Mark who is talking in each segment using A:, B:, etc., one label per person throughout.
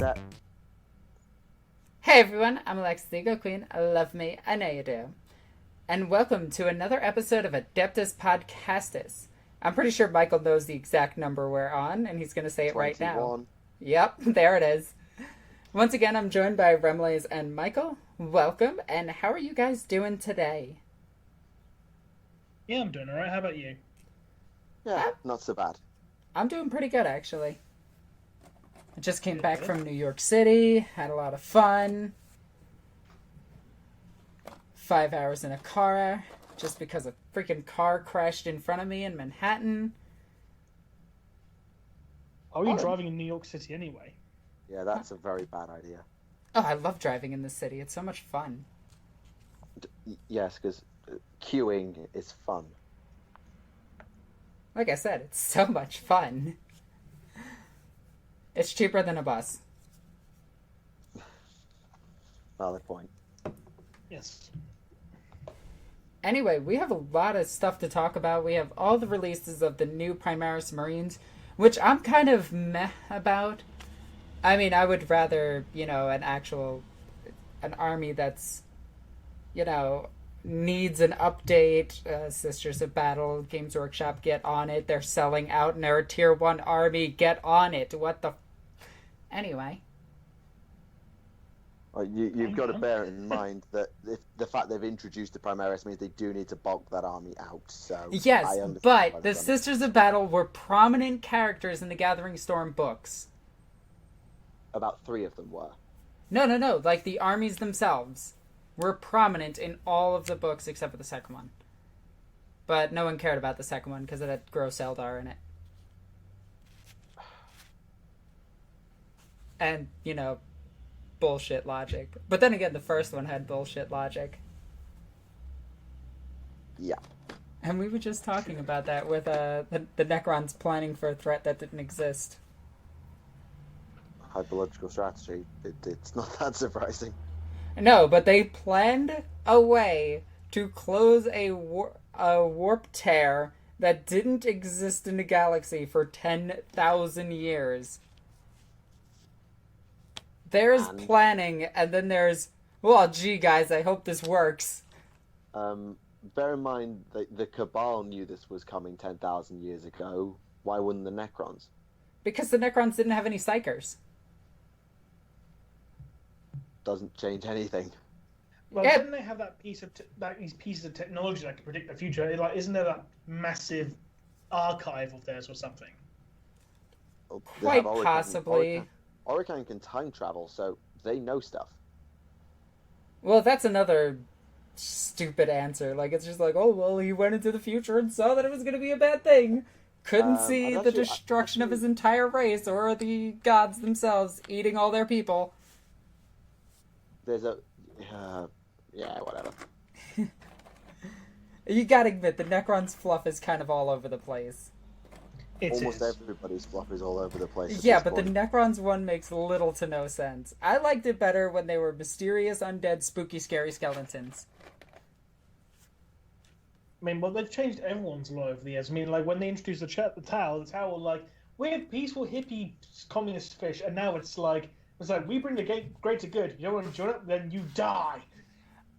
A: set.
B: Hey everyone, I'm Alexis the Ego Queen. I love me, I know you do. And welcome to another episode of Adeptus Podcastus. I'm pretty sure Michael knows the exact number we're on, and he's going to say it right now.
A: 21.
B: Yep, there it is. Once again, I'm joined by Remlays and Michael. Welcome, and how are you guys doing today?
C: Yeah, I'm doing alright. How about you?
A: Yeah, not so bad.
B: I'm doing pretty good, actually. I just came back from New York City, had a lot of fun. 5 hours in a car, just because a freaking car crashed in front of me in Manhattan.
C: Are you driving in New York City anyway?
A: Yeah, that's a very bad idea.
B: Oh, I love driving in the city. It's so much fun.
A: Yes, because queuing is fun.
B: Like I said, it's so much fun. It's cheaper than a bus.
A: Valid point.
C: Yes.
B: Anyway, we have a lot of stuff to talk about. We have all the releases of the new Primaris Marines, which I'm kind of meh about. I mean, I would rather, an army that's, needs an update. Sisters of Battle, Games Workshop, get on it. They're selling out and they're a tier 1 army. Get on it. What the... Anyway.
A: Well, you've got to bear in mind that if the fact they've introduced the Primaris means they do need to bulk that army out. So
B: yes, but the Sisters of Battle were prominent characters in the Gathering Storm books.
A: About 3 of them were.
B: No. Like, the armies themselves were prominent in all of the books except for the second one. But no one cared about the second one because it had gross eldar in it. And, bullshit logic. But then again, the first one had bullshit logic.
A: Yeah.
B: And we were just talking about that with the Necrons planning for a threat that didn't exist.
A: Hyperlogical strategy. It's not that surprising.
B: No, but they planned a way to close a warp tear that didn't exist in the galaxy for 10,000 years. There's planning, and then there's, well, gee, guys, I hope this works.
A: Bear in mind that the Cabal knew this was coming 10,000 years ago. Why wouldn't the Necrons?
B: Because the Necrons didn't have any psychers.
A: Doesn't change anything.
C: Well, didn't they have that these pieces of technology that can predict the future? Isn't there that massive archive of theirs or something?
B: Quite possibly.
A: Orican can time travel, so they know stuff.
B: Well, that's another stupid answer. Like, it's just like, oh, well, he went into the future and saw that it was going to be a bad thing. Couldn't see the destruction of his entire race or the gods themselves eating all their people.
A: There's a... yeah, whatever.
B: You gotta admit, the Necrons fluff is kind of all over the place.
A: Almost everybody's fluff is all over the place.
B: Yeah, but the Necrons one makes little to no sense. I liked it better when they were mysterious, undead, spooky, scary skeletons.
C: I mean, well, they've changed everyone's law over the years. I mean, like, when they introduced the Tau were like, we're peaceful, hippie, communist fish, and now it's like, we bring the greater good. You don't want to join it, then you die.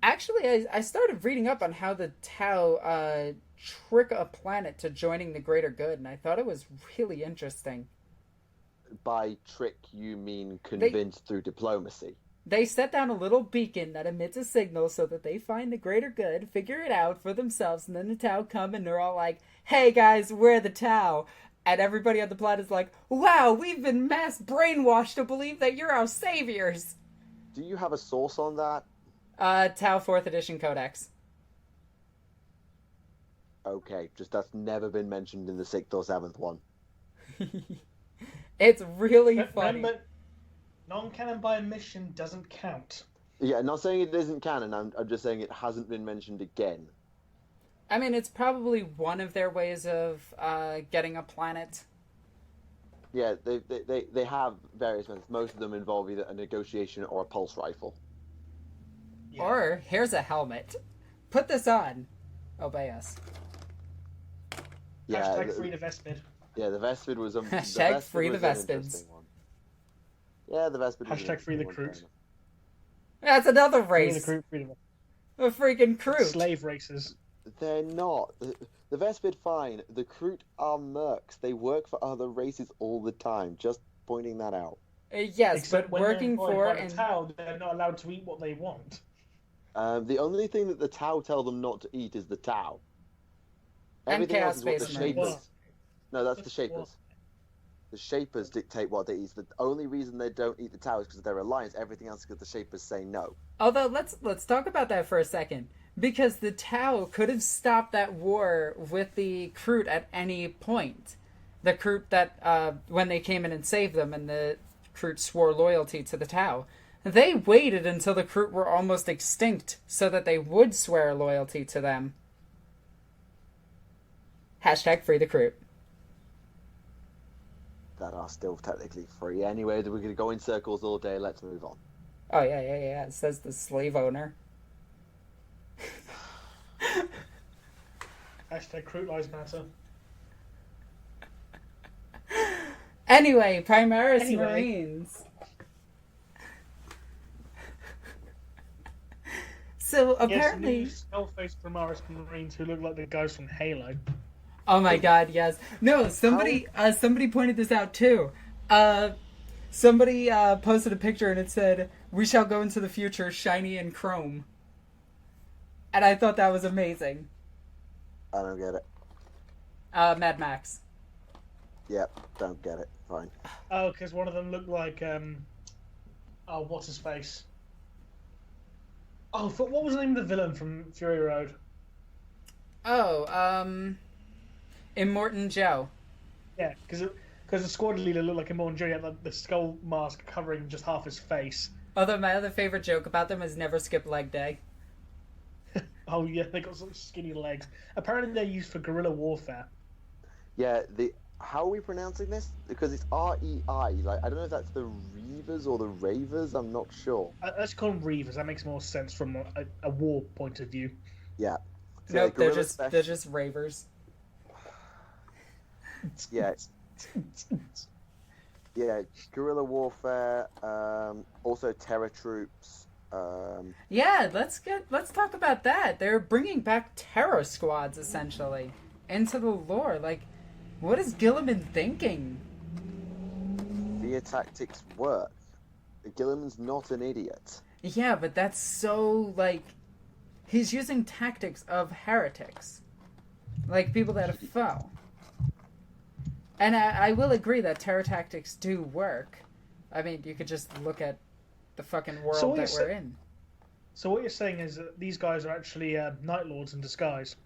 B: Actually, I started reading up on how the Tau trick a planet to joining the greater good, and I thought it was really interesting.
A: By trick, you mean convince through diplomacy?
B: They set down a little beacon that emits a signal so that they find the greater good, figure it out for themselves, and then the Tau come and they're all like, hey guys, we're the Tau. And everybody on the planet is like, wow, we've been mass brainwashed to believe that you're our saviors.
A: Do you have a source on that?
B: Tau 4th edition Codex.
A: Okay, just that's never been mentioned in the 6th or 7th one.
B: It's really funny.
C: Remember, non-canon by omission doesn't count.
A: Yeah, I'm not saying it isn't canon, I'm just saying it hasn't been mentioned again.
B: I mean, it's probably one of their ways of getting a planet.
A: Yeah, they have various methods. Most of them involve either a negotiation or a pulse rifle.
B: Yeah. Or, here's a helmet. Put this on. Obey us.
C: Yeah, #free the Vespid.
A: Yeah, the Vespid was a...
B: #free the Vespids.
A: Yeah, the Vespid.
C: Hashtag free the Kroot.
B: That's another
C: Free the
B: race.
C: Kroot, free the
B: A freaking Kroot.
C: slave races.
A: They're not. The Vespid, fine. The Kroot are mercs. They work for other races all the time. Just pointing that out.
B: Yes,
C: Except
B: but
C: when
B: working
C: they're
B: for
C: by the Tau, they're not allowed to eat what they want.
A: The only thing that the Tau tell them not to eat is the Tau. Everything else is what the
B: Chaos-based Marines.
A: Shapers. No, that's the Shapers. The Shapers dictate what they eat. The only reason they don't eat the Tau is because of their alliance. Everything else is because the Shapers say no.
B: Although let's talk about that for a second, because the Tau could have stopped that war with the Kroot at any point. The Kroot that when they came in and saved them, and the Kroot swore loyalty to the Tau. They waited until the Kroot were almost extinct so that they would swear loyalty to them. Hashtag free the Kroot.
A: That are still technically free. Anyway, we're going to go in circles all day. Let's move on.
B: Oh, yeah. It says the slave owner.
C: Hashtag Kroot lives matter.
B: Anyway, Primaris Marines. So apparently,
C: yes, skull-faced Primaris Marines who look like the guys from Halo.
B: oh my god, yes. No, somebody pointed this out too. Somebody posted a picture and it said, "We shall go into the future shiny and chrome." And I thought that was amazing.
A: I don't get it.
B: Mad Max.
A: Yep, don't get it. Fine.
C: Oh, because one of them looked like oh, what's his face? Oh, what was the name of the villain from Fury Road?
B: Oh, Immortan Joe.
C: Yeah, because the squad leader looked like Immortan Joe. He had the skull mask covering just half his face.
B: Although my other favorite joke about them is never skip leg day.
C: Oh yeah, they got some skinny legs. Apparently they're used for guerrilla warfare.
A: Yeah, how are we pronouncing this? Because it's R-E-I. Like, I don't know if that's the Reavers or the Ravers. I'm not sure.
C: Let's call them Reavers. That makes more sense from a war point of view.
A: Yeah. So,
B: Nope, they're just ravers.
A: Yeah. Yeah, guerrilla warfare. Also terror troops.
B: Yeah, let's talk about that. They're bringing back terror squads essentially into the lore. Like, what is Gilliman thinking?
A: Fear tactics work. Gilliman's not an idiot.
B: Yeah, but that's so like he's using tactics of heretics, like people that are foe. And I will agree that terror tactics do work. I mean, you could just look at the fucking world that we're in.
C: So what you're saying is that these guys are actually Night Lords in disguise?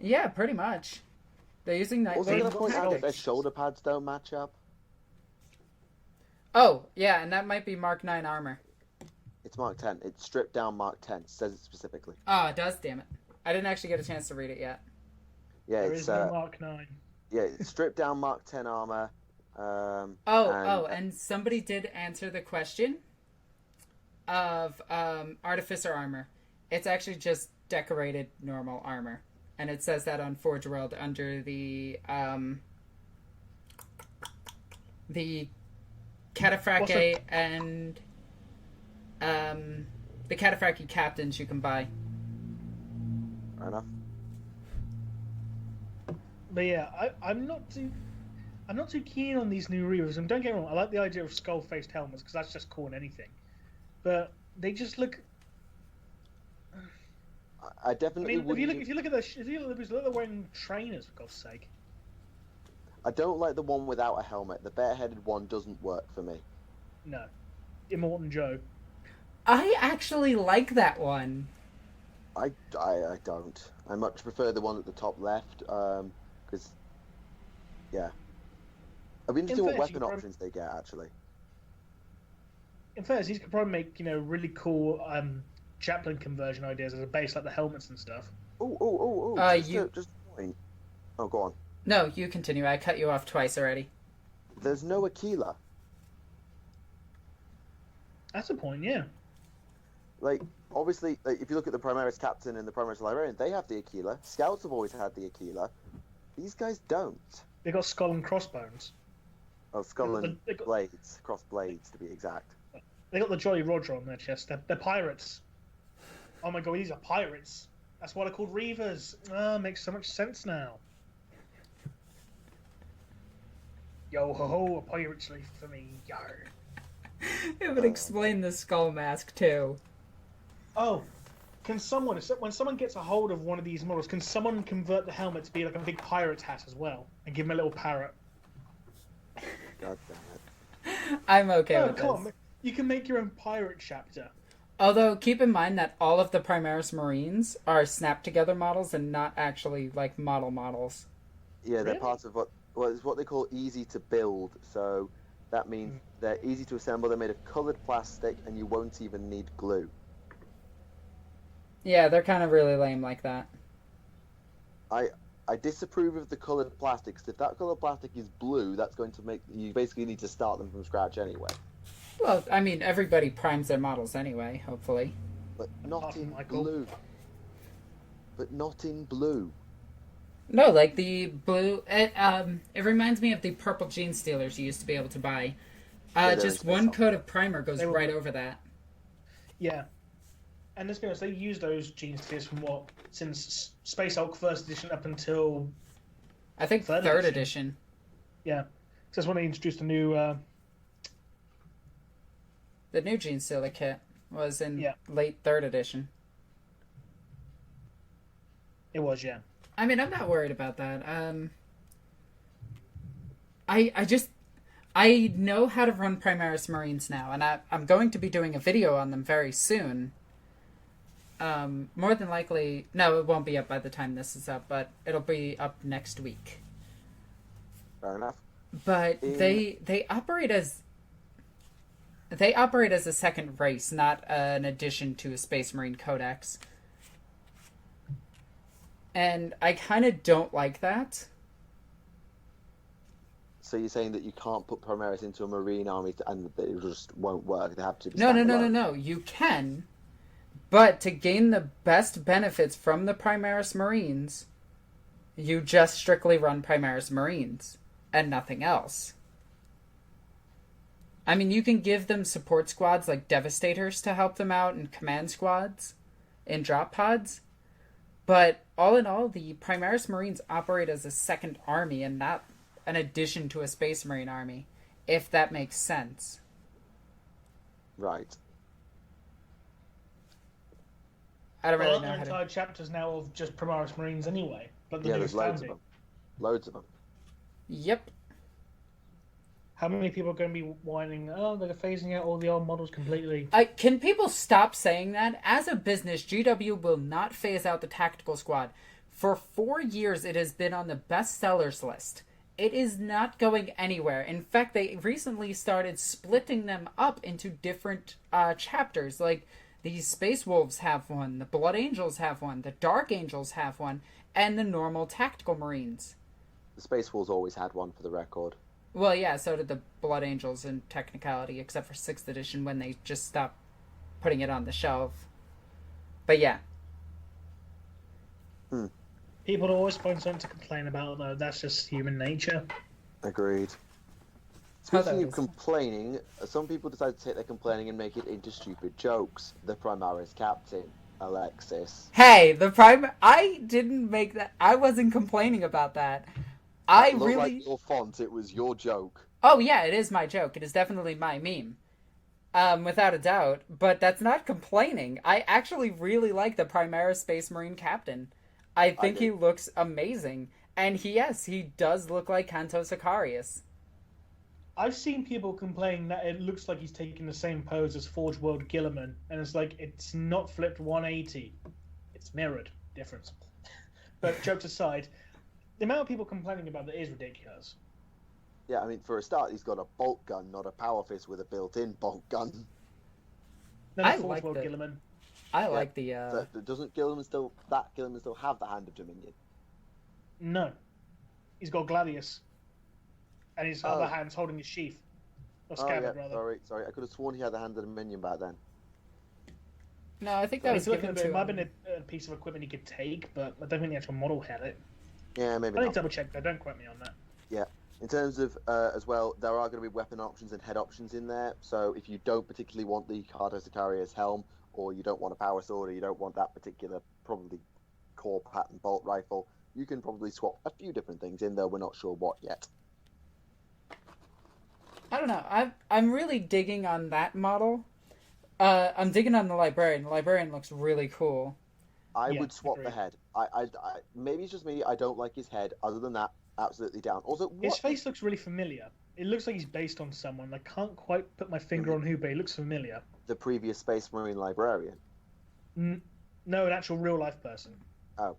B: Yeah, pretty much. They're using Night
A: Also, I'm
B: Lords
A: going to point out that their
B: tactics.
A: shoulder pads don't match up.
B: Oh, yeah, and that might be Mark 9 armor.
A: It's Mark 10. It's stripped down Mark 10. It says it specifically.
B: Oh, it does, damn it. I didn't actually get a chance to read it yet.
A: Yeah,
C: There
A: it's
C: is no Mark 9.
A: yeah, it's stripped down Mark 10 armor.
B: And somebody did answer the question of Artificer armor. It's actually just decorated normal armor. And it says that on Forge World under the Cataphracti and the Cataphracti captains you can buy.
A: Fair enough.
C: But yeah, I'm not too keen on these new Reavers. And don't get me wrong, I like the idea of skull-faced helmets because that's just cool in anything. But they just look.
A: I definitely.
C: If you look at they're wearing trainers for God's sake.
A: I don't like the one without a helmet. The bare-headed one doesn't work for me.
C: No, Immortan Joe.
B: I actually like that one.
A: I don't. I much prefer the one at the top left. Because, yeah. I'd be interested in what weapon options they get, actually.
C: In fairness, these could probably make, really cool chaplain conversion ideas as a base, like the helmets and stuff.
A: Oh. Just a point. Oh, go on.
B: No, you continue. I cut you off twice already.
A: There's no Aquila.
C: That's a point, yeah.
A: Like, obviously, if you look at the Primaris Captain and the Primaris Librarian, they have the Aquila. Scouts have always had the Aquila. These guys don't.
C: They got skull and crossbones.
A: Oh, skull and blades. Cross blades, to be exact.
C: They got the Jolly Roger on their chest. They're pirates. Oh my god, these are pirates. That's why they're called Reavers. Makes so much sense now. Yo ho ho, a pirate's life for me. Yar.
B: It would explain the skull mask too.
C: Oh, can someone, when someone gets a hold of one of these models, can someone convert the helmet to be like a big pirate hat as well, and give him a little parrot?
A: God damn it.
B: I'm okay with
C: come
B: this.
C: on, you can make your own pirate chapter.
B: Although, keep in mind that all of the Primaris Marines are snap-together models and not actually, like, models.
A: Yeah, they're
C: Really?
A: part of what they call easy to build. So that means they're easy to assemble. They're made of coloured plastic, and you won't even need glue.
B: Yeah, they're kind of really lame like that.
A: I disapprove of the coloured plastic, because if that coloured plastic is blue, that's going to make you basically need to start them from scratch anyway.
B: Well, I mean, everybody primes their models anyway, hopefully.
A: But not in
C: Michael.
A: blue. But not in blue.
B: No, like the blue... It reminds me of the purple Genestealers you used to be able to buy. Just one coat of primer goes right over that.
C: Yeah. And let's be honest, they use those Genestealers from what? Since Space Hulk First Edition up until...
B: I think third edition.
C: Yeah. Because that's when they introduced the new...
B: The new Genestealer kit was in
C: Yeah.
B: late third edition.
C: It was, yeah.
B: I mean, I'm not worried about that. I know how to run Primaris Marines now, and I'm going to be doing a video on them very soon. More than likely, no, it won't be up by the time this is up, but it'll be up next week.
A: Fair enough.
B: But they operate as a second race, not an addition to a Space Marine Codex. And I kind of don't like that.
A: So you're saying that you can't put Primaris into a Marine army and that it just won't work? They have to be
B: No. You can. But to gain the best benefits from the Primaris Marines, you just strictly run Primaris Marines and nothing else. I mean, you can give them support squads like Devastators to help them out and command squads in drop pods. But all in all, the Primaris Marines operate as a second army and not an addition to a Space Marine army, if that makes sense.
A: Right.
B: I don't really know
C: there are
B: how
C: entire
B: to...
C: chapters now of just Primaris Marines anyway. But
A: Yeah, there's loads of them. Loads of them.
B: Yep.
C: How many people are going to be whining, they're phasing out all the old models completely?
B: Can people stop saying that? As a business, GW will not phase out the tactical squad. For 4 years, it has been on the bestsellers list. It is not going anywhere. In fact, they recently started splitting them up into different chapters. Like, the Space Wolves have one, the Blood Angels have one, the Dark Angels have one, and the normal Tactical Marines.
A: The Space Wolves always had one, for the record.
B: Well, yeah, so did the Blood Angels in technicality, except for 6th edition when they just stopped putting it on the shelf. But yeah.
C: People always find something to complain about, though. That's just human nature.
A: Agreed. Speaking of complaining, some people decide to take their complaining and make it into stupid jokes. The Primaris captain, Alexis.
B: Hey, I didn't make that. I wasn't complaining about that.
A: That looked like your font. It was your joke.
B: Oh yeah, it is my joke. It is definitely my meme. Without a doubt. But that's not complaining. I actually really like the Primaris Space Marine captain. I think he looks amazing. And he does look like Kanto Sicarius.
C: I've seen people complain that it looks like he's taking the same pose as Forge World Gilliman, and it's like, it's not flipped 180. It's mirrored. Difference. But jokes aside, the amount of people complaining about it is ridiculous.
A: Yeah, I mean, for a start, he's got a bolt gun, not a power fist with a built-in bolt gun.
C: No,
B: I
C: Forge
B: like
C: World
B: the-
C: Gilliman.
B: I like the...
A: So, doesn't Gilliman still have the Hand of Dominion?
C: No. He's got Gladius. And his other hand's holding his sheath. Or scabbard, rather.
A: Sorry. I could have sworn he had the Hand of Dominion back then.
B: No, I think that was given to
C: It might
B: him.
C: have been a piece of equipment he could take, but I don't think the actual model had it.
A: Yeah, maybe
C: I need
A: not.
C: to double check that. Don't quote me on that.
A: Yeah. In terms of, as well, there are going to be weapon options and head options in there. So if you don't particularly want the Cardosatarier's helm, or you don't want a power sword, or you don't want that particular, probably, core pattern bolt rifle, you can probably swap a few different things in, though we're not sure what yet.
B: I don't know. I'm really digging on that model. I'm digging on the librarian. The librarian looks really cool.
A: I would swap the head. I maybe it's just me. I don't like his head. Other than that, absolutely down. Also,
C: his face looks really familiar. It looks like he's based on someone. I can't quite put my finger on who, but he looks familiar.
A: The previous Space Marine librarian.
C: No, an actual real life person.
A: Oh.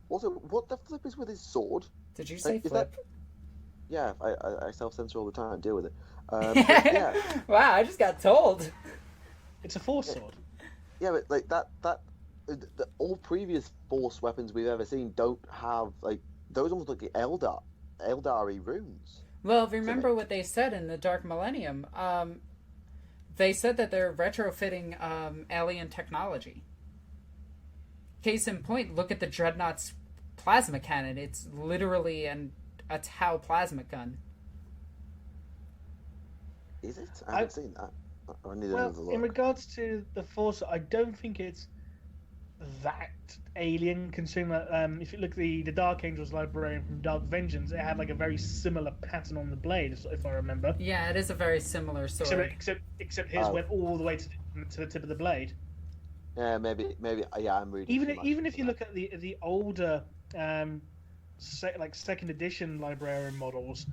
A: Also, what the flip is with his sword?
B: Did you say flip?
A: That... Yeah, I self-censor all the time. Deal with it. Yeah.
B: Wow, I just got told.
C: It's a force sword.
A: Yeah, but like that all previous force weapons we've ever seen don't have like those almost look like eldar-y runes.
B: Well, remember what they said in the Dark Millennium. They said that they're retrofitting alien technology. Case in point, look at the Dreadnought's plasma cannon. It's literally a Tau plasma gun.
A: Is it? I haven't seen that. I need
C: well,
A: another look.
C: In regards to the Force, I don't think it's that alien. Consumer. If you look at the Dark Angels librarian from Dark Vengeance, it had like a very similar pattern on the blade, if I remember.
B: Yeah, it is a very similar sword.
C: Except his went all the way to the tip of the blade.
A: Yeah, maybe. Yeah, I'm reading.
C: Even if you look at the older, second edition librarian models,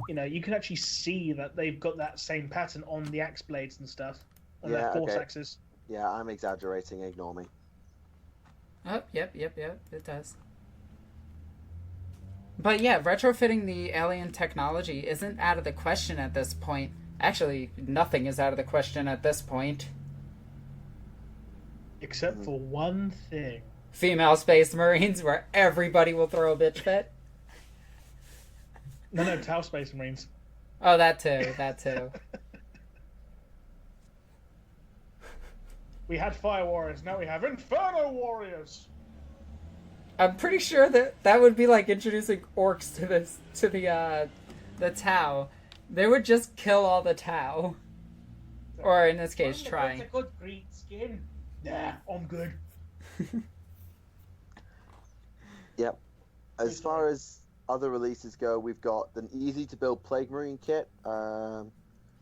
C: you can actually see that they've got that same pattern on the axe blades and stuff, on their force axes.
A: Yeah, I'm exaggerating. Ignore me.
B: Oh, yep, it does. But yeah, retrofitting the alien technology isn't out of the question at this point. Actually, nothing is out of the question at this point.
C: Except for one thing.
B: Female Space Marines, where everybody will throw a bitch fit.
C: No, Tau Space Marines.
B: Oh, that too.
C: We had Fire Warriors, now we have Inferno Warriors!
B: I'm pretty sure that would be like introducing orks to the Tau. They would just kill all the Tau. Or in this case, try.
C: It's a good green skin. Nah, I'm good.
A: Yep. As far as other releases go, we've got an easy-to-build Plague Marine kit, so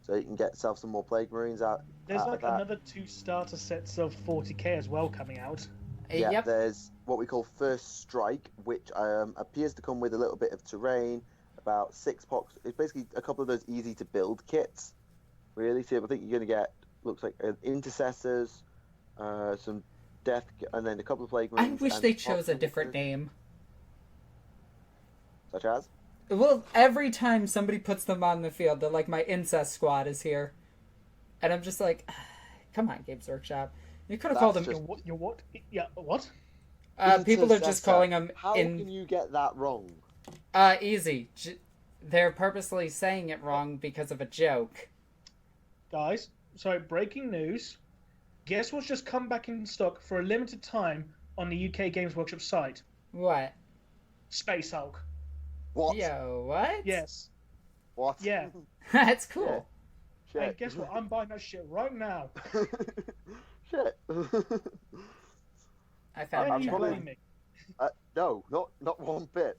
A: you can get yourself some more Plague Marines out.
C: There's another 2 starter sets of 40k as well coming out.
A: Yeah,
B: yep.
A: There's what we call First Strike, which appears to come with a little bit of terrain, about 6 pox. It's basically a couple of those easy-to-build kits, really. So I think you're going to get, looks like, intercessors, some death, and then a couple of Plague Marines.
B: I wish they chose a different name.
A: Such as?
B: Well, every time somebody puts them on the field, they're like, my incest squad is here. And I'm just like, come on, Games Workshop. You could have called them...
C: Your what? Yeah, what?
B: People are just calling them...
A: How can you get that wrong?
B: Easy. They're purposely saying it wrong because of a joke.
C: Guys, sorry, breaking news. Guess what's just come back in stock for a limited time on the UK Games Workshop site?
B: What?
C: Space Hulk.
A: What?
B: Yo, what?
C: Yes.
A: What?
C: Yeah.
B: That's cool.
A: Shit.
C: Hey, guess what? I'm buying that shit right now.
A: Shit.
B: I found
C: me.
A: No, not one bit.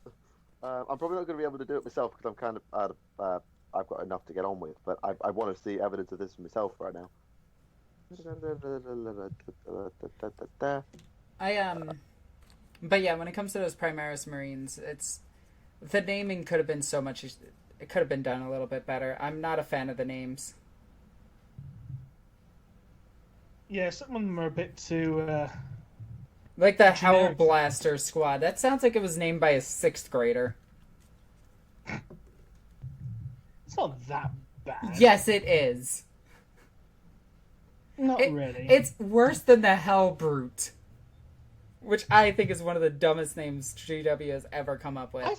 A: I'm probably not going to be able to do it myself because I'm kind of I've got enough to get on with, but I want to see evidence of this for myself right now.
B: But yeah, when it comes to those Primaris Marines, the naming could have been so much. It could have been done a little bit better. I'm not a fan of the names.
C: Yeah, some of them are a bit too.
B: Like the Howl Blaster Squad. That sounds like it was named by a 6th grader.
C: It's not that bad.
B: Yes, it is.
C: Not really.
B: It's worse than the Hell Brute, which I think is one of the dumbest names GW has ever come up with.
C: I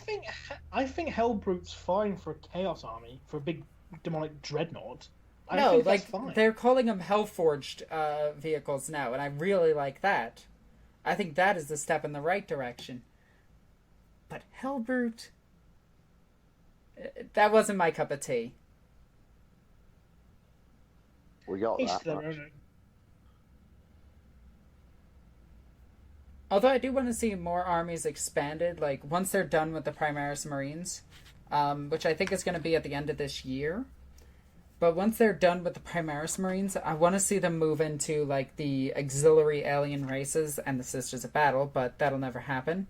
C: think Hellbrute's fine for a Chaos Army, for a big demonic dreadnought.
B: No, like they're calling them Hellforged vehicles now, and I really like that. I think that is the step in the right direction. But Hellbrute, That wasn't my cup of tea.
A: We got
C: Each
A: that.
C: to their own.
B: Although I do want to see more armies expanded, like once they're done with the Primaris Marines, which I think is going to be at the end of this year. But once they're done with the Primaris Marines, I want to see them move into like the auxiliary alien races and the Sisters of Battle, but that'll never happen.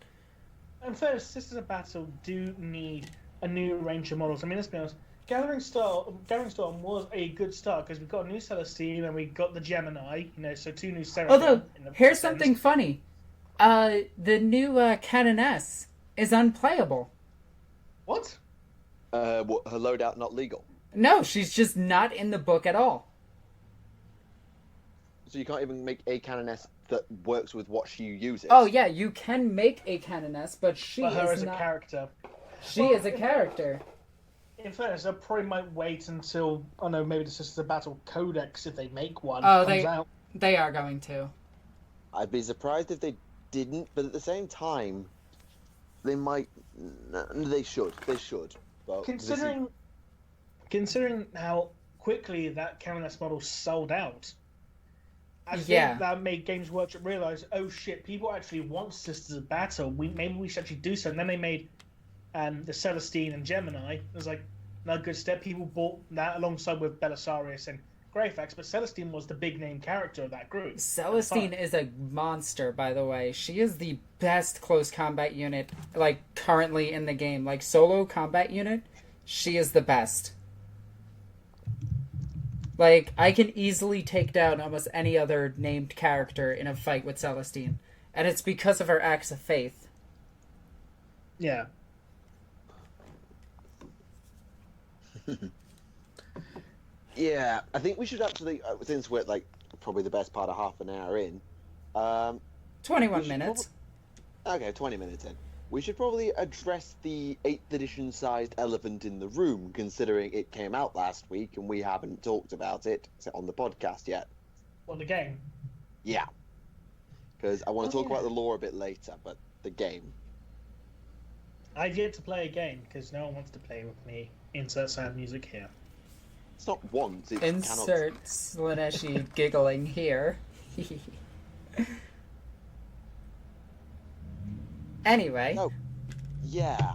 C: And first, Sisters of Battle do need a new range of models. I mean, let's be honest. Gathering Storm was a good start because we got a new Celestine and we got the Gemini. So 2 new Seraphim.
B: Although, here's something funny. The new Canoness is unplayable.
C: What?
A: Her loadout not legal.
B: No, she's just not in the book at all.
A: So you can't even make a Canoness that works with what she uses.
B: Oh yeah, you can make a Canoness, but she
C: But her
B: is
C: as
B: not...
C: a character.
B: She is a character.
C: In fairness, I probably might wait until, I don't know, maybe the Sisters of Battle Codex, if they make one, comes out.
B: They are going to.
A: I'd be surprised if they didn't, but at the same time, they might... They should. But
C: Considering how quickly that Canoness model sold out, I think that made Games Workshop realise, oh shit, people actually want Sisters of Battle. Maybe we should actually do so. And then they made the Celestine and Gemini. It was like, no good step. People bought that alongside with Belisarius and Greyfax, but Celestine was the big name character of that group.
B: Celestine is a monster, by the way. She is the best close combat unit, like, currently in the game. Like, solo combat unit, she is the best. Like, I can easily take down almost any other named character in a fight with Celestine. And it's because of her acts of faith.
C: Yeah.
A: Yeah, I think we should actually, since we're like probably the best part of half an hour in,
B: 21 minutes.
A: Okay, 20 minutes in. We should probably address the 8th edition sized elephant in the room, considering it came out last week and we haven't talked about it on the podcast yet.
C: Well, the game.
A: Yeah. Because I want to talk about the lore a bit later, but the game.
C: I've yet to play a game because no one wants to play with me. Insert sad music here.
A: It's not once, it's
B: Insert Slaneshi giggling here. Anyway.
A: Oh, yeah.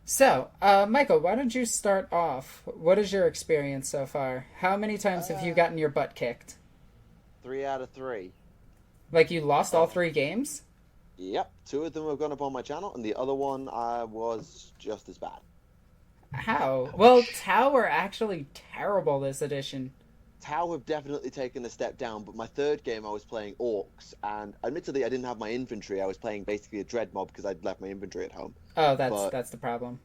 B: So, Michael, why don't you start off? What is your experience so far? How many times have you gotten your butt kicked?
A: 3 out of 3.
B: Like, you lost all 3 games?
A: Yep, 2 of them have gone up on my channel, and the other one was just as bad.
B: How? Well, Tau are actually terrible this edition.
A: Tau have definitely taken a step down, but my 3rd game I was playing orks, and admittedly I didn't have my infantry. I was playing basically a dread mob because I'd left my infantry at home.
B: Oh, that's the problem.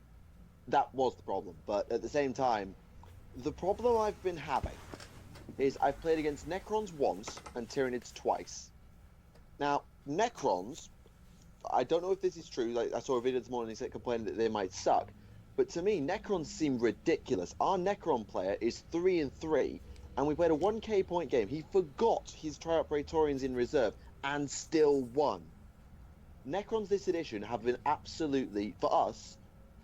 A: That was the problem, but at the same time, the problem I've been having is I've played against Necrons once and Tyranids twice. Now, Necrons, I don't know if this is true, like I saw a video this morning complaining that they might suck, but to me, Necrons seem ridiculous. Our Necron player is 3-3, and we played a 1k point game. He forgot his Triumph Praetorians in reserve and still won. Necrons this edition have been absolutely, for us,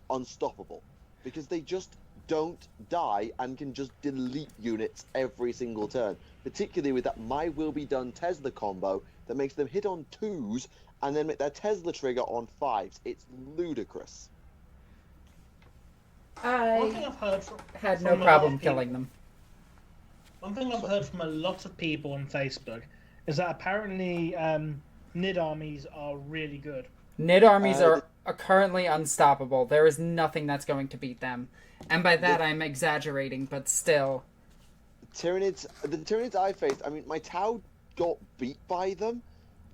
A: unstoppable, because they just don't die and can just delete units every single turn, particularly with that My Will Be Done Tesla combo that makes them hit on 2s and then make their Tesla trigger on 5s. It's ludicrous.
C: One thing I've heard
B: had no problem killing them.
C: One thing I've heard from a lot of people on Facebook is that apparently NID armies are really good.
B: NID armies are currently unstoppable. There is nothing that's going to beat them. And by that I'm exaggerating, but still.
A: The Tyranids I faced, I mean, my Tau got beat by them,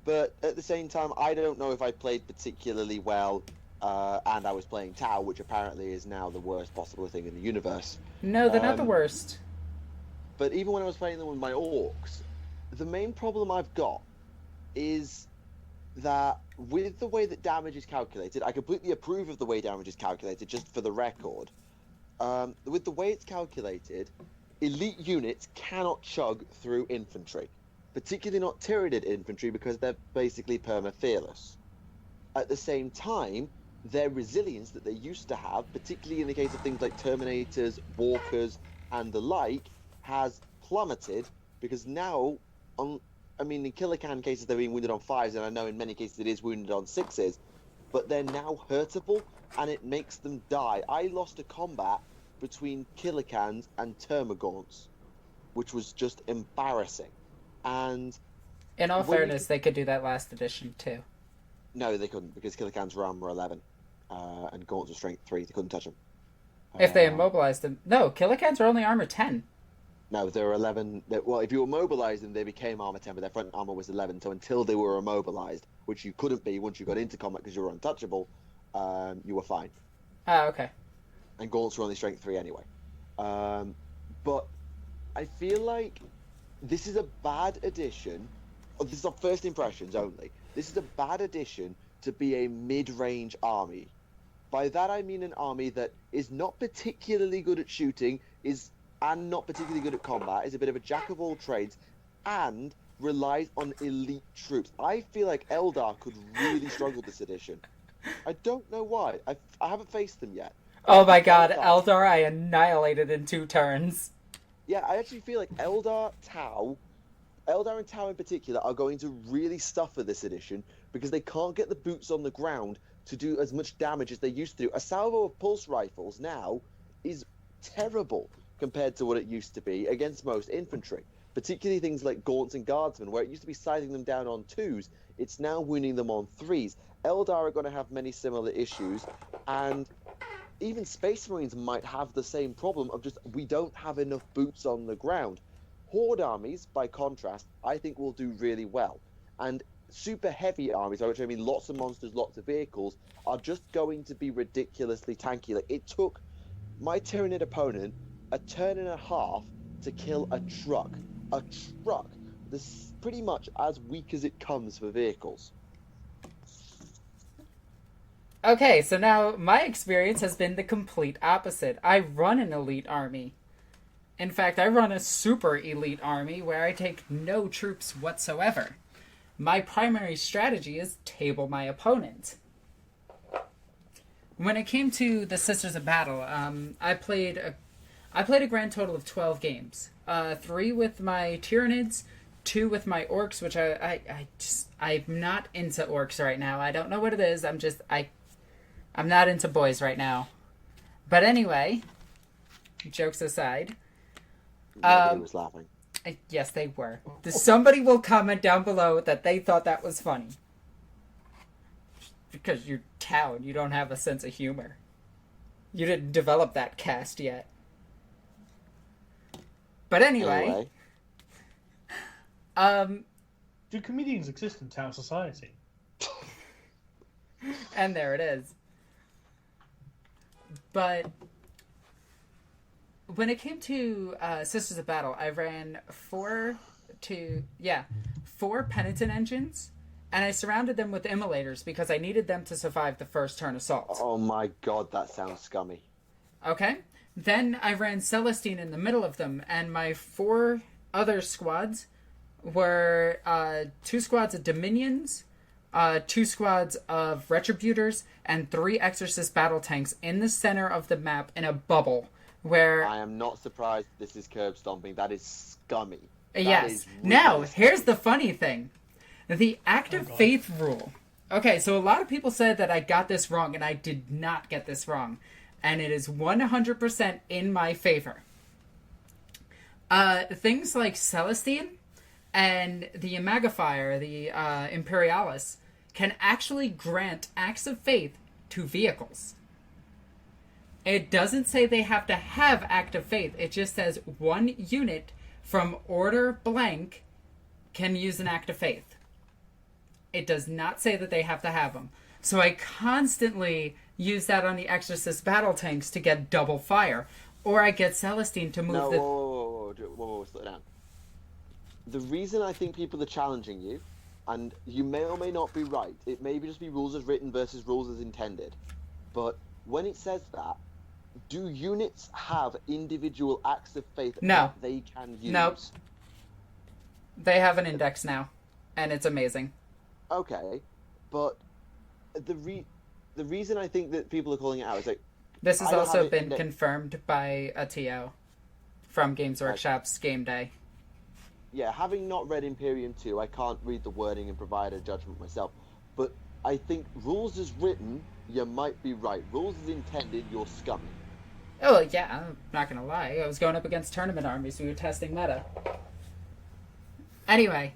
A: but at the same time, I don't know if I played particularly well, and I was playing Tau, which apparently is now the worst possible thing in the universe.
B: No, they're not the worst.
A: But even when I was playing them with my orks, the main problem I've got is that with the way that damage is calculated, I completely approve of the way damage is calculated, just for the record. With the way it's calculated, elite units cannot chug through infantry, particularly not Tyranid infantry, because they're basically perma-fearless. At the same time, their resilience that they used to have, particularly in the case of things like Terminators, Walkers, and the like, has plummeted because now, in Kilocan cases they're being wounded on 5s, and I know in many cases it is wounded on 6s, but they're now hurtable, and it makes them die. I lost a combat between Kilocans and Termagants, which was just embarrassing. And
B: in all fairness, they could do that last edition too.
A: No, they couldn't, because Kilocans were armor 11, and Gaunts were strength 3. They couldn't touch them.
B: If they immobilized them. No, Kilocans are only armor 10.
A: No, they were 11. Well, if you immobilized them, they became armor 10, but their front armor was 11. So until they were immobilized, which you couldn't be once you got into combat because you were untouchable, you were fine.
B: Ah, okay.
A: And Gaunts were only strength 3 anyway. But I feel like this is a bad addition. This is our first impressions only. This is a bad addition to be a mid-range army. By that I mean an army that is not particularly good at shooting, and not particularly good at combat, is a bit of a jack of all trades, and relies on elite troops. I feel like Eldar could really struggle this edition. I don't know why. I haven't faced them yet.
B: Oh my god, Eldar I annihilated in 2 turns.
A: Yeah, I actually feel like Eldar and Tau in particular are going to really suffer this edition because they can't get the boots on the ground to do as much damage as they used to do. A salvo of pulse rifles now is terrible compared to what it used to be against most infantry, particularly things like Gaunts and Guardsmen, where it used to be sighting them down on 2s. It's now wounding them on 3s. Eldar are going to have many similar issues, and even Space Marines might have the same problem of just, we don't have enough boots on the ground. Horde armies, by contrast, I think will do really well. And super heavy armies, by which I mean lots of monsters, lots of vehicles, are just going to be ridiculously tanky. Like, it took my Tyranid opponent a turn and a half to kill a truck. A truck. This is pretty much as weak as it comes for vehicles.
B: Okay, so now my experience has been the complete opposite. I run an elite army. In fact, I run a super elite army where I take no troops whatsoever. My primary strategy is table my opponent. When it came to the Sisters of Battle, I played a grand total of 12 games. 3 with my Tyranids, 2 with my orks, which I'm not into orks right now. I don't know what it is. I'm not into boys right now. But anyway, jokes aside.
A: Nobody was laughing.
B: Yes, they were. Somebody will comment down below that they thought that was funny. Because you're Tau and you don't have a sense of humor. You didn't develop that cast yet. But anyway.
C: Do comedians exist in Tau society?
B: And there it is. But when it came to Sisters of Battle, I ran 4 penitent engines, and I surrounded them with immolators because I needed them to survive the first turn assault.
A: Oh my god, that sounds scummy.
B: Okay. Then I ran Celestine in the middle of them, and my 4 other squads were 2 squads of Dominions, 2 squads of Retributors, and 3 Exorcist battle tanks in the center of the map in a bubble. Where
A: I am not surprised this is curb stomping. That is scummy.
B: Yes. Now, here's the funny thing. The active faith rule. Okay, so a lot of people said that I got this wrong, and I did not get this wrong. And it is 100% in my favor. Things like Celestine and the Imagifier, the Imperialis, can actually grant acts of faith to vehicles. It doesn't say they have to have act of faith. It just says 1 unit from order blank can use an act of faith. It does not say that they have to have them. So I constantly use that on the Exorcist battle tanks to get double fire. Or I get Celestine to move
A: Whoa, slow down. The reason I think people are challenging you, and you may or may not be right, it may just be rules as written versus rules as intended, but when it says that, do units have individual acts of faith that they can use?
B: No. They have an index now, and it's amazing.
A: Okay, but the reason I think that people are calling it out is like
B: This has
A: I don't
B: also
A: have it
B: been
A: in the-
B: confirmed by a TO from Games Workshop's Game Day.
A: yeah, having not read Imperium 2, I can't read the wording and provide a judgment myself. But I think rules as written, you might be right. Rules as intended, you're scummy.
B: Oh, yeah, I'm not gonna lie. I was going up against tournament armies. We were testing meta. Anyway,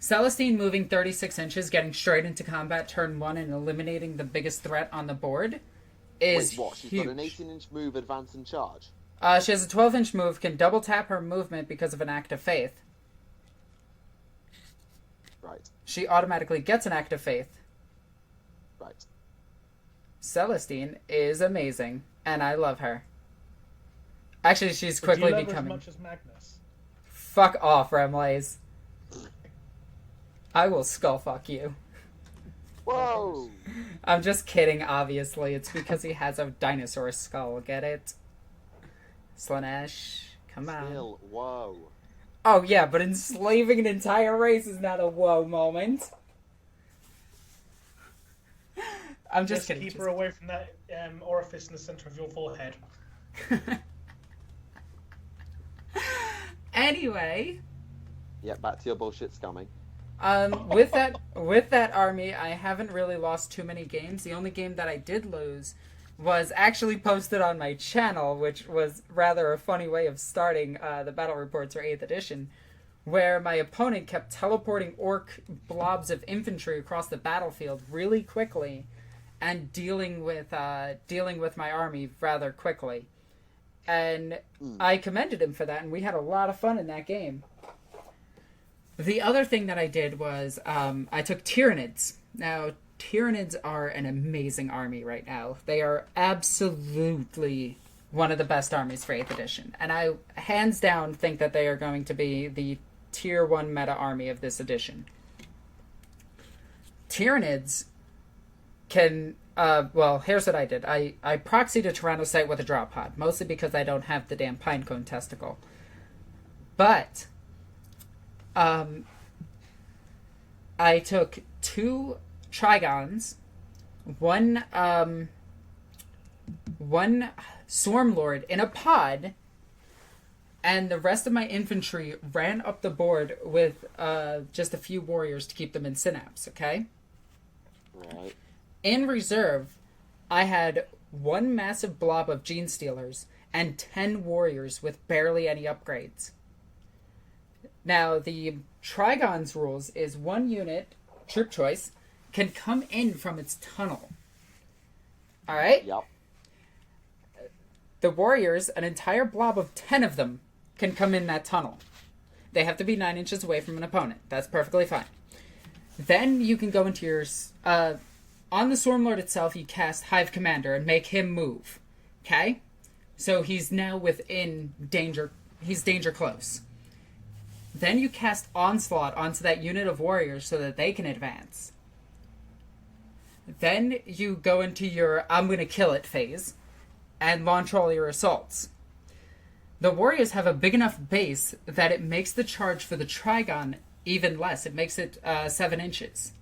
B: Celestine moving 36 inches, getting straight into combat turn 1 and eliminating the biggest threat on the board is
A: Wait, what? She's
B: huge.
A: got an 18-inch move, advance, and charge?
B: She has a 12-inch move, can double tap her movement because of an act of faith.
A: Right.
B: She automatically gets an act of faith.
A: Right.
B: Celestine is amazing, and I love her. Actually, she's
C: But do you
B: quickly
C: love her
B: becoming...
C: as much as Magnus?
B: Fuck off, Remlays. I will skull fuck you.
A: Whoa!
B: I'm just kidding, obviously. It's because he has a dinosaur skull, get it? Slanesh, come on.
A: Still, whoa.
B: Oh yeah, but enslaving an entire race is not a whoa moment. I'm just kidding.
C: Keep her away from that orifice in the center of your forehead.
B: Anyway,
A: Yeah, back to your bullshit scumming.
B: with that army, I haven't really lost too many games. The only game that I did lose was actually posted on my channel, which was rather a funny way of starting the battle reports for 8th edition, where my opponent kept teleporting orc blobs of infantry across the battlefield really quickly and dealing with my army rather quickly. And I commended him for that, and we had a lot of fun in that game. The other thing that I did was I took tyranids. Now, tyranids are an amazing army right now. They are absolutely one of the best armies for 8th edition. And I, hands down, think that they are going to be the tier 1 meta army of this edition. Tyranids can... well, here's what I did. I proxied a Tyrannocyte with a drop pod, mostly because I don't have the damn Pinecone Testicle. But... I took 2 Trigons, one Swarmlord in a pod, and the rest of my infantry ran up the board with just a few warriors to keep them in synapse, okay?
A: Right.
B: In reserve, I had 1 massive blob of Genestealers and 10 warriors with barely any upgrades. Now, the Trigon's rules is 1 unit, troop choice, can come in from its tunnel. Alright?
A: Yep.
B: The warriors, an entire blob of 10 of them, can come in that tunnel. They have to be 9 inches away from an opponent. That's perfectly fine. Then you can go into your... on the Swarmlord itself, you cast Hive Commander and make him move. Okay? So he's now within danger... He's danger close. Then you cast Onslaught onto that unit of warriors so that they can advance. Then you go into your I'm gonna kill it phase and launch all your assaults. The warriors have a big enough base that it makes the charge for the Trigon even less. It makes it 7 inches.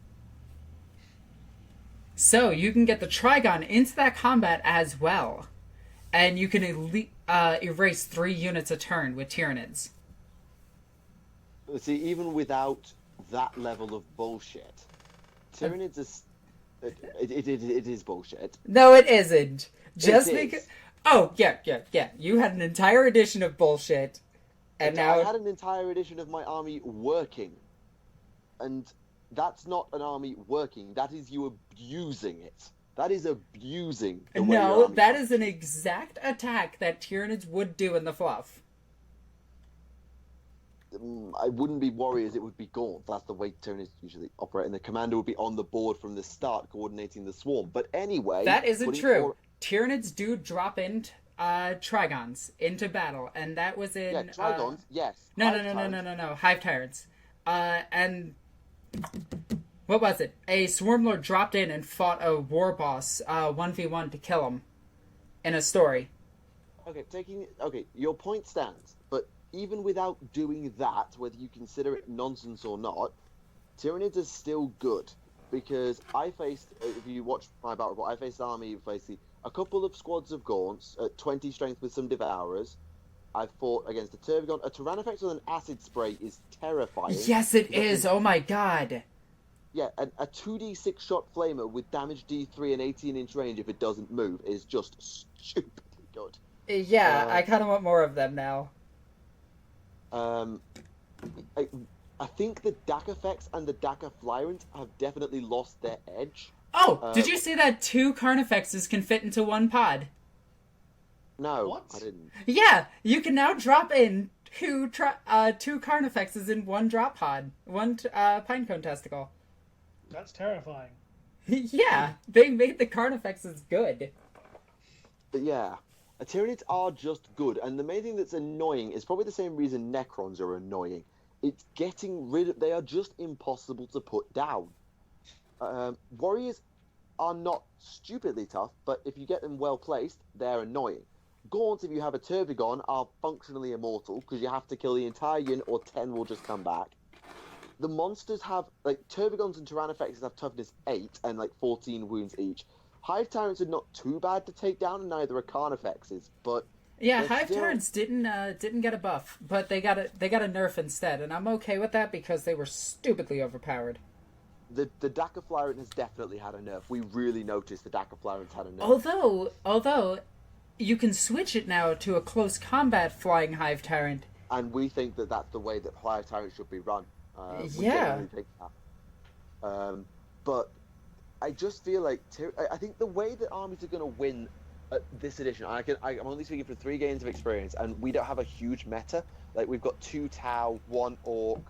B: So you can get the Trigon into that combat as well. And you can erase 3 units a turn with Tyranids.
A: See, even without that level of bullshit, Tyranids is... It is bullshit.
B: No, it isn't. Just
A: It is.
B: because... Oh, yeah. You had an entire edition of bullshit. And now...
A: I had an entire edition of my army working. And that's not an army working. That is you abusing it. That is abusing the way your
B: No,
A: army
B: that is an exact attack that Tyranids would do in the fluff.
A: I wouldn't be warriors, it would be Gaunt. That's the way Tyranids usually operate, and the commander would be on the board from the start, coordinating the swarm. But anyway...
B: That isn't true. Tyranids do drop in Trigons into battle, and that was in...
A: Yeah, Trigons, yes.
B: No. Hive Tyrants. And... What was it? A Swarmlord dropped in and fought a war boss 1v1 to kill him in a story.
A: Okay, your point stands, but even without doing that, whether you consider it nonsense or not, Tyranids are still good. because I faced, if you watch my battle report, I faced an army of basically a couple of squads of Gaunts at 20 strength with some Devourers. I fought against a Tervigon. A Tyrannofex with an acid spray is terrifying.
B: Yes, it is. Oh my god.
A: Yeah, a 2d6 shot flamer with damage D3 and 18-inch range if it doesn't move is just stupidly good.
B: Yeah, I kind of want more of them now.
A: I think the Dak effects and the Daka Flyrant have definitely lost their edge.
B: Oh, did you see that 2 Carnifexes can fit into 1 pod?
A: No,
C: What?
A: I didn't.
B: Yeah, you can now drop in 2 Carnifexes in 1 drop pod. 1 Pinecone Testicle.
C: That's terrifying.
B: Yeah, they made the Carnifexes good.
A: But yeah, Tyranids are just good, and the main thing that's annoying is probably the same reason Necrons are annoying. It's getting rid of... They are just impossible to put down. Warriors are not stupidly tough, but if you get them well placed, they're annoying. Gaunts, if you have a Tervigon, are functionally immortal, because you have to kill the entire unit or 10 will just come back. The monsters have... Like, Tervigons and Tyrannofexes have toughness 8 and, 14 wounds each. Hive Tyrants are not too bad to take down, and neither are Carnifexes, but...
B: Yeah, Hive Tyrants didn't get a buff, but they got a nerf instead, and I'm okay with that because they were stupidly overpowered.
A: The Daka Flyrant has definitely had a nerf. We really noticed the Daka Flyrant's had a nerf.
B: Although, you can switch it now to a close combat flying Hive Tyrant.
A: And we think that that's the way that Hive Tyrants should be run. We
B: Yeah.
A: genuinely think that. But I just feel like... I think the way that armies are going to win this edition, I'm only speaking for 3 games of experience, and we don't have a huge meta. Like, we've got 2 Tau, 1 Orc,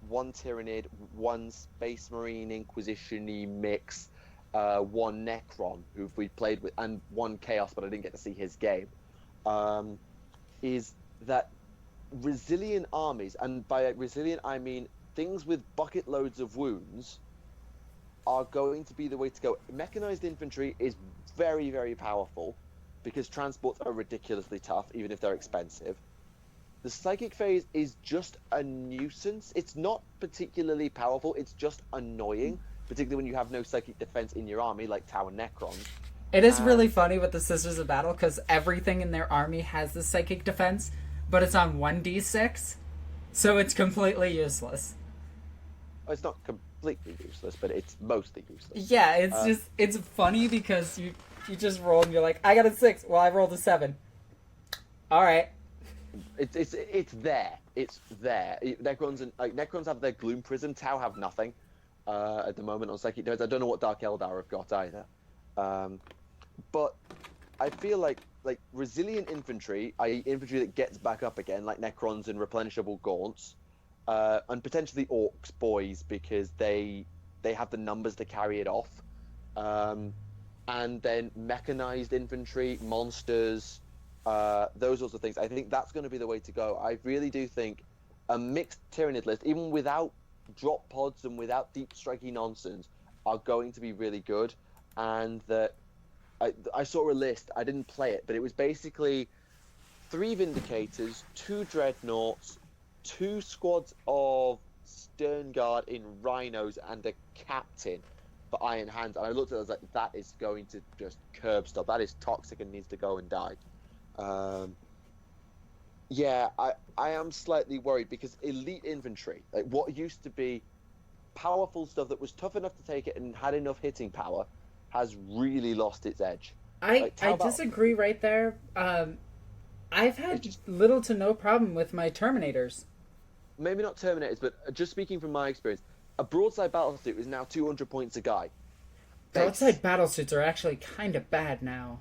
A: 1 Tyranid, 1 Space Marine Inquisition-y mix, 1 Necron, who we played with, and 1 Chaos, but I didn't get to see his game, is that resilient armies, and by resilient I mean things with bucket loads of wounds, are going to be the way to go. Mechanized infantry is very, very powerful, because transports are ridiculously tough, even if they're expensive. The psychic phase is just a nuisance. It's not particularly powerful, it's just annoying, particularly when you have no psychic defense in your army, like Tau and Necrons.
B: It is really funny with the Sisters of Battle, because everything in their army has the psychic defense, but it's on 1d6, so it's completely useless.
A: It's not completely useless, but it's mostly useless.
B: Yeah, it's funny because you just roll and you're like, I got a 6. Well, I rolled a 7. All right.
A: It's there. It's there. Necrons have their Gloom Prism. Tau have nothing at the moment on psychic defense. I don't know what Dark Eldar have got either. But I feel like resilient infantry, i.e. infantry that gets back up again, like Necrons and replenishable Gaunts, and potentially Orcs, boys, because they have the numbers to carry it off. And then mechanized infantry, monsters, those sorts of things. I think that's going to be the way to go. I really do think a mixed Tyranid list, even without drop pods and without deep striking nonsense, are going to be really good. And that I saw a list, I didn't play it, but it was basically 3 Vindicators, 2 Dreadnoughts, 2 squads of Stern Guard in Rhinos, and a Captain for Iron Hands. And I looked at it, I was like, that is going to just curb stuff. That is toxic and needs to go and die. Yeah, I am slightly worried because elite infantry, like what used to be powerful stuff that was tough enough to take it and had enough hitting power, has really lost its edge.
B: I disagree right there. I've had little to no problem with my Terminators.
A: Maybe not Terminators, but just speaking from my experience, a broadside battlesuit is now 200 points a guy.
B: Broadside battlesuits are actually kind of bad now.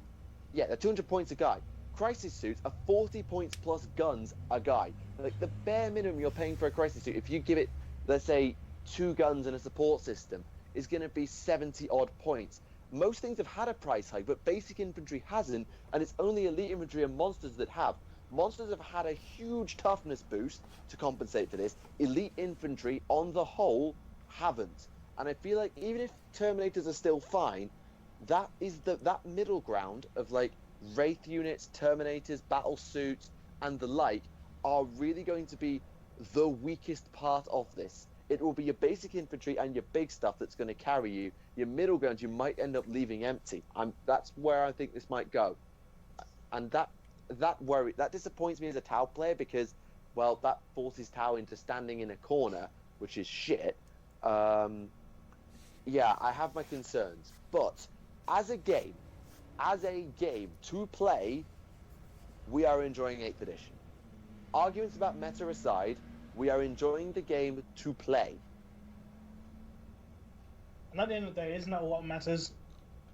A: Yeah, they're 200 points a guy. Crisis suits are 40 points plus guns a guy. Like, the bare minimum you're paying for a crisis suit, if you give it, let's say, 2 guns and a support system, is going to be 70 odd points. Most things have had a price hike, but basic infantry hasn't, and it's only elite infantry and monsters that have. Monsters have had a huge toughness boost to compensate for this. Elite infantry, on the whole, haven't. And I feel like even if Terminators are still fine, that is that middle ground of like Wraith units, Terminators, battle suits, and the like are really going to be the weakest part of this. it will be your basic infantry and your big stuff that's going to carry you. Your middle ground you might end up leaving empty. That's where I think this might go, and that disappoints me as a Tau player because, well, that forces Tau into standing in a corner, which is shit. Yeah, I have my concerns, but as a game to play, we are enjoying 8th edition. Arguments about meta aside, we are enjoying the game to play.
C: And at the end of the day, isn't that what matters?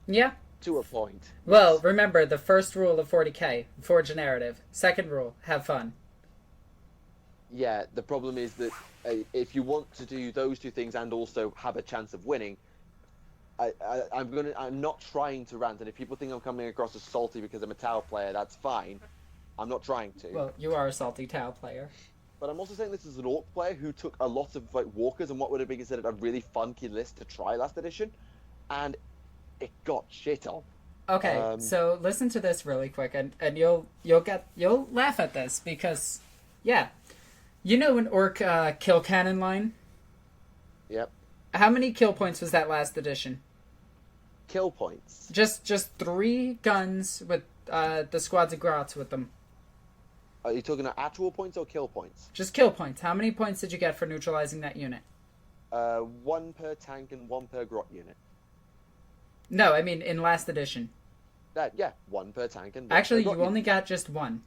B: Yeah.
A: To a point.
B: Well, remember, the first rule of 40k, forge a narrative. Second rule, have fun.
A: Yeah, the problem is that if you want to do those two things and also have a chance of winning, I'm not trying to rant, and if people think I'm coming across as salty because I'm a Tau player, that's fine. I'm not trying to.
B: Well, you are a salty Tau player.
A: But I'm also saying this is an orc player who took a lot of walkers and what would have been considered a really funky list to try last edition, and it got shit on.
B: Okay, so listen to this really quick, and you'll laugh at this because, yeah, you know an orc kill cannon line.
A: Yep.
B: How many kill points was that last edition?
A: Kill points.
B: Just 3 guns with the squads of grots with them.
A: Are you talking about actual points or kill points?
B: Just kill points. How many points did you get for neutralizing that unit?
A: 1 per tank and 1 per grot unit.
B: No, I mean in last edition.
A: Yeah, 1 per tank and 1
B: Actually,
A: per
B: you
A: grot
B: only
A: unit.
B: got just 1.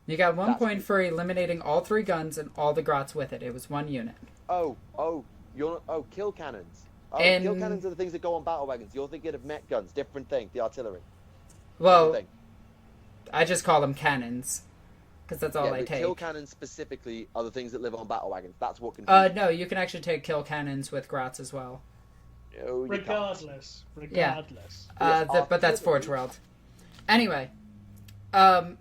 B: You got 1 point for eliminating all 3 guns and all the grots with it. It was 1 unit.
A: Kill cannons.
B: And...
A: Kill cannons are the things that go on battle wagons. You're thinking of mech guns, different thing. The artillery.
B: Well, I just call them cannons, because that's all I
A: but
B: take.
A: Kill cannons specifically are the things that live on battle wagons. That's what confuses
B: No, you can actually take kill cannons with grots as well.
A: No, you
C: Regardless.
B: Yeah.
A: Yes,
B: But that's Forge World. Anyway, in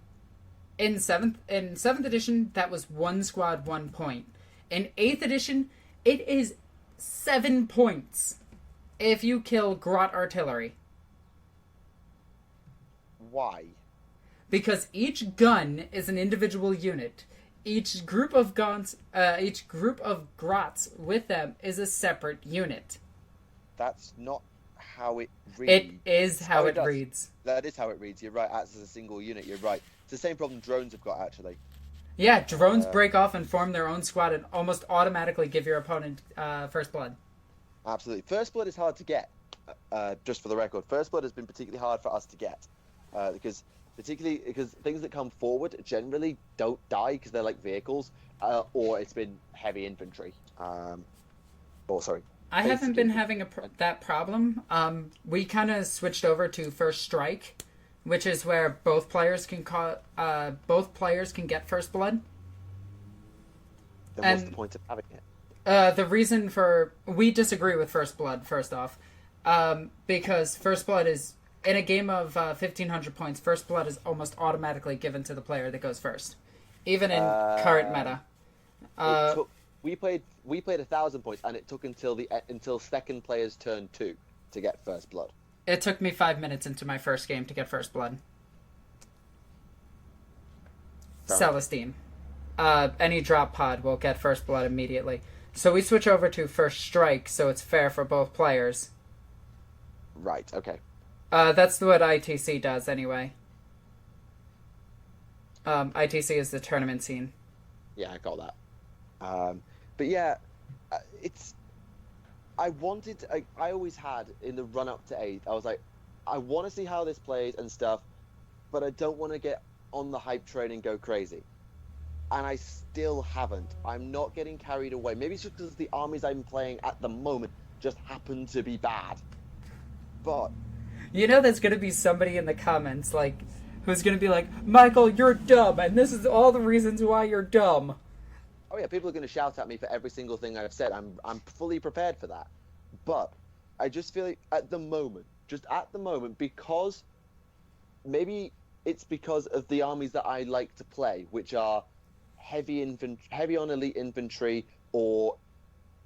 B: 7th edition, that was 1 squad, 1 point. In 8th edition, it is 7 points if you kill grot artillery.
A: Why?
B: Because each gun is an individual unit. Each group of grots with them is a separate unit.
A: That's not how it reads.
B: It is how it
A: does.
B: reads.
A: That is how it reads. You're right. As a single unit, you're right. It's the same problem drones have got, actually.
B: Yeah, drones break off and form their own squad and almost automatically give your opponent first blood.
A: Absolutely. First blood is hard to get, just for the record. First blood has been particularly hard for us to get, because things that come forward generally don't die because they're like vehicles, or it's been heavy infantry.
B: I haven't been having that problem. We kind of switched over to First Strike, which is where both players can get first blood.
A: Then what's the point of having it?
B: The reason we disagree with first blood, first off, because first blood is, in a game of 1,500 points, first blood is almost automatically given to the player that goes first, even in current meta.
A: We played 1,000 points, and it took until second player's turn 2 to get first blood.
B: It took me 5 minutes into my first game to get first blood. Celestine. Any drop pod will get first blood immediately. So we switch over to First Strike, so it's fair for both players.
A: Right, okay.
B: That's what ITC does, anyway. ITC is the tournament scene.
A: Yeah, I got that. But yeah, I always had, in the run-up to 8th, I was like, I want to see how this plays and stuff, but I don't want to get on the hype train and go crazy. And I still haven't. I'm not getting carried away. Maybe it's just because the armies I'm playing at the moment just happen to be bad. But...
B: You know there's going to be somebody in the comments, who's going to be like, Michael, you're dumb, and this is all the reasons why you're dumb.
A: Oh yeah, people are going to shout at me for every single thing I've said. I'm fully prepared for that. But I just feel like at the moment, because maybe it's because of the armies that I like to play, which are heavy on elite infantry, or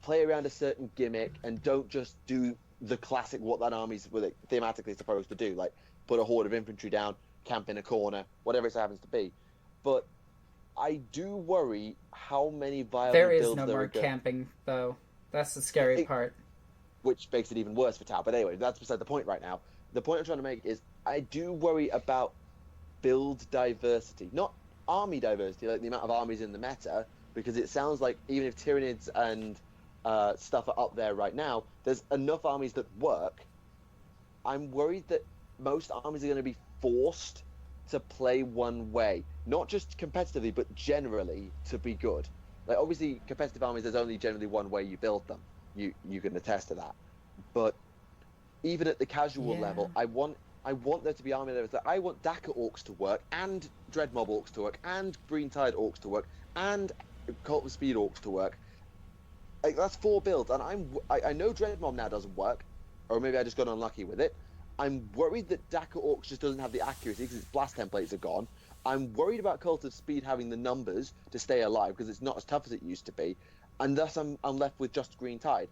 A: play around a certain gimmick and don't just do the classic what that army's thematically supposed to do, like put a horde of infantry down, camp in a corner, whatever it happens to be. But I do worry how many viable
B: There is
A: builds
B: no
A: there
B: more
A: are going,
B: camping, though. That's the scary part.
A: which makes it even worse for Tau. But anyway, that's beside the point right now. The point I'm trying to make is I do worry about build diversity, not army diversity, like the amount of armies in the meta, because it sounds like even if tyranids and stuff are up there right now, there's enough armies that work. I'm worried that most armies are going to be forced to play one way, not just competitively, but generally to be good. Like obviously, competitive armies, there's only generally one way you build them. You can attest to that. But even at the casual level, I want there to be army levels. I want Dakka orks to work, and Dreadmob orks to work, and Green Tide orks to work, and Cult of Speed orks to work. Like that's 4 builds, and I know Dreadmob now doesn't work, or maybe I just got unlucky with it. I'm worried that Dakka orks just doesn't have the accuracy because its blast templates are gone. I'm worried about Cult of Speed having the numbers to stay alive because it's not as tough as it used to be, and thus I'm left with just Green Tide.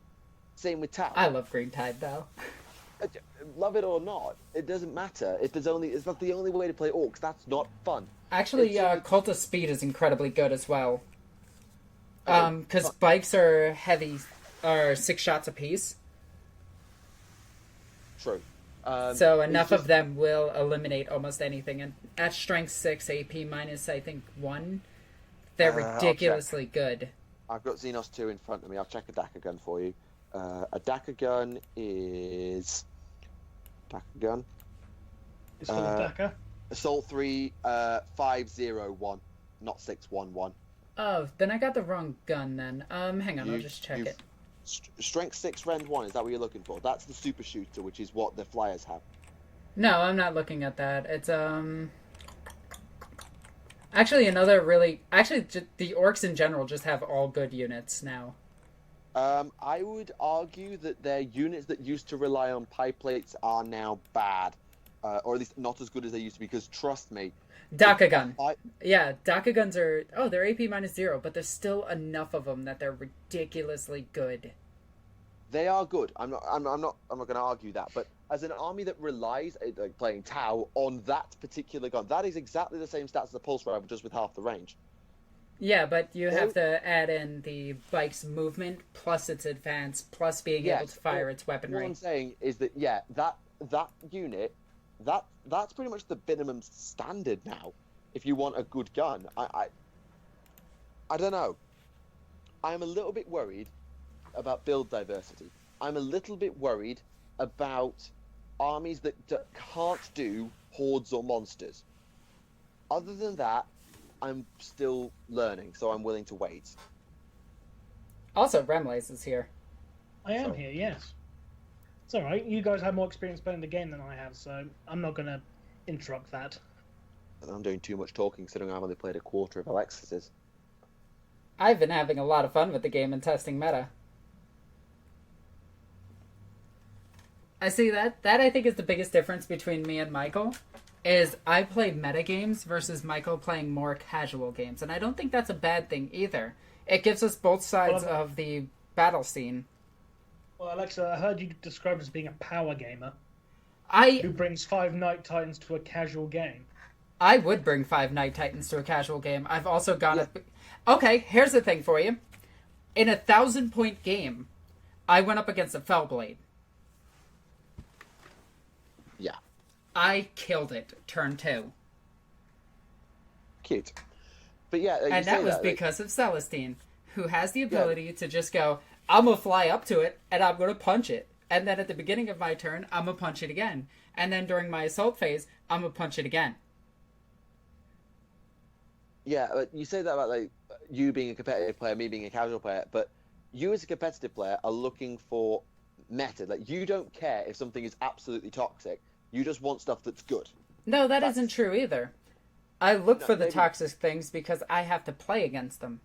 A: Same with Tau.
B: I love Green Tide, though.
A: Love it or not, it doesn't matter. It's not the only way to play orcs. That's not fun.
B: Actually, Cult of Speed is incredibly good as well. Because bikes are heavy, are 6 shots apiece.
A: True.
B: So enough of them will eliminate almost anything. And at strength 6, AP minus, I think, 1, they're ridiculously good.
A: I've got Xenos 2 in front of me. I'll check a Dakka gun for you. A Dakka gun is... Dakka gun?
C: It's called Dakka.
A: Assault 3, 501, not 611.
B: Oh, then I got the wrong gun then. Hang on, I'll just check it.
A: Strength 6, Rend 1, is that what you're looking for? That's the super shooter, which is what the Flyers have.
B: No, I'm not looking at that. It's, Actually, another really... Actually, the orcs in general just have all good units now.
A: I would argue that their units that used to rely on pipe plates are now bad. Or at least not as good as they used to be, because trust me...
B: Dakka gun. Yeah, Dakka guns are... Oh, they're AP minus 0, but there's still enough of them that they're ridiculously good.
A: They are good. I'm not going to argue that. But as an army that relies, like playing Tau, on that particular gun, that is exactly the same stats as the Pulse Rifle, just with half the range.
B: Yeah, but you have to add in the bike's movement, plus its advance, plus being able to fire its weaponry.
A: What I'm saying is that, that unit, that's pretty much the minimum standard now, if you want a good gun. I don't know. I'm a little bit worried about build diversity. I'm a little bit worried about armies that can't do hordes or monsters. Other than that, I'm still learning, so I'm willing to wait.
B: Also, Remlace is here.
C: I am here, yes. It's alright, you guys have more experience playing the game than I have, so I'm not going to interrupt that.
A: I'm doing too much talking, considering I've only played a quarter of Alexis's.
B: I've been having a lot of fun with the game and testing meta. I see that I think is the biggest difference between me and Michael, is I play meta games versus Michael playing more casual games, and I don't think that's a bad thing either. It gives us both sides of the battle scene.
C: Well, Alexa, I heard you described as being a power gamer.
B: Who
C: brings 5 Night Titans to a casual game.
B: I would bring 5 Night Titans to a casual game. I've also gone Okay, here's the thing for you. In a 1,000-point game, I went up against a Fellblade.
A: Yeah.
B: I killed it, turn 2.
A: Cute. But yeah,
B: and that was because of Celestine, who has the ability to just go, I'm going to fly up to it, and I'm going to punch it. And then at the beginning of my turn, I'm going to punch it again. And then during my assault phase, I'm going to punch it again.
A: Yeah, but you say that about like you being a competitive player, me being a casual player, but you as a competitive player are looking for meta. Like, you don't care if something is absolutely toxic. You just want stuff that's good.
B: No, that's isn't true either. I look for the toxic things because I have to play against them.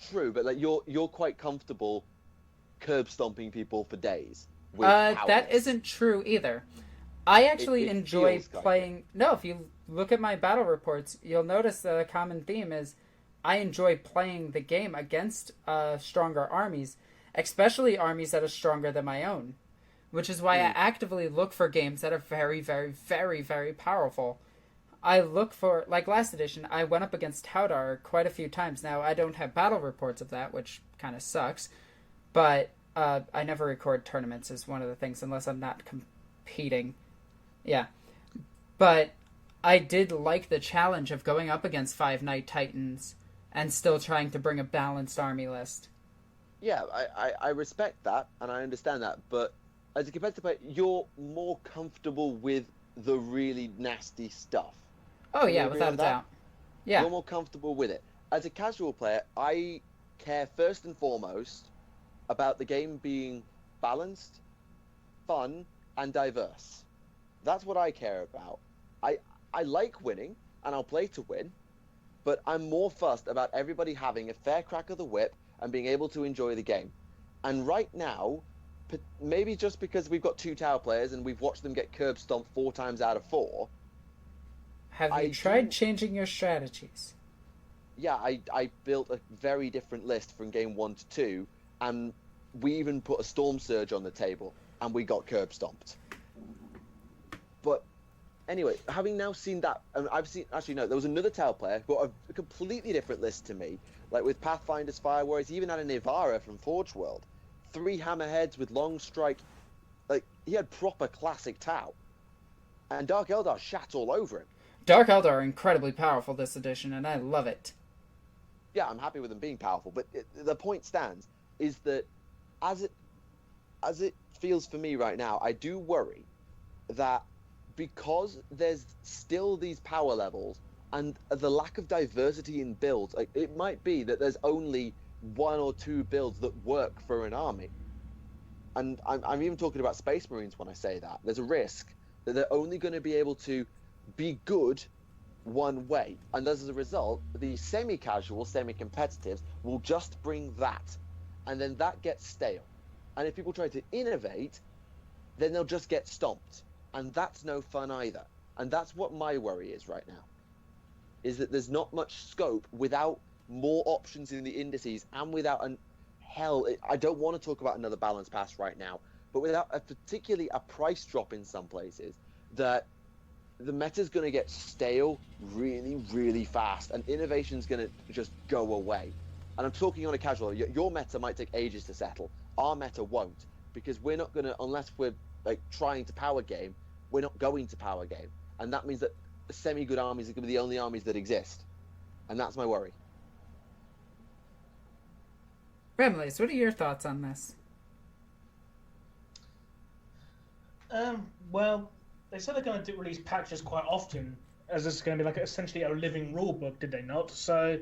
A: True, but like you're quite comfortable curb stomping people for days. With
B: that isn't true either. I actually enjoy playing... No, if you look at my battle reports, you'll notice the common theme is I enjoy playing the game against stronger armies, especially armies that are stronger than my own, which is why I actively look for games that are very, very, very, very powerful. I look for, like last edition, I went up against Taudar quite a few times. Now, I don't have battle reports of that, which kind of sucks, but I never record tournaments is one of the things, unless I'm not competing. Yeah. But I did like the challenge of going up against 5 Knight Titans and still trying to bring a balanced army list.
A: Yeah, I respect that, and I understand that, but as a competitive player, you're more comfortable with the really nasty stuff.
B: Oh, yeah, without a doubt. Yeah.
A: You're more comfortable with it. As a casual player, I care first and foremost about the game being balanced, fun, and diverse. That's what I care about. I like winning, and I'll play to win, but I'm more fussed about everybody having a fair crack of the whip and being able to enjoy the game. And right now, maybe just because we've got 2 Tau players and we've watched them get curb stomped 4 times out of 4.
B: Have you tried changing your strategies?
A: Yeah, I built a very different list from game 1 to 2, and we even put a Storm Surge on the table, and we got curb stomped. But anyway, having now seen that, I've seen, actually no, there was another Tau player who got a completely different list to me, like with Pathfinder's Fire Warriors. He even had an Ivara from Forge World, 3 hammerheads with long strike. Like, he had proper classic Tau, and Dark Eldar shat all over him.
B: Dark Eldar are incredibly powerful this edition, and I love it.
A: Yeah, I'm happy with them being powerful, but the point stands is that as it feels for me right now, I do worry that because there's still these power levels and the lack of diversity in builds, like, it might be that there's only 1 or 2 builds that work for an army. And I'm even talking about Space Marines when I say that. There's a risk that they're only going to be able to be good one way, and as a result, the semi-casual, semi-competitives will just bring that, and then that gets stale. And if people try to innovate, then they'll just get stomped, and that's no fun either. And that's what my worry is right now, is that there's not much scope without more options in the indices, and without I don't want to talk about another balance pass right now, but without particularly a price drop in some places, that the meta's going to get stale really, really fast, and innovation's going to just go away. And I'm talking on a casual. Your meta might take ages to settle. Our meta won't, because we're not going to, unless we're like trying to power game, we're not going to power game, and that means that semi-good armies are going to be the only armies that exist, and that's my worry.
B: Remlace, what are your thoughts on this?
C: Well, they said they're going to release patches quite often, as this is going to be like essentially a living rule book, did they not? So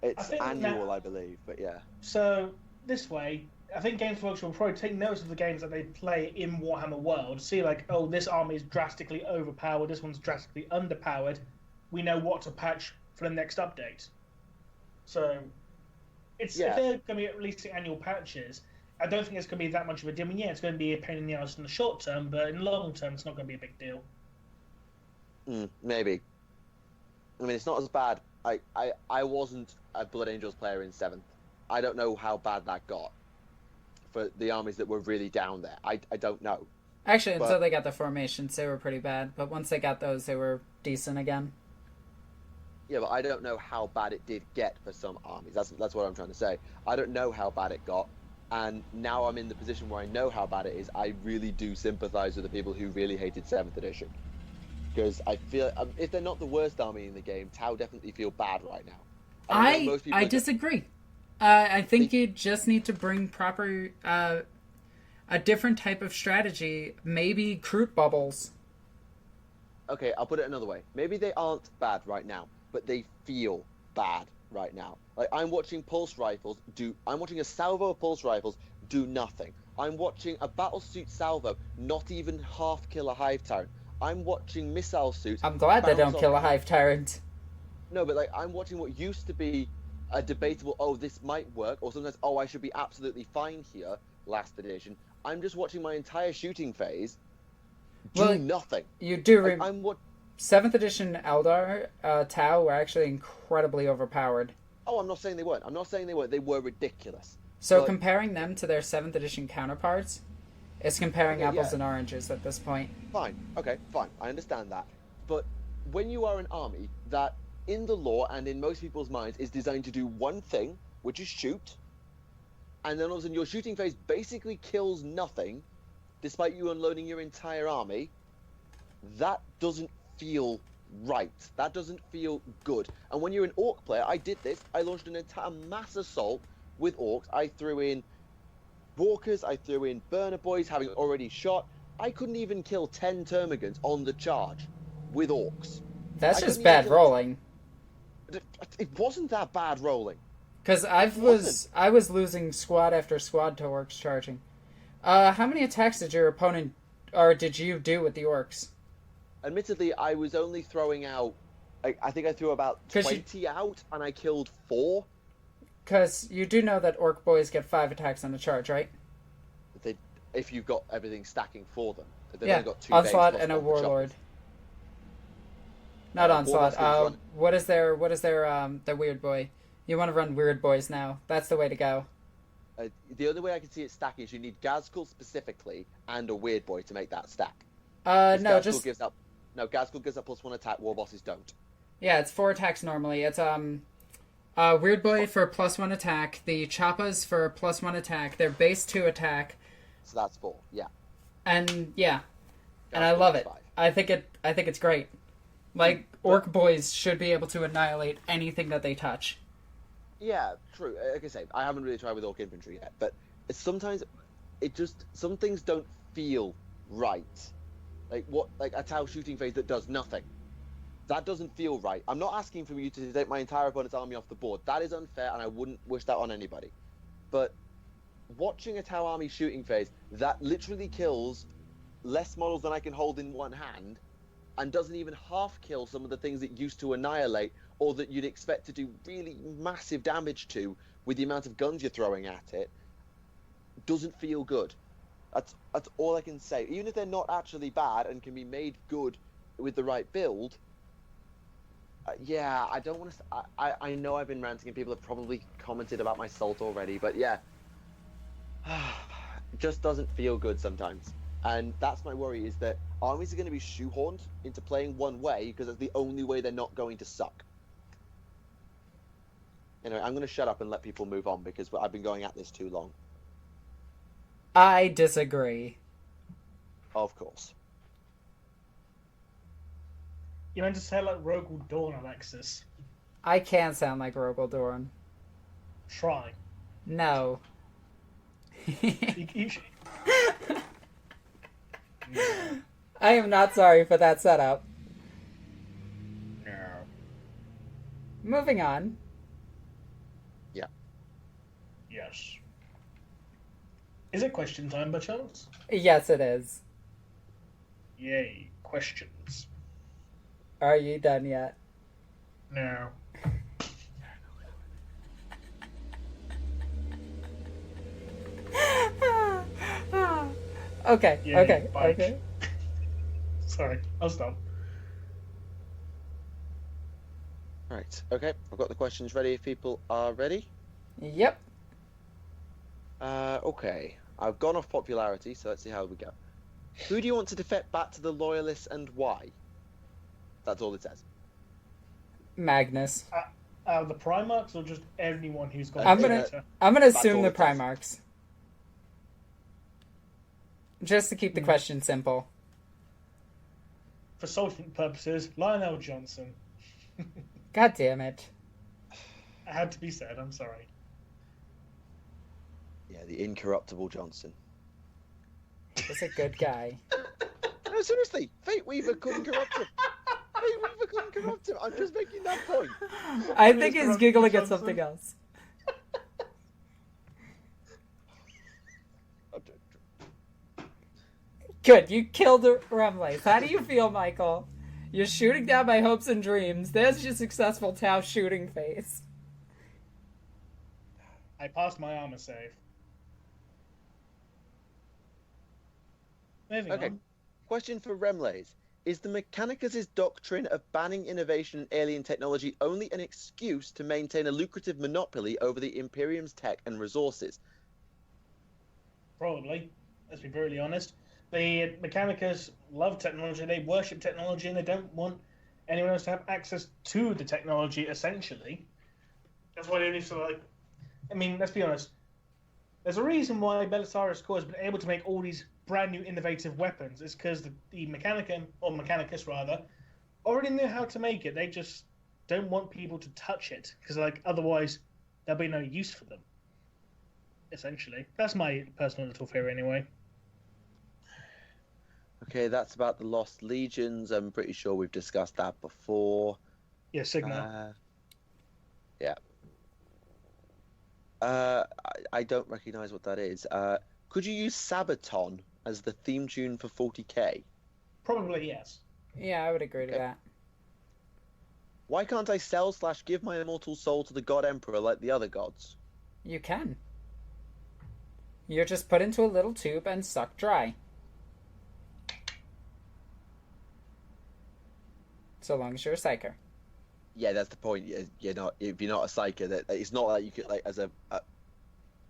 A: it's annual, I believe, but yeah.
C: So this way, I think Games Workshop will probably take notice of the games that they play in Warhammer World, see like, oh, this army is drastically overpowered, this one's drastically underpowered. We know what to patch for the next update. So if they're going to be releasing annual patches, I don't think it's going to be that much of a deal. I mean, yeah, it's going to be a pain in the ass in the short term, but in the long term, it's not going to be a big deal.
A: Maybe. I mean, it's not as bad. I wasn't a Blood Angels player in 7th. I don't know how bad that got for the armies that were really down there. I don't know.
B: Actually, until they got the formations, they were pretty bad. But once they got those, they were decent again.
A: Yeah, but I don't know how bad it did get for some armies. That's what I'm trying to say. I don't know how bad it got. And now I'm in the position where I know how bad it is. I really do sympathize with the people who really hated 7th edition. Because I feel, if they're not the worst army in the game, Tau definitely feel bad right now.
B: I disagree. I think you just need to bring proper, a different type of strategy. Maybe Crude Bubbles.
A: Okay, I'll put it another way. Maybe they aren't bad right now, but they feel bad right now. Like, I'm watching I'm watching a salvo of pulse rifles do nothing. I'm watching a battlesuit salvo not even half kill a hive tyrant. I'm watching missile suits.
B: I'm glad they don't kill a hive tyrant.
A: No, but like, I'm watching what used to be a debatable, oh, this might work, or sometimes, oh, I should be absolutely fine here, last edition. I'm just watching my entire shooting phase do nothing.
B: You do.
A: 7th
B: edition Eldar Tau were actually incredibly overpowered.
A: Oh, I'm not saying they weren't. They were ridiculous.
B: So comparing them to their 7th edition counterparts is comparing apples and oranges at this point.
A: Fine. Okay, fine. I understand that. But when you are an army that, in the lore and in most people's minds, is designed to do one thing, which is shoot, and then all of a sudden your shooting phase basically kills nothing, despite you unloading your entire army, that doesn't feel right. That doesn't feel good. And when you're an orc player, I did this. I launched an entire mass assault with orcs. I threw in walkers, I threw in burner boys, having already shot. I couldn't even kill 10 termagants on the charge with orcs.
B: That's just bad rolling.
A: It wasn't that bad rolling.
B: Because I was losing squad after squad to orcs charging. How many attacks did your opponent, or did you do with the orcs?
A: Admittedly, I was only throwing out, I think I threw about 20 out, and I killed 4.
B: Because you do know that orc boys get 5 attacks on a charge, right?
A: If you've got everything stacking for them. They've
B: yeah,
A: only got 2
B: onslaught and a warlord. Not onslaught. What is their the weird boy? You want to run weird boys now. That's the way to go.
A: The other way I can see it stacking is you need Gazkul specifically and a weird boy to make that stack.
B: Gazkul
A: gives up +1 attack, war bosses don't.
B: Yeah, it's 4 attacks normally. It's weird boy for +1 attack, the Choppas for +1 attack, their base 2 attack.
A: So that's 4, yeah.
B: And yeah. And I love it.
A: 5.
B: I think it's great. Like, orc boys should be able to annihilate anything that they touch.
A: Yeah, true. Like I say, I haven't really tried with orc infantry yet, but sometimes some things don't feel right. Like a Tau shooting phase that does nothing. That doesn't feel right. I'm not asking for you to take my entire opponent's army off the board. That is unfair, and I wouldn't wish that on anybody. But watching a Tau army shooting phase that literally kills less models than I can hold in one hand, and doesn't even half kill some of the things it used to annihilate, or that you'd expect to do really massive damage to with the amount of guns you're throwing at it, doesn't feel good. That's all I can say. Even if they're not actually bad and can be made good with the right build, yeah, I don't want to... I know I've been ranting and people have probably commented about my salt already, but yeah. It just doesn't feel good sometimes. And that's my worry, is that armies are going to be shoehorned into playing one way because that's the only way they're not going to suck. Anyway, I'm going to shut up and let people move on because I've been going at this too long.
B: I disagree.
A: Of course.
C: You meant to say like Rogel Dawn, Alexis.
B: I can sound like Rogel Dawn.
C: Try.
B: No. I am not sorry for that setup.
C: No.
B: Moving on.
A: Yeah.
C: Yes. Is it question time by chance?
B: Yes, it is.
C: Yay. Questions.
B: Are you done yet?
C: No.
B: Okay,
C: Yay,
B: okay,
C: bike.
B: okay.
C: Sorry, I'll stop.
A: Right, okay. I've got the questions ready if people are ready.
B: Yep.
A: Okay. I've gone off popularity, so let's see how we go. Who do you want to defect back to the Loyalists and why? That's all it says.
B: Magnus.
C: The Primarchs or just anyone who's got
B: I'm gonna assume
A: all
B: the
A: it says.
B: Primarchs. Just to keep the question simple.
C: For solvent purposes, Lionel Johnson.
B: God damn it.
C: It had to be said, I'm sorry.
A: Yeah, the incorruptible Johnson.
B: He's a good guy.
A: No, seriously, Fate Weaver couldn't corrupt him. Fate Weaver couldn't corrupt him. I'm just making that point.
B: I think he's giggling at something else. Good, you killed Remlace. How do you feel, Michael? You're shooting down my hopes and dreams. There's your successful Tau shooting phase.
C: I passed my armor save. Moving
A: Okay.
C: on.
A: Question for Remlace. Is the Mechanicus' doctrine of banning innovation and alien technology only an excuse to maintain a lucrative monopoly over the Imperium's tech and resources?
C: Probably. Let's be brutally honest. The Mechanicus love technology, they worship technology, and they don't want anyone else to have access to the technology, essentially. That's why they need to, like... I mean, let's be honest. There's a reason why Belisarius Core has been able to make all these brand new innovative weapons. It's because the Mechanicum, or Mechanicus rather, already knew how to make it. They just don't want people to touch it, because like otherwise there'll be no use for them. Essentially. That's my personal little theory anyway.
A: Okay, that's about the Lost Legions. I'm pretty sure we've discussed that before.
C: Yeah, Sigma.
A: Yeah. I don't recognise what that is. Could you use Sabaton as the theme tune for 40k?
C: Probably yes.
B: Yeah, I would agree to that.
A: Why can't I sell/give my immortal soul to the God Emperor like the other gods?
B: You can. You're just put into a little tube and sucked dry. So long as you're a psyker.
A: Yeah, that's the point. You're not. If you're not a psyker, that it's not like you could like as a.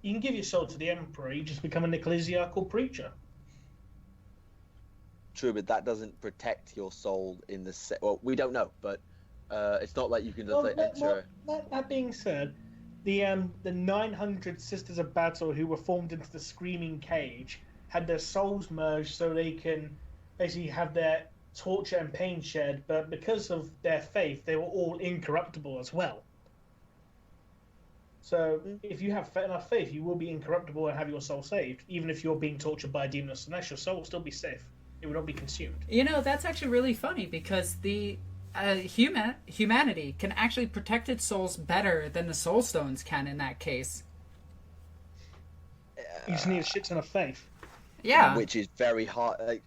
C: You can give your soul to the Emperor. You just become an ecclesiastical preacher.
A: True, but that doesn't protect your soul in the well, we don't know, but it's not like you can just enter.
C: That being said, the 900 Sisters of Battle who were formed into the Screaming Cage had their souls merged so they can basically have their torture and pain shared, but because of their faith, they were all incorruptible as well. So if you have enough faith, you will be incorruptible and have your soul saved. Even if you're being tortured by a demon or Slanesh, your soul will still be safe. It will not be consumed.
B: You know, that's actually really funny because the humanity can actually protect its souls better than the soul stones can in that case.
C: You just need a shit ton of faith.
B: Yeah.
A: Which is very hard. Like,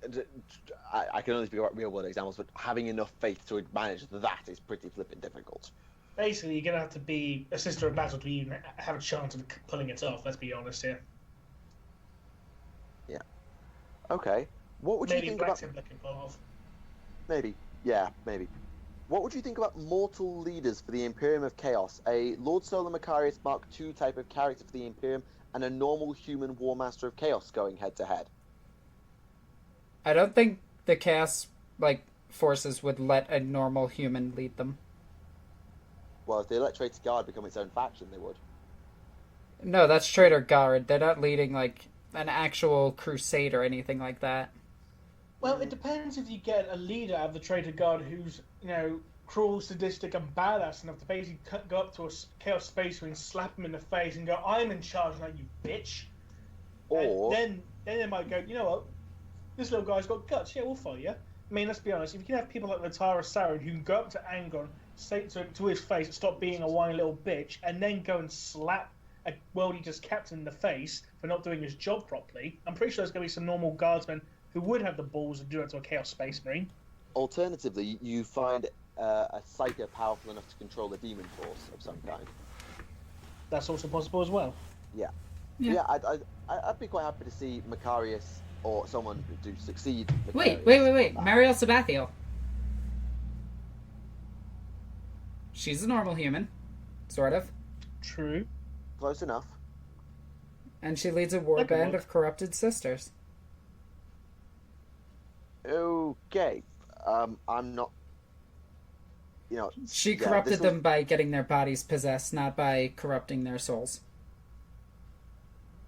A: I can only speak about real world examples, but having enough faith to manage that is pretty flippin' difficult.
C: Basically, you're going to have to be a Sister of Battle to even have a chance of pulling it off, let's be honest here.
A: Yeah. Okay. What would you think about...
C: Maybe Black can pull off.
A: Maybe. Yeah, maybe. What would you think about mortal leaders for the Imperium of Chaos? A Lord Solar Macarius Mark II type of character for the Imperium, and a normal human War Master of Chaos going head-to-head?
B: I don't think the Chaos forces would let a normal human lead them.
A: Well, if they let Traitor Guard become its own faction, they would.
B: No, that's Traitor Guard. They're not leading, an actual crusade or anything like that.
C: Well, it depends if you get a leader of the Traitor Guard who's, cruel, sadistic, and badass enough to basically go up to a Chaos Space Marine, slap him in the face, and go, "I'm in charge now, you bitch."
A: Or...
C: And then they might go, "You know what? This little guy's got guts. Yeah, we'll follow you." I mean, let's be honest. If you can have people like Latara Saren who can go up to Angon, say to his face, "Stop being a whiny little bitch," and then go and slap a world-eater's captain in the face for not doing his job properly, I'm pretty sure there's going to be some normal guardsmen who would have the balls to do that to a Chaos Space Marine.
A: Alternatively, you find a Psyker powerful enough to control a demon force of some kind.
C: That's also possible as well.
A: Yeah. I'd be quite happy to see Macarius or someone to succeed.
B: Wait. Mariel Sabathiel. She's a normal human. Sort of.
C: True.
A: Close enough.
B: And she leads a warband of corrupted sisters.
A: Okay. I'm not...
B: She corrupted them by getting their bodies possessed, not by corrupting their souls.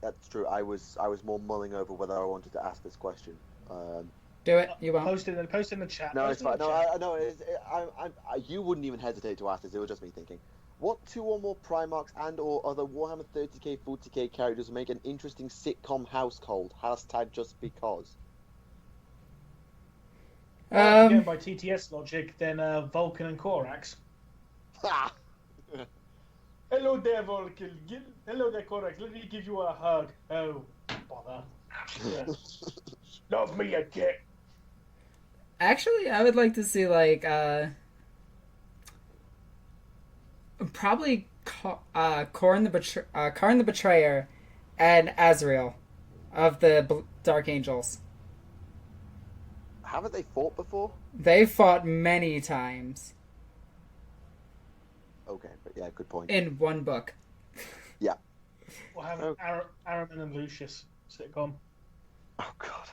A: That's true. I was more mulling over whether I wanted to ask this question.
B: Do it. You won't.
C: Post in the chat.
A: No, it's fine. No, you wouldn't even hesitate to ask this. It was just me thinking. What 2 or more Primarchs and/or other Warhammer 30k, 40k characters make an interesting sitcom household? # just because.
C: Again, by TTS logic, then Vulcan and Korax. Hello there, Vulcan. Hello there, Korax. Let me give you a hug. Oh, bother. Love me a dick.
B: Actually, I would like to see, probably Khorne the Betrayer and Azrael of the Dark Angels.
A: Haven't they fought before?
B: They fought many times.
A: Okay, but yeah, good point.
B: In one book.
A: Yeah.
C: We'll have Araman and Lucius sitcom.
A: Oh, God.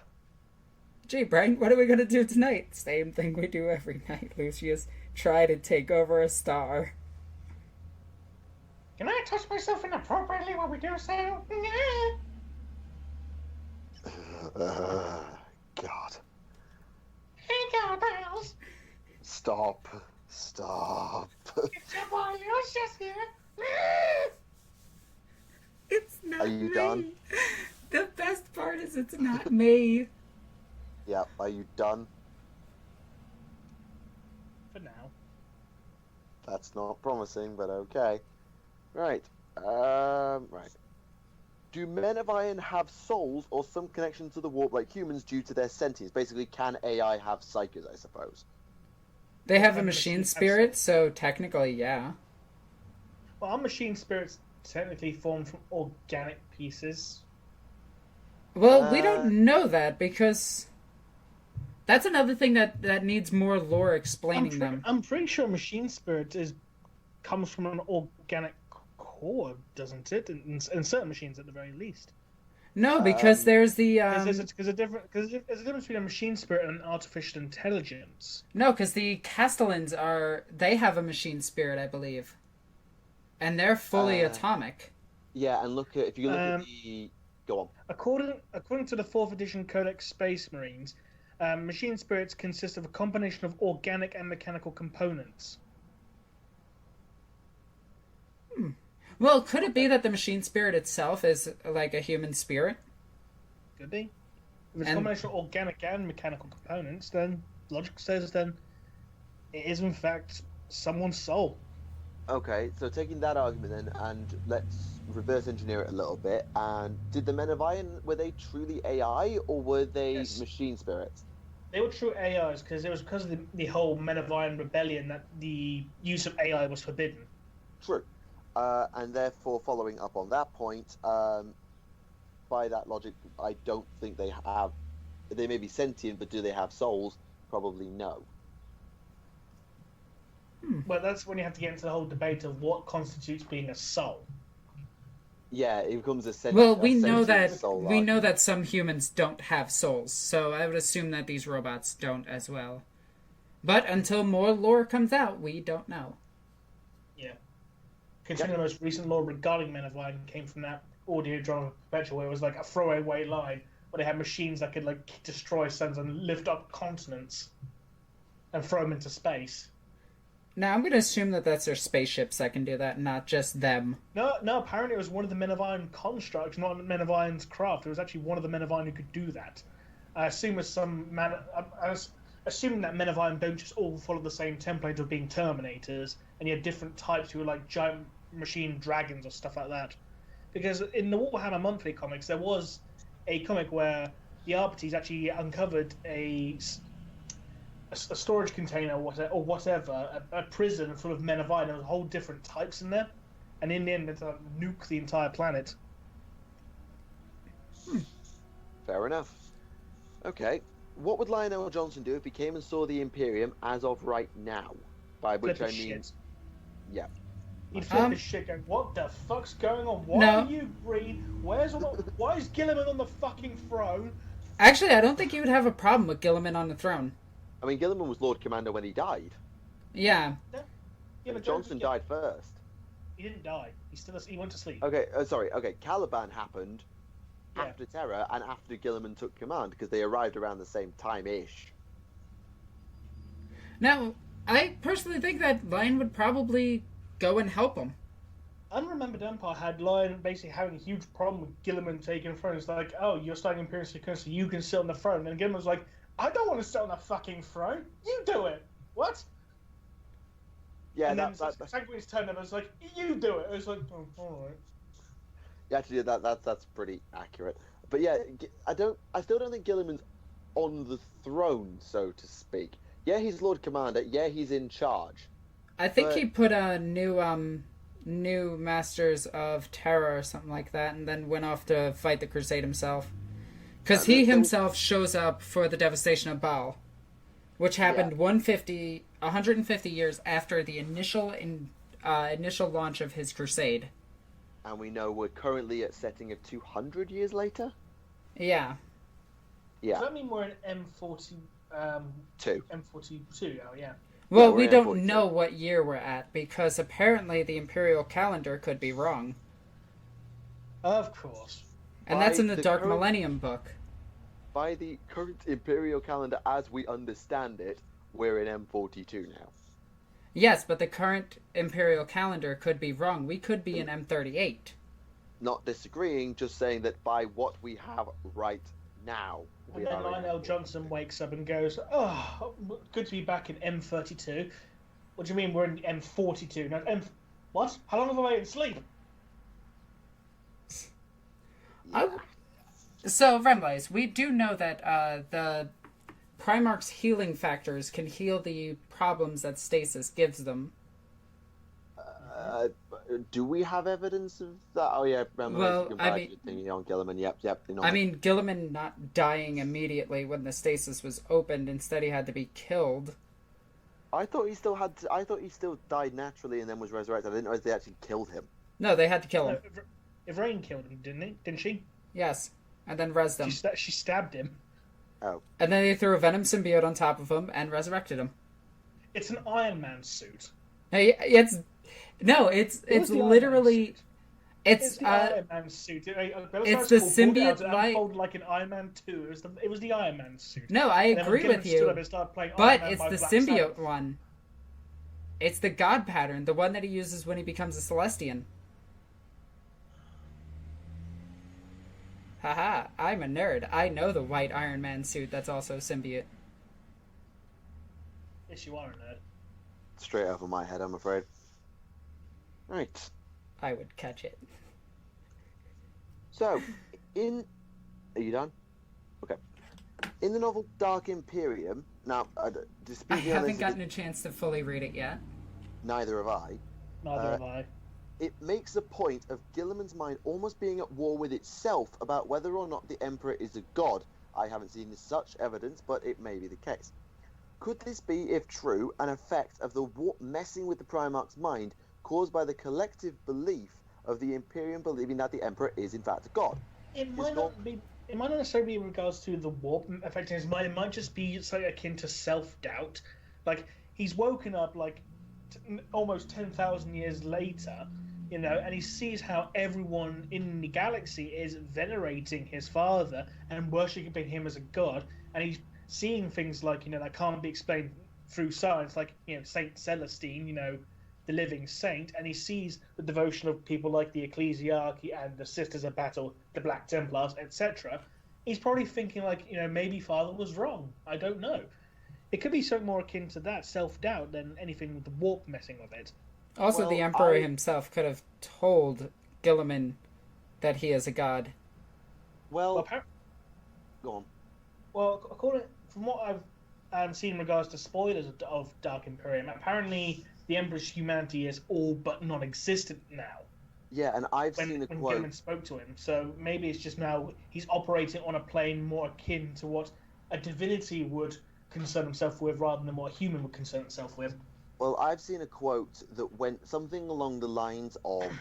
B: Gee, Brian, what are we going to do tonight? Same thing we do every night, Lucius. try to take over a star.
C: Can I touch myself inappropriately while we do so?
A: God.
C: Hey, girls.
A: Stop. Stop.
C: It's your boy Lucius here.
B: It's not
A: Are you
B: me.
A: done?
B: The best part is it's not me.
A: Yeah, are you done?
C: For now.
A: That's not promising, but okay. Right. Right. Do men of iron have souls or some connection to the warp like humans due to their sentience? Basically, can AI have psyches, I suppose?
B: They have a
C: And
B: machine
C: machines have
B: spirit, so technically, yeah.
C: Well, our machine spirits technically formed from organic pieces.
B: Well, we don't know that because that's another thing that needs more lore explaining them.
C: I'm pretty sure machine spirit comes from an organic core, doesn't it? In certain machines, at the very least.
B: No, because there's the
C: Because there's a difference between a machine spirit and an artificial intelligence.
B: no, because the Castellans they have a machine spirit, I believe, and they're fully atomic.
A: Yeah, and if you look at the... Go on.
C: According to the 4th edition Codex Space Marines, machine spirits consist of a combination of organic and mechanical components.
B: Well, could it be that the machine spirit itself is like a human spirit?
C: Could be. If it's a combination of organic and mechanical components, then logic says then it is in fact someone's soul.
A: Okay, so taking that argument then, and let's reverse engineer it a little bit. And did the Men of Iron, were they truly AI or were they machine spirits?
C: They were true AIs because it was because of the whole Men of Iron rebellion that the use of AI was forbidden.
A: True. And therefore, following up on that point, by that logic, I don't think they have... They may be sentient, but do they have souls? Probably no.
C: Well, that's when you have to get into the whole debate of what constitutes being a soul.
A: Yeah, it becomes a
B: Well, we know
A: soul
B: that some humans don't have souls, so I would assume that these robots don't as well. But until more lore comes out, we don't know.
C: Yeah. Considering the most recent lore regarding Men of Iron came from that audio drama Perpetual, where it was like a throwaway line where they had machines that could like destroy suns and lift up continents and throw them into space.
B: Now, I'm going to assume that that's their spaceships that can do that, not just them.
C: No, apparently it was one of the Men of Iron constructs, not Men of Iron's craft. It was actually one of the Men of Iron who could do that. I assume I was assuming that Men of Iron don't just all follow the same template of being Terminators, and you had different types who were like giant machine dragons or stuff like that. Because in the Warhammer Monthly comics, there was a comic where the Arbites actually uncovered a storage container or whatever, a prison full of Men of Iron. There was whole different types in there, and in the end, it's nuke the entire planet.
A: Fair enough. Okay, what would Lionel Johnson do if he came and saw the Imperium as of right now? By which I mean,
C: shit.
A: Yeah.
C: He'd flip his shit going, what the fuck's going on? Why
B: No.
C: are you green? Why is Gilliman on the fucking throne?
B: Actually, I don't think you would have a problem with Gilliman on the throne.
A: I mean, Gilliman was Lord Commander when he died.
B: Yeah.
C: Yeah, but
A: Johnson died first.
C: He didn't die. He went to sleep.
A: Okay, sorry. Okay, Caliban happened
C: Yeah.
A: after Terror and after Gilliman took command because they arrived around the same time-ish.
B: Now, I personally think that Lion would probably go and help him.
C: Unremembered Empire had Lion basically having a huge problem with Gilliman taking the throne. It's like, oh, you're starting Imperial Security, so you can sit on the throne. And Gilliman's like, I don't want to sit on the fucking throne. You do it. What?
A: Yeah,
C: and then
A: that
C: Sanguine's turned up and was like, you do it. It was like, oh, all right.
A: yeah, actually, that's pretty accurate. But yeah, I still don't think Gilliman's on the throne, so to speak. Yeah, he's Lord Commander. Yeah, he's in charge.
B: I think he put a new Masters of Terror or something like that, and then went off to fight the Crusade himself. Because he himself shows up for the devastation of Baal, which happened 150 years after the initial launch of his crusade.
A: And we know we're currently at setting of 200 years later?
B: Yeah.
A: Yeah.
C: Does that mean we're in M40...
A: Two.
C: M42 now, yeah.
B: Well,
A: we're
B: we
A: in
B: don't
A: 42.
B: know what year we're at, because apparently the imperial calendar could be wrong.
C: Of course.
B: And that's in the
A: the
B: Dark
A: current-
B: Millennium book.
A: By the current imperial calendar as we understand it, we're in M42 now.
B: Yes, but the current imperial calendar could be wrong. We could be in M38.
A: Not disagreeing, just saying that by what we have right now, we
C: And then
A: are in
C: Lionel
A: M42.
C: Johnson wakes up and goes, "Oh, good to be back in M32." What do you mean we're in M42? Now, what? How long have I been in sleep?
B: So, Remlace, we do know that the Primarch's healing factors can heal the problems that stasis gives them.
A: Do we have evidence of that? Oh yeah, remember
B: Well,
A: you can
B: I
A: buy
B: mean-
A: the thingy on Gilliman. Yep.
B: I mean, Gilliman not dying immediately when the stasis was opened. Instead, he had to be killed.
A: I thought he still had. I thought he still died naturally and then was resurrected. I didn't know they actually killed him.
B: No, they had to kill him.
C: Ivrain killed him, didn't she?
B: Yes. And then res them.
C: She stabbed him.
A: Oh,
B: And then they threw a Venom symbiote on top of him and resurrected him.
C: It's an Iron Man suit.
B: Hey, it's
C: It was the Iron Man
B: literally
C: suit.
B: it's
C: It's the Iron Man suit.
B: it's the symbiote light-
C: Folded like an Iron Man 2. It was the Iron Man suit.
B: no, I
C: And then when
B: agree
C: Gilliman
B: with
C: stood
B: you,
C: up and started playing Iron
B: but
C: Man
B: it's
C: by
B: the
C: Black
B: symbiote
C: Sabbath.
B: one. It's the God pattern, the one that he uses when he becomes a Celestian. Haha, I'm a nerd. I know the white Iron Man suit that's also symbiote.
C: Yes, you are a nerd.
A: straight over my head, I'm afraid. Right.
B: I would catch it.
A: So, are you done? Okay. In the novel Dark Imperium, now,
B: I
A: disputing on
B: haven't
A: this,
B: gotten a chance to fully read it yet.
A: neither have I.
C: Neither have I.
A: It makes a point of Gilliman's mind almost being at war with itself about whether or not the Emperor is a god. I haven't seen such evidence, but it may be the case. Could this be, if true, an effect of the messing with the Primarch's mind caused by the collective belief of the Imperium believing that the Emperor is in fact a god?
C: It might not be. It might not necessarily be in regards to the warp affecting his mind. It might just be something akin to self-doubt. Like he's woken up like almost 10,000 years later, you know, and he sees how everyone in the galaxy is venerating his father and worshipping him as a god, and he's seeing things like, you know, that can't be explained through science, like, you know, Saint Celestine, you know, the living saint, and he sees the devotion of people like the Ecclesiarchy and the Sisters of Battle, the Black Templars, etc. He's probably thinking like, you know, maybe father was wrong. I don't know. It could be something more akin to that, self-doubt, than anything with the warp messing with it.
B: Also,
A: Well,
B: the Emperor himself could have told Gilliman that he is a god.
A: Well, go on.
C: Well, according from what I've seen in regards to spoilers of Dark Imperium, apparently the Emperor's humanity is all but non-existent now.
A: Yeah, and I've seen
C: When
A: a quote.
C: Gilliman spoke to him, so maybe it's just now he's operating on a plane more akin to what a divinity would concern himself with, rather than what a human would concern himself with.
A: Well, I've seen a quote that went something along the lines of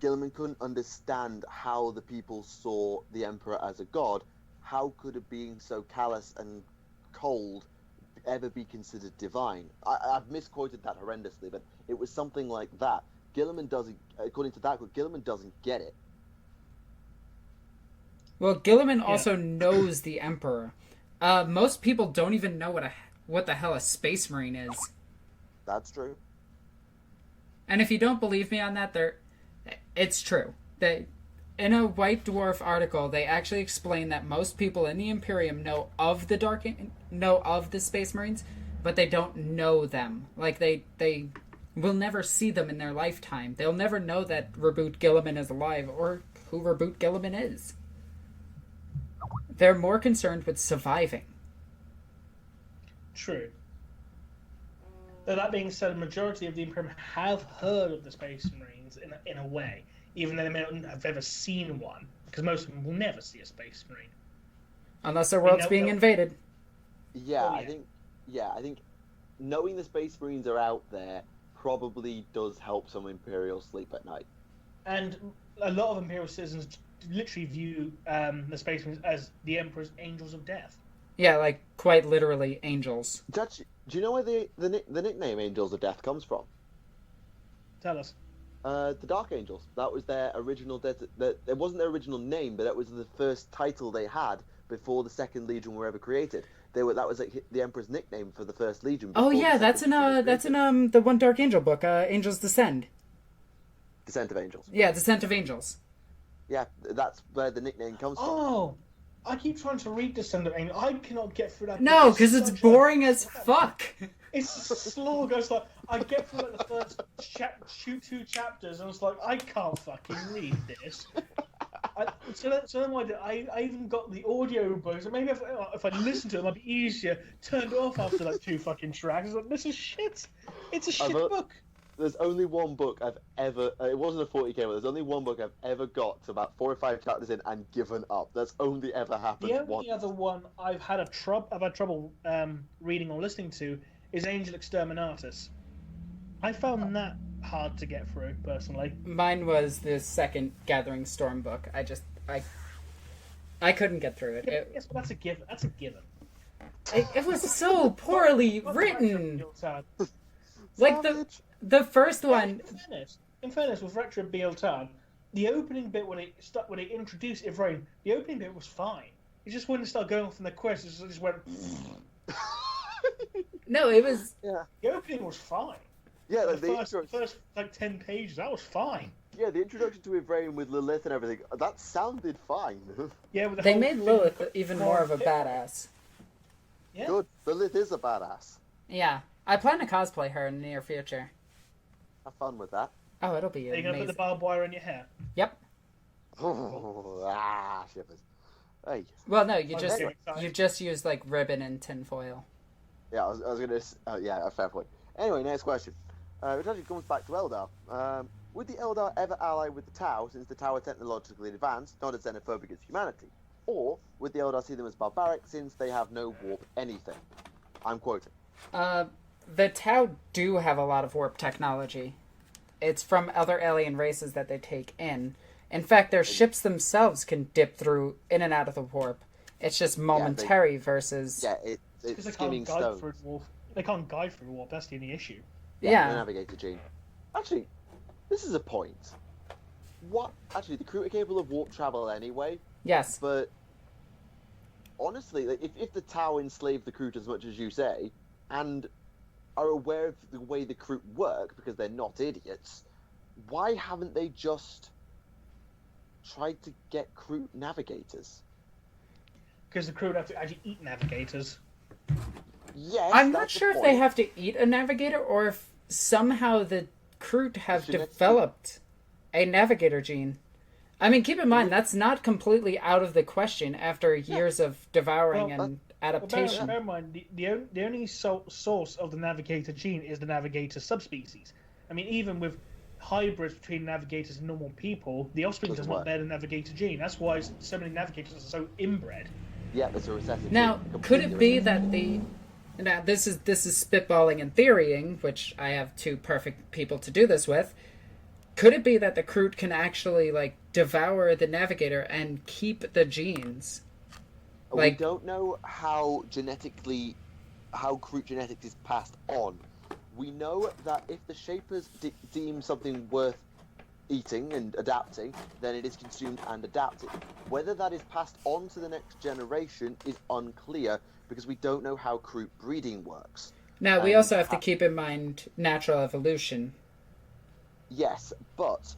A: Gilliman couldn't understand how the people saw the Emperor as a god. How could a being so callous and cold ever be considered divine? I've misquoted that horrendously, but it was something like that. Gilliman doesn't, according to that quote, Gilliman doesn't get it.
B: Well, Gilliman also knows the Emperor. Most people don't even know what the hell a Space Marine is.
A: That's true.
B: And if you don't believe me on that, it's true. In a White Dwarf article, they actually explain that most people in the Imperium know of the Space Marines, but they don't know them. Like they will never see them in their lifetime. They'll never know that Reboot Gilliman is alive or who Reboot Gilliman is. They're more concerned with surviving.
C: True. Though that being said, a majority of the Imperium have heard of the Space Marines in a way, even though they may not have ever seen one, because most of them will never see a Space Marine.
B: Unless their world's being invaded.
A: Yeah,
C: Oh, yeah.
A: I think knowing the Space Marines are out there probably does help some Imperial sleep at night.
C: And a lot of Imperial citizens literally view the Space Marines as the Emperor's angels of death.
B: Yeah, like quite literally angels.
A: Do you know where the nickname Angels of Death comes from?
C: Tell us.
A: The Dark Angels. That was their original. It wasn't their original name, but that was the first title they had before the Second Legion were ever created. That was like the Emperor's nickname for the First Legion.
B: Oh yeah, that's in the one Dark Angel book, Angels Descend.
A: Descent of Angels.
B: Yeah, Descent of Angels.
A: Yeah, that's where the nickname comes from.
C: Oh, I keep trying to read Descent of Angels. I cannot get through that.
B: No, because it's boring as fuck.
C: It's a slog. I was like, I get through like the first two chapters, and I was like, I can't fucking read this. So then what I even got the audio books, and maybe if I listened to it, it might be easier. Turned it off after like 2 fucking tracks. I was like, this is shit. It's a shit book.
A: There's only one book I've ever. It wasn't a 40k, but there's only one book I've ever got to about 4 or 5 chapters in and given up. That's only ever happened once.
C: The only other one I've had trouble reading or listening to is Angel Exterminatus. I found that hard to get through personally.
B: Mine was the second Gathering Storm book. I couldn't get through it.
C: Yes, but that's a given. That's a given.
B: It was so poorly written. Like the first one.
C: In fairness, with Retro Bealtan, the opening bit when they introduced Ivrain, the opening bit was fine. It just when they started going off on the quest, it just went.
B: No, it was.
A: Yeah.
C: The opening was fine.
A: Yeah, like
C: the first like 10 pages, that was fine.
A: Yeah, the introduction to Ivrain with Lilith and everything, that sounded fine.
C: Yeah, with
B: they made Lilith even more of a badass.
C: Yeah.
A: Good. Lilith is a badass.
B: Yeah, I plan to cosplay her in the near future.
A: Have fun with that.
B: Oh, it'll be
C: amazing. Are you going to put the barbed wire in your hair?
B: Yep.
A: Shivers. Hey.
B: Well, no, you just use like ribbon and tinfoil.
A: Yeah, I was going to... yeah, fair point. Anyway, next question. Which actually comes back to Eldar. Would the Eldar ever ally with the Tau, since the Tau are technologically advanced, not as xenophobic as humanity? Or would the Eldar see them as barbaric, since they have no warp anything? I'm quoting.
B: The Tau do have a lot of warp technology. It's from other alien races that they take in. In fact, their ships themselves can dip through in and out of the warp. It's just momentary versus...
A: Yeah, it's skimming stones.
C: They can't guide through warp, that's the only issue.
B: Yeah.
A: The navigator gene. Actually, this is a point. Actually, the crew are capable of warp travel anyway.
B: Yes.
A: But honestly, like, if the Tau enslave the crew as much as you say, and are aware of the way the crew work, because they're not idiots, why haven't they just tried to get crew navigators?
C: Because the crew would have to actually eat navigators.
A: Yes,
B: I'm not sure if they have to eat a navigator or if somehow the crew have developed a navigator gene. I mean, keep in mind, that's not completely out of the question after years of devouring and adaptation.
C: Bear in mind, the only source of the navigator gene is the navigator subspecies. I mean, even with hybrids between navigators and normal people, the offspring does not bear the navigator gene. That's why so many navigators are so inbred.
A: Yeah, it's a recessive.
B: Now, could it be that the... Now, this is spitballing and theorying, which I have 2 perfect people to do this with. Could it be that the Kroot can actually, like, devour the navigator and keep the genes?
A: We don't know how Kroot genetics is passed on. We know that if the Shapers deem something worth eating and adapting, then it is consumed and adapted. Whether that is passed on to the next generation is unclear, because we don't know how Kroot breeding works.
B: Now, we also have to keep in mind natural evolution.
A: Yes, but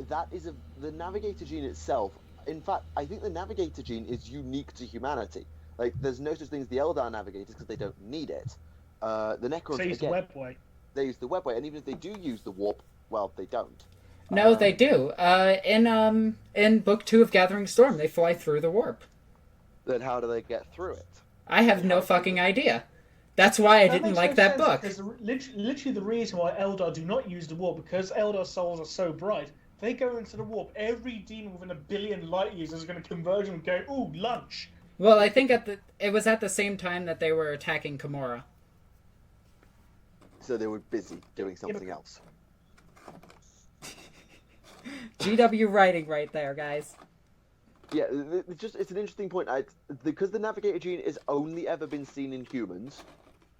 A: that is the navigator gene itself. In fact, I think the navigator gene is unique to humanity. Like, there's no such thing as the Eldar navigators because they don't need it. The Necrons,
C: they use the webway.
A: They use the webway, and even if they do use the warp, well, they don't.
B: No, they do. In Book 2 of Gathering Storm, they fly through the warp.
A: Then how do they get through it?
B: I have no fucking idea. That's why I didn't like that book.
C: Because literally the reason why Eldar do not use the warp, because Eldar souls are so bright, they go into the warp. Every demon within 1 billion light years is going to converge and go, ooh, lunch.
B: Well, I think it was at the same time that they were attacking Kimura.
A: So they were busy doing something else.
B: GW writing right there, guys.
A: Yeah, it's an interesting point. Because the navigator gene has only ever been seen in humans,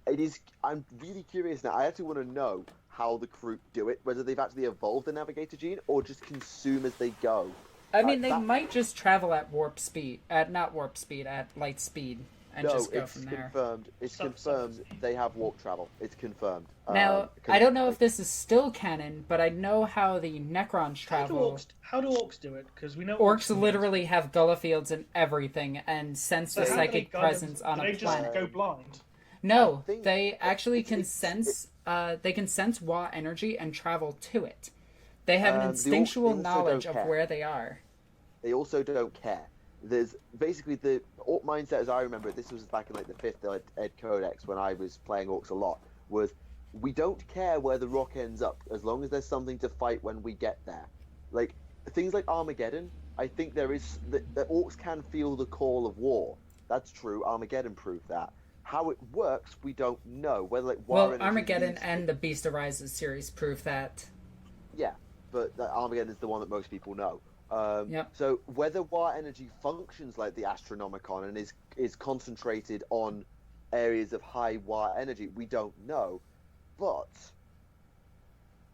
A: it is. I'm really curious now. I actually want to know how the crew do it, whether they've actually evolved the navigator gene or just consume as they go.
B: I mean, they might just travel at warp speed, at light speed, and just go from there.
A: It's confirmed they have warp travel. It's confirmed.
B: Now, I don't know if this is still canon, but I know how the Necrons travel.
C: How do orcs do it? Because we know
B: orcs literally have gullah fields and everything, and sense the psychic presence on a planet.
C: They just go blind.
B: No, they actually can sense. They can sense Wa energy and travel to it. They have an instinctual knowledge of where they are.
A: They also don't care. There's basically the orc mindset, as I remember it. This was back in like the 5th Ed Codex when I was playing orcs a lot. Was we don't care where the rock ends up as long as there's something to fight when we get there. Like things like Armageddon. I think there is the orcs can feel the call of war. That's true. Armageddon proved that. How it works, we don't know. Whether like
B: Armageddon and the Beast Arises series prove that.
A: Yeah, but Armageddon is the one that most people know.
B: Yep.
A: So whether War energy functions like the Astronomicon and is concentrated on areas of high War energy, we don't know. But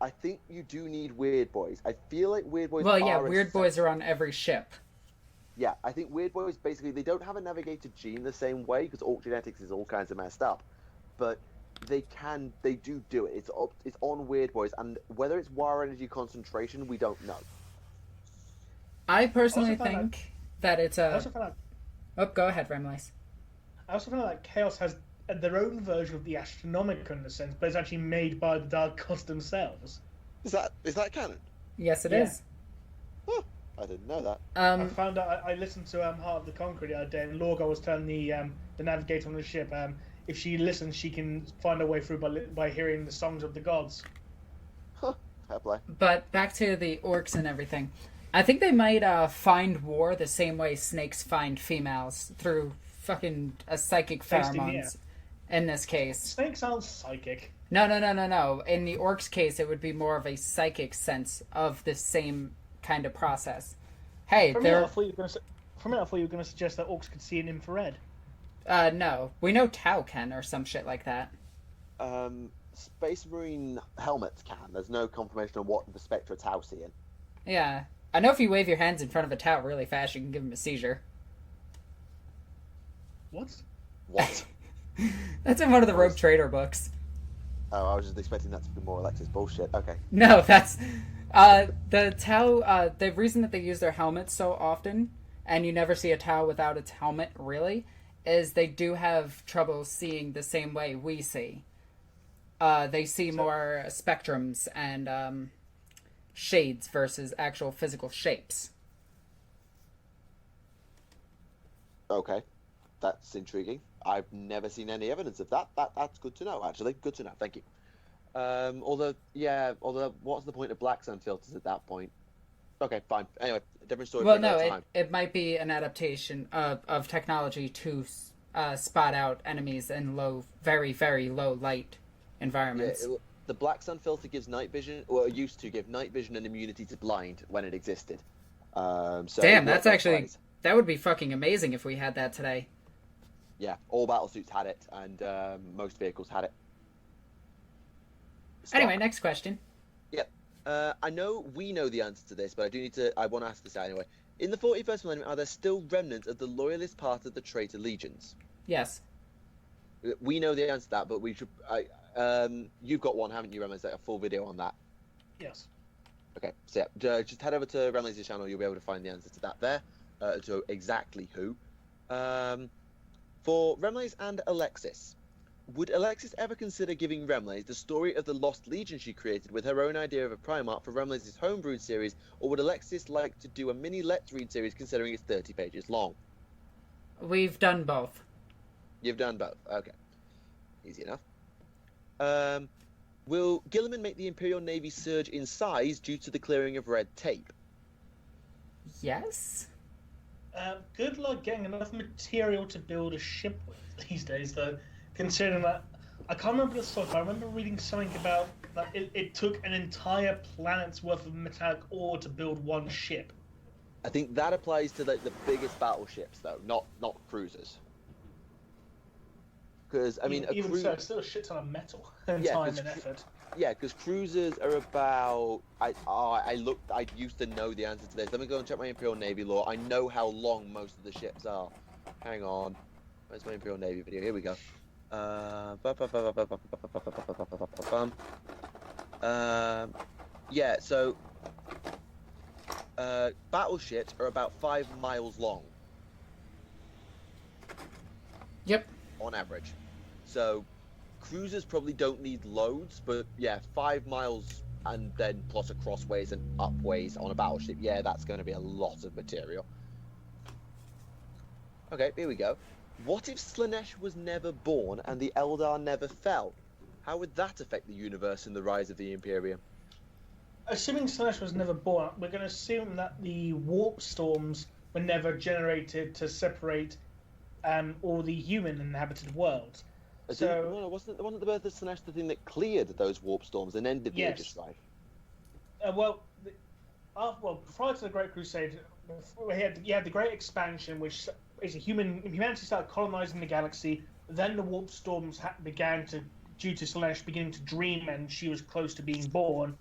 A: I think you do need Weird Boys. I feel like Weird Boys.
B: Weird Boys are on every ship.
A: Yeah, I think Weird Boys basically they don't have a navigator gene the same way because orc genetics is all kinds of messed up, but they do it. It's on Weird Boys, and whether it's War energy concentration, we don't know.
B: I personally think that it's a.
C: I also found out...
B: Oh, go ahead, Remlice.
C: I also found out that Chaos has their own version of the Astronomicon in a sense, but it's actually made by the Dark Gods themselves.
D: Is that canon?
B: Yes, it is.
D: Oh, I didn't know that.
C: I found out. I listened to Heart of the Conqueror the other day, and Lorgar was telling the navigator on the ship, if she listens, she can find her way through by hearing the songs of the gods.
A: Huh. Fair play.
B: But back to the orcs and everything. I think they might find war the same way snakes find females, through fucking a psychic pheromones. In this case,
C: snakes aren't psychic.
B: No. In the orcs' case, it would be more of a psychic sense of the same kind of process. Hey,
C: For a minute, I thought you were going to suggest that orcs could see in infrared.
B: No. We know Tau can, or some shit like that.
A: Space Marine helmets can. There's no confirmation on what the Spectra Tau see in.
B: Yeah. I know if you wave your hands in front of a Tau really fast, you can give him a seizure.
C: What?
B: That's in one of the Rogue Trader books.
A: Oh, I was just expecting that to be more Alexis bullshit. Okay.
B: No, that's... the Tau, the reason that they use their helmets so often, and you never see a Tau without its helmet, really, is they do have trouble seeing the same way we see. They see more spectrums and shades versus actual physical shapes.
A: Okay. That's intriguing. I've never seen any evidence of that. That's good to know, actually. Good to know. Thank you. Although, what's the point of black sun filters at that point? Okay, fine. Anyway, different story.
B: Well, no, it might be an adaptation of technology to spot out enemies in low, very, very low light environments.
A: Yeah, the black sun filter gives night vision, or it used to give night vision and immunity to blind when it existed.
B: Damn, that's actually... That would be fucking amazing if we had that today.
A: Yeah, all battlesuits had it, and most vehicles had it.
B: Anyway, next question.
A: Yep. I know we know the answer to this, but I want to ask this anyway. In the 41st millennium, are there still remnants of the loyalist part of the traitor legions?
B: Yes.
A: We know the answer to that, but we should... you've got one, haven't you, Remley's? Like a full video on that.
C: Yes.
A: Okay, so yeah, just head over to Remley's channel, you'll be able to find the answer to that there. To exactly who. For Remley's and Alexis, would Alexis ever consider giving Remley's the story of the Lost Legion she created with her own idea of a Primarch for Remley's homebrewed series, or would Alexis like to do a mini Let's Read series considering it's 30 pages long?
B: We've done both.
A: You've done both. Okay. Easy enough. Will Gilliman make the Imperial Navy surge in size due to the clearing of red tape?
B: Yes.
C: Good luck getting enough material to build a ship with these days, though. Considering that, I can't remember the source, but I remember reading something about that it took an entire planet's worth of metallic ore to build one ship.
A: I think that applies to the biggest battleships, though, not cruisers. Because I mean,
C: even so, it's still a shit ton of metal and
A: Yeah,
C: time
A: 'cause
C: and effort.
A: yeah, because cruisers are about. I looked. I used to know the answer to this. Let me go and check my Imperial Navy lore. I know how long most of the ships are. Hang on. Where's my Imperial Navy video? Here we go. Yeah. So, battleships are about 5 miles long
B: Yep.
A: on average. So, cruisers probably don't need loads, but yeah, 5 miles and then plus across ways and up ways on a battleship. Yeah, that's going to be a lot of material. Okay, here we go. What if Slaanesh was never born and the Eldar never fell? How would that affect the universe and the rise of the Imperium?
C: Assuming Slaanesh was never born, we're going to assume that the warp storms were never generated to separate all the human inhabited worlds. So
A: No, wasn't the birth of Slaanesh the thing that cleared those warp storms and ended the Age of
C: Yes.
A: Strife?
C: well, prior to the Great Crusade, you had the Great Expansion, which is humanity started colonizing the galaxy. Then the warp storms began to, due to Slaanesh beginning to dream, and she was close to being born.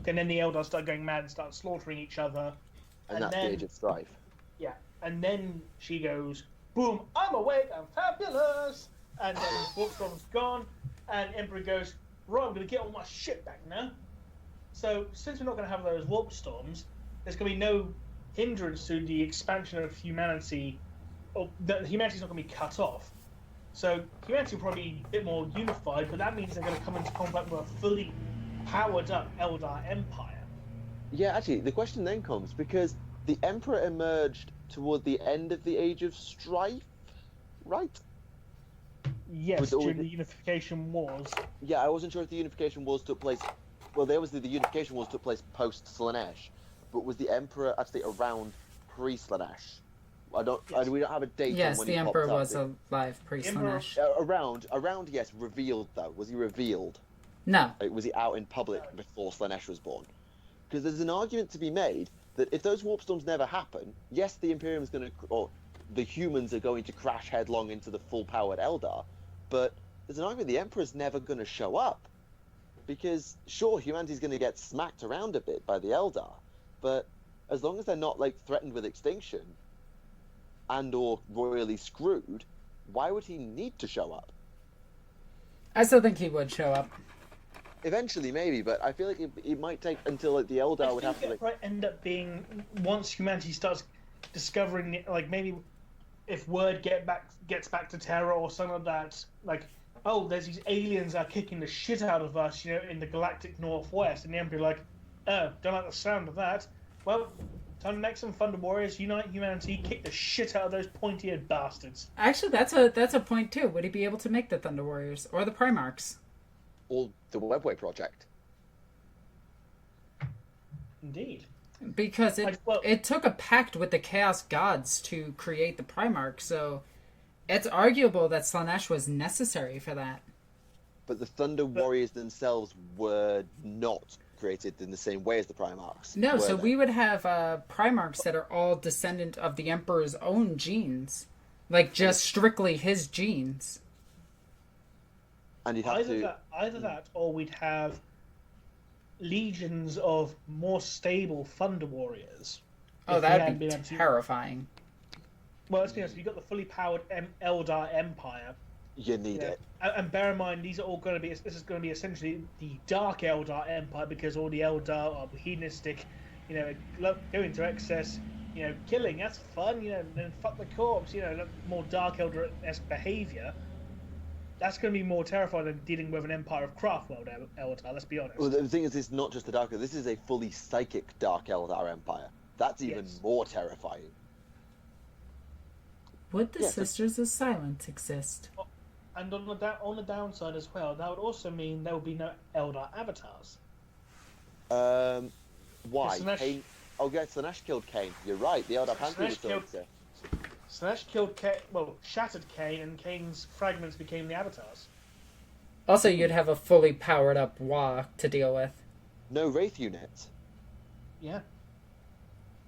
C: And then the Eldar started going mad and started slaughtering each other.
A: And that's
C: then,
A: the Age of Strife.
C: Yeah, and then she goes, boom, I'm awake, I'm fabulous! And then warp storm's gone, and Emperor goes, right, I'm going to get all my shit back now. So, since we're not going to have those warp storms, there's going to be no hindrance to the expansion of humanity, or humanity's not going to be cut off. So, humanity will probably be a bit more unified, but that means they're going to come into combat with a fully powered up Eldar Empire.
A: Yeah, actually, the question then comes, because the Emperor emerged toward the end of the Age of Strife, right?
C: Yes,
A: With all
C: during
A: the-
C: the Unification Wars.
A: Yeah, I wasn't sure if the Unification Wars took place. Well, there was the Unification Wars took place post Slaanesh, but was the Emperor actually around pre Slaanesh? We don't have a date.
B: Yes,
A: on when
B: the
A: he
B: Emperor
A: popped up,
B: was alive pre-Slaanesh.
A: around. Yes, revealed though. Was he revealed?
B: No.
A: Like, was he out in public before Slaanesh was born? Because there's an argument to be made that if those warp storms never happen, yes, the Imperium is going to, or the humans are going to crash headlong into the full-powered Eldar, but there's an argument the Emperor's never going to show up. Because, sure, humanity's going to get smacked around a bit by the Eldar, but as long as they're not, like, threatened with extinction and or royally screwed, why would he need to show up?
B: I still think he would show up.
A: Eventually, maybe, but I feel like it might take until like the Eldar would have to.
C: It might end up being once humanity starts discovering, like maybe if word gets back to Terra or something like that, like oh, there's these aliens that are kicking the shit out of us, in the galactic northwest, and the Emperor like, oh, don't like the sound of that. Well, time to make some Thunder Warriors, unite humanity, kick the shit out of those pointy-eared bastards.
B: Actually, that's a point too. Would he be able to make the Thunder Warriors or the Primarchs?
A: Or the Webway project.
C: Indeed.
B: Because it took a pact with the Chaos Gods to create the Primarch, so it's arguable that Slaanesh was necessary for that.
A: But the Thunder Warriors themselves were not created in the same way as the Primarchs.
B: No, so
A: they?
B: we would have Primarchs that are all descendant of the Emperor's own genes. Like, just strictly his genes.
A: And you'd have
C: Either that, or we'd have legions of more stable Thunder Warriors.
B: Oh, that would be terrifying.
C: Well, let's be honest, you've got the fully powered Eldar Empire.
A: You need it.
C: And bear in mind, these are all going to be. This is going to be essentially the Dark Eldar Empire because all the Eldar are hedonistic. Go into excess. Killing, that's fun. Then fuck the corpse. More Dark Eldar-esque behavior. That's going to be more terrifying than dealing with an Empire of Craftworld Eldar, let's be honest.
A: Well, the thing is, it's not just a Dark Eldar. This is a fully psychic Dark Eldar Empire. That's even more terrifying.
B: Would the Sisters of Silence exist?
C: And on the downside as well, that would also mean there would be no Eldar avatars.
A: Why?
C: Slaanesh...
A: Slaanesh killed Cain. You're right. The Eldar Pantheon would still exist.
C: Slaanesh killed shattered Cain, and Cain's fragments became the avatars.
B: Also, you'd have a fully powered up Wa to deal with.
A: No Wraith units.
C: Yeah.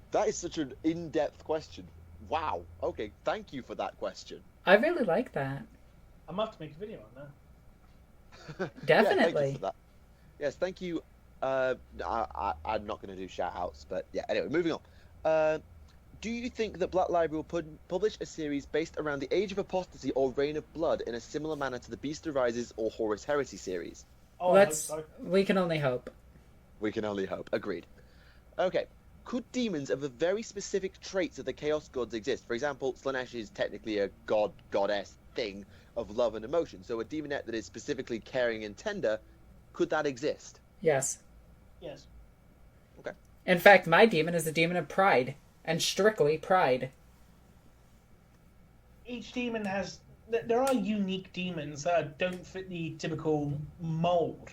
A: That is such an in-depth question. Wow. Okay, thank you for that question.
B: I really like that.
C: I'm gonna have to make a video on that.
B: Definitely.
D: Yeah, thank you for that. Yes, thank you. I'm not going to do shout-outs, but yeah. Anyway, moving on. Do you think that Black Library will publish a series based around the Age of Apostasy or Reign of Blood in a similar manner to the Beast Arises or Horus Heresy series?
C: Oh, I hope so.
B: We can only hope.
D: We can only hope. Agreed. Okay. Could demons of a very specific traits of the Chaos Gods exist? For example, Slaanesh is technically a goddess thing of love and emotion. So a demonette that is specifically caring and tender, could that exist?
B: Yes.
C: Yes.
D: Okay.
B: In fact, my demon is a demon of pride, and strictly pride.
C: Each demon has... There are unique demons that don't fit the typical mold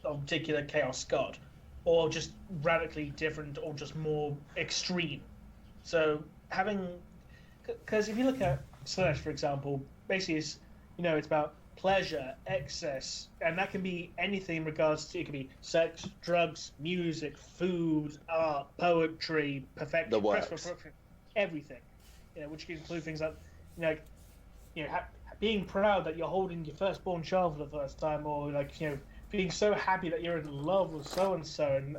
C: of a particular Chaos God, or just radically different, or just more extreme. So having... Because if you look at Slaanesh, for example, basically it's, it's about pleasure, excess, and that can be anything in regards to, it can be sex, drugs, music, food, art, poetry, perfection,
D: The works.
C: everything. Which can include things like, being proud that you're holding your firstborn child for the first time, or being so happy that you're in love with so and so, and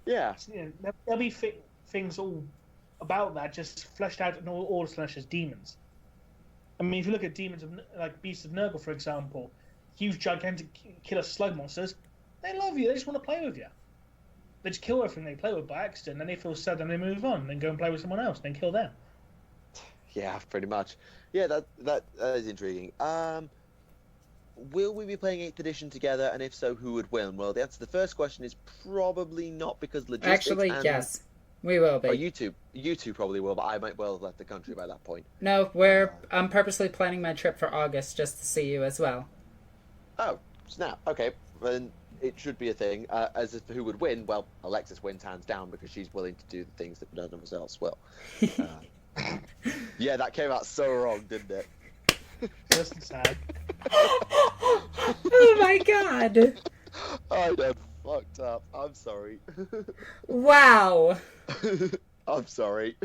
D: Yeah.
C: there'll be things all about that just fleshed out in all Slaanesh's demons. I mean, if you look at demons like Beasts of Nurgle, for example, huge, gigantic killer slug monsters, they love you. They just want to play with you. They just kill everything they play with by accident, and they feel sad, and they move on, and then go and play with someone else, and then kill them.
D: Yeah, pretty much. Yeah, that is intriguing. Will we be playing 8th edition together, and if so, who would win? Well, the answer to the first question is probably not, because logistics.
B: Actually, yes. We will be.
D: Oh, you two probably will, but I might well have left the country by that point.
B: No, I'm purposely planning my trip for August just to see you as well.
D: Oh, snap. Okay, then it should be a thing. As if who would win? Well, Alexis wins hands down, because she's willing to do the things that none of us else will. Yeah, that came out so wrong, didn't it?
C: That's sad.
B: Oh my god!
D: I done fucked up. I'm sorry.
B: Wow!
D: I'm sorry.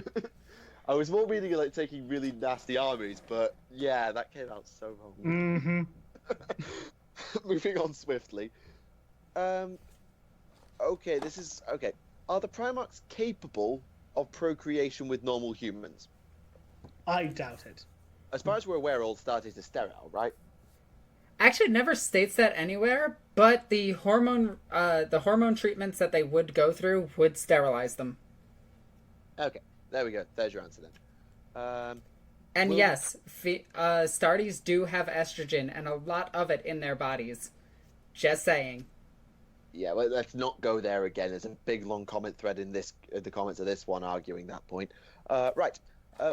D: I was more meaning like taking really nasty armies, but yeah, that came out so wrong.
C: Mm-hmm.
D: Moving on swiftly. Okay, this is okay. Are the Primarchs capable of procreation with normal humans?
C: I doubt it.
D: As far as we're aware, all Astartes are sterile, right?
B: Actually, it never states that anywhere, but the hormone treatments that they would go through would sterilize them.
D: Okay, there we go. There's your answer then.
B: And yes, Astartes do have estrogen, and a lot of it in their bodies. Just saying.
D: Yeah, well, let's not go there again. There's a big long comment thread in the comments of this one arguing that point. Right.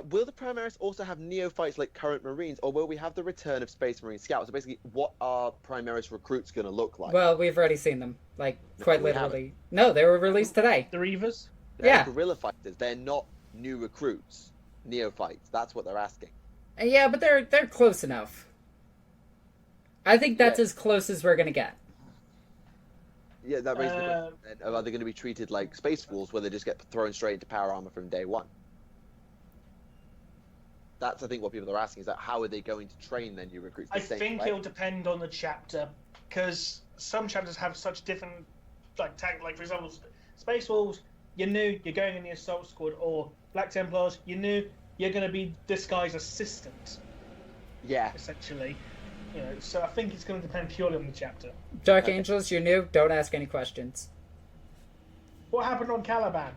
D: Will the Primaris also have neophytes like current Marines, or will we have the return of Space Marine Scouts? So basically, what are Primaris recruits going to look like?
B: Well, we've already seen them, like, quite
D: we
B: literally. No, they were released today.
C: The Reavers?
D: They're
B: Yeah.
D: guerrilla fighters. They're not new recruits. Neophytes. That's what they're asking.
B: Yeah, but they're close enough. I think that's
D: Yeah.
B: as close as we're gonna get.
D: Yeah, that raises the question. Are they going to be treated like Space Wolves, where they just get thrown straight into power armor from day one? That's, I think, what people are asking, is that how are they going to train their new recruits?
C: I think it'll depend on the chapter, because some chapters have such different, like for example, Space Wolves, you're new, you're going in the Assault Squad, or Black Templars, you're new, you're going to be this guy's assistant.
D: Yeah.
C: Essentially. So I think it's going to depend purely on the chapter.
B: Dark Angels, you're new, don't ask any questions.
C: What happened on Caliban?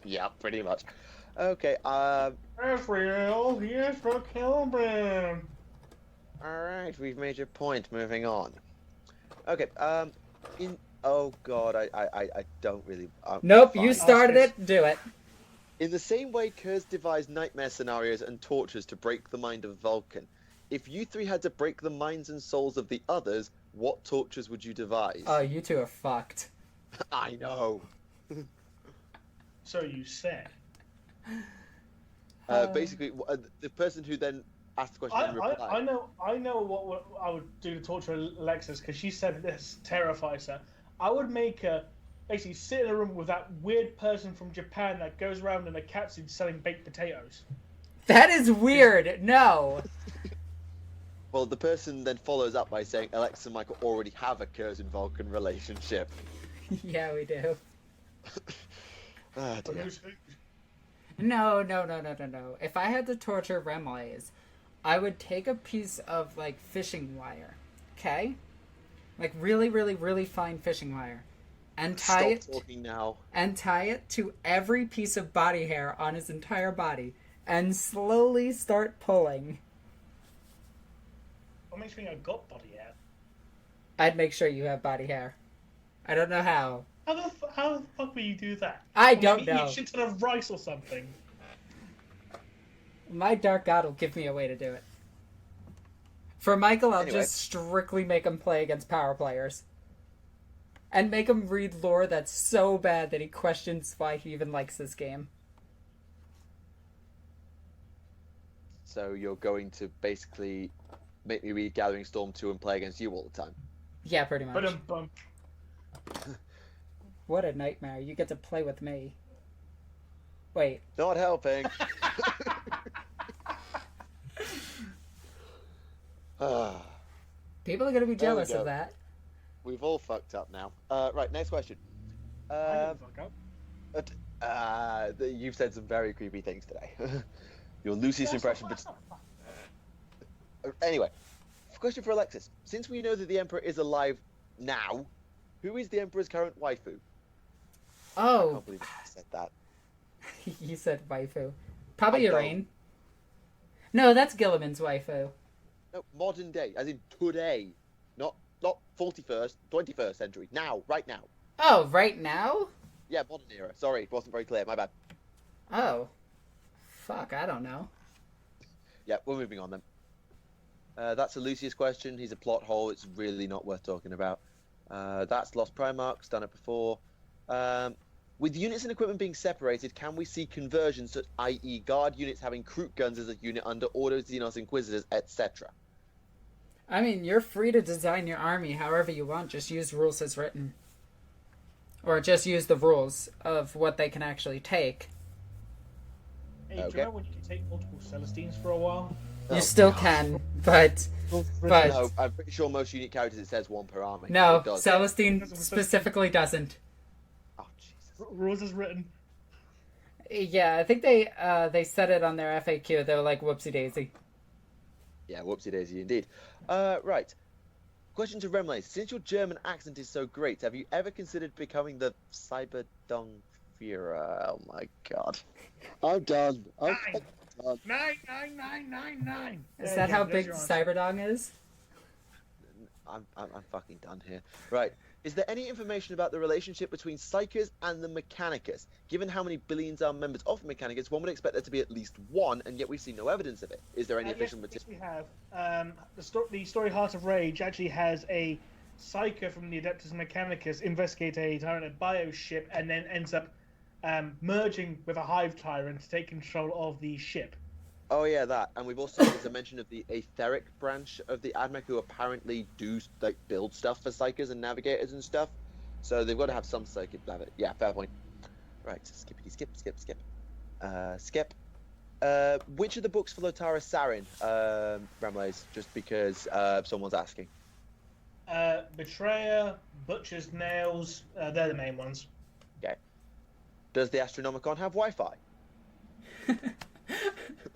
D: Yeah, pretty much. Okay,
C: Israel, here's for Caliban.
D: alright, we've made your point, moving on. Okay, oh god, I don't really...
B: Nope,
D: fine.
B: you started it, do it.
D: In the same way Kurz devised nightmare scenarios and tortures to break the mind of Vulcan, if you three had to break the minds and souls of the others, what tortures would you devise?
B: Oh, you two are fucked.
D: I know.
C: So you said.
D: Basically, the person who then asked the question and replied...
C: I know what I would do to torture Alexis, because she said this terrifies her. I would make her basically sit in a room with that weird person from Japan that goes around in a catsuit selling baked potatoes.
B: That is weird. No.
D: Well, the person then follows up by saying Alexis and Michael already have a Curzon Vulcan relationship.
B: Yeah, we do.
D: Ah, dear.
B: No. If I had to torture Remlays, I would take a piece of, like, fishing wire, okay? Like, really, really, really fine fishing wire. And tie
D: Stop talking now.
B: And tie it to every piece of body hair on his entire body. And slowly start pulling.
C: What makes me I got body hair?
B: I'd make sure you have body hair. I don't know how.
C: How the fuck will you do that?
B: I
C: Or
B: don't
C: maybe
B: know.
C: eat a shit ton of rice or something.
B: My Dark God will give me a way to do it. For Michael, I'll
D: Anyway.
B: just strictly make him play against power players. And make him read lore that's so bad that he questions why he even likes this game.
D: So you're going to basically make me read Gathering Storm 2 and play against you all the time?
B: Yeah, pretty much.
C: Bum.
B: What a nightmare. You get to play with me. Wait.
D: Not helping. Ah,
B: People are going to be
D: There we
B: jealous
D: go.
B: of that.
D: we've all fucked up now. Right, next question.
C: I didn't fuck up.
D: You've said some very creepy things today. Your Lucius impression, but anyway, question for Alexis. Since we know that the Emperor is alive now, who is the Emperor's current waifu? I
B: Oh,
D: can't believe I said that.
B: you said waifu. Probably
D: I don't.
B: Irene. No, that's Gilliman's waifu.
D: No, modern day, as in today, not 41st, 21st century. Now, right now.
B: Oh, right now?
D: Yeah, modern era. Sorry, it wasn't very clear. My bad.
B: Oh. Fuck, I don't know.
D: Yeah, we're moving on then. That's a Lucius question. He's a plot hole. It's really not worth talking about. That's Lost Primarchs. Done it before. With units and equipment being separated, can we see conversions, i.e. guard units having Kroot guns as a unit under Ordo Xenos Inquisitors, etc.?
B: I mean, you're free to design your army however you want. Just use rules as written. Or just use the rules of what they can actually take.
C: Hey, do you
D: Okay.
C: remember when you could take multiple Celestines for a while?
B: You still can, but But-
D: No, I'm pretty sure most unit characters it says one per army.
B: no,
D: It does.
B: Celestine specifically doesn't.
D: Oh, Jesus.
C: Rules as written.
B: Yeah, I think they said it on their FAQ. They were like, whoopsie daisy.
D: Yeah, whoopsie daisy indeed. Right. Question to Remlay. Since your German accent is so great, have you ever considered becoming the Cyberdong Führer? Oh my god. I'm done. I'm
C: Nine.
D: done.
C: 99999.
B: Is that how big Cyberdong is?
D: I'm fucking done here. Right. Is there any information about the relationship between Psychers and the Mechanicus? Given how many billions are members of the Mechanicus, one would expect there to be at least one, and yet we've seen no evidence of it. Is there any official
C: Yes,
D: material?
C: we have. The story Heart of Rage actually has a Psyker from the Adeptus Mechanicus investigate a Tyrant bio ship and then ends up merging with a Hive Tyrant to take control of the ship.
D: Oh yeah, that. And we've also there's a mention of the etheric branch of the Admech who apparently do like build stuff for Psychers and Navigators and stuff. So they've got to have some Psychic. Yeah, fair point. Right, skippity skip. Skip. Which of the books follow Tara Sarin, Ramlays? Just because someone's asking.
C: Betrayer, Butcher's Nails, they're the main ones.
D: Okay. Does the Astronomicon have Wi-Fi?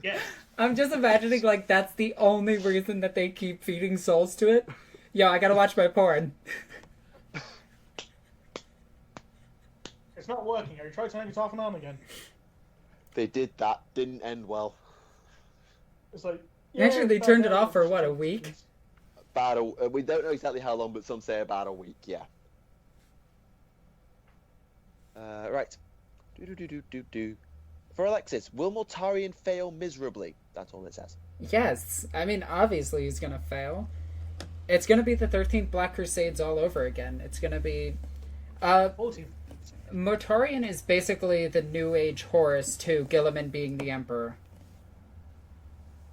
C: Yes.
B: I'm just imagining like that's the only reason that they keep feeding souls to it. Yo, I gotta watch my porn.
C: It's not working. Have you tried turning it off and on again?
D: They did that. Didn't end well.
C: It's like...
B: Actually, they turned it off for, what, a week?
D: We don't know exactly how long, but some say about a week. Yeah. Right. Do. For Alexis, will Mortarion fail miserably? That's all it says.
B: Yes, I mean, obviously he's gonna fail. It's gonna be the 13th Black Crusades all over again. It's gonna be...
C: 14.
B: Mortarion is basically the New Age Horus to Gilliman being the Emperor.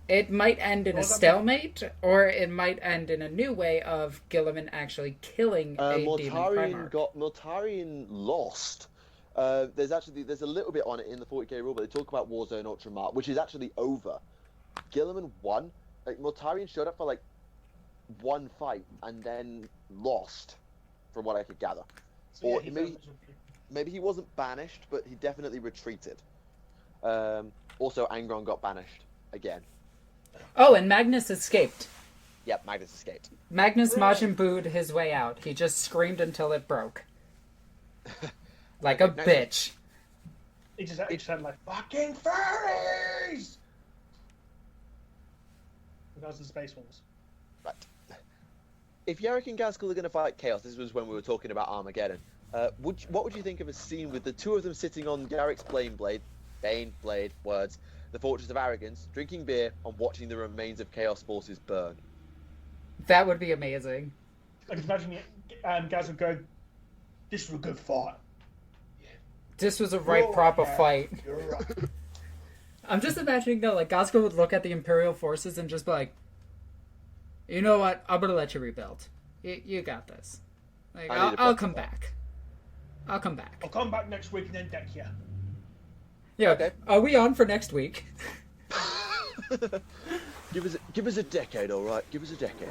B: It might end in a stalemate, or it might end in a new way of Gilliman actually killing a demon Primarch.
D: Mortarion lost. There's a little bit on it in the 40k rule, but they talk about Warzone Ultramar, which is actually over. Gilliman won. Like Mortarion showed up for like one fight and then lost, from what I could gather.
C: So,
D: Or
C: yeah,
D: maybe he wasn't banished, but he definitely retreated. Also, Angron got banished again.
B: Oh, and Magnus escaped.
D: Yep, Magnus escaped.
B: Magnus
C: Right.
B: Majin Buu'd his way out. He just screamed until it broke. Like a
D: Nice.
B: bitch.
C: He just had like, fucking furries! Because of the Space Wolves.
D: Right. If Yarrick and Gaskell are going to fight Chaos, this was when we were talking about Armageddon. What would you think of a scene with the two of them sitting on Yarrick's Bane Blade, the Fortress of Arrogance, drinking beer and watching the remains of Chaos forces burn?
B: That would be amazing.
C: I can imagine guys would go, this was a good fight.
B: This was a right
C: You're
B: proper
C: right.
B: fight.
C: You're right.
B: I'm just imagining though, like Gaskell would look at the Imperial forces and just be like, you know what? I'm gonna let you rebuild. You got this. Like I'll come back. I'll come back.
C: I'll come back next week and then deck you.
B: Yeah.
D: Okay.
B: Are we on for next week?
D: Give us a decade, all right. Give us a decade.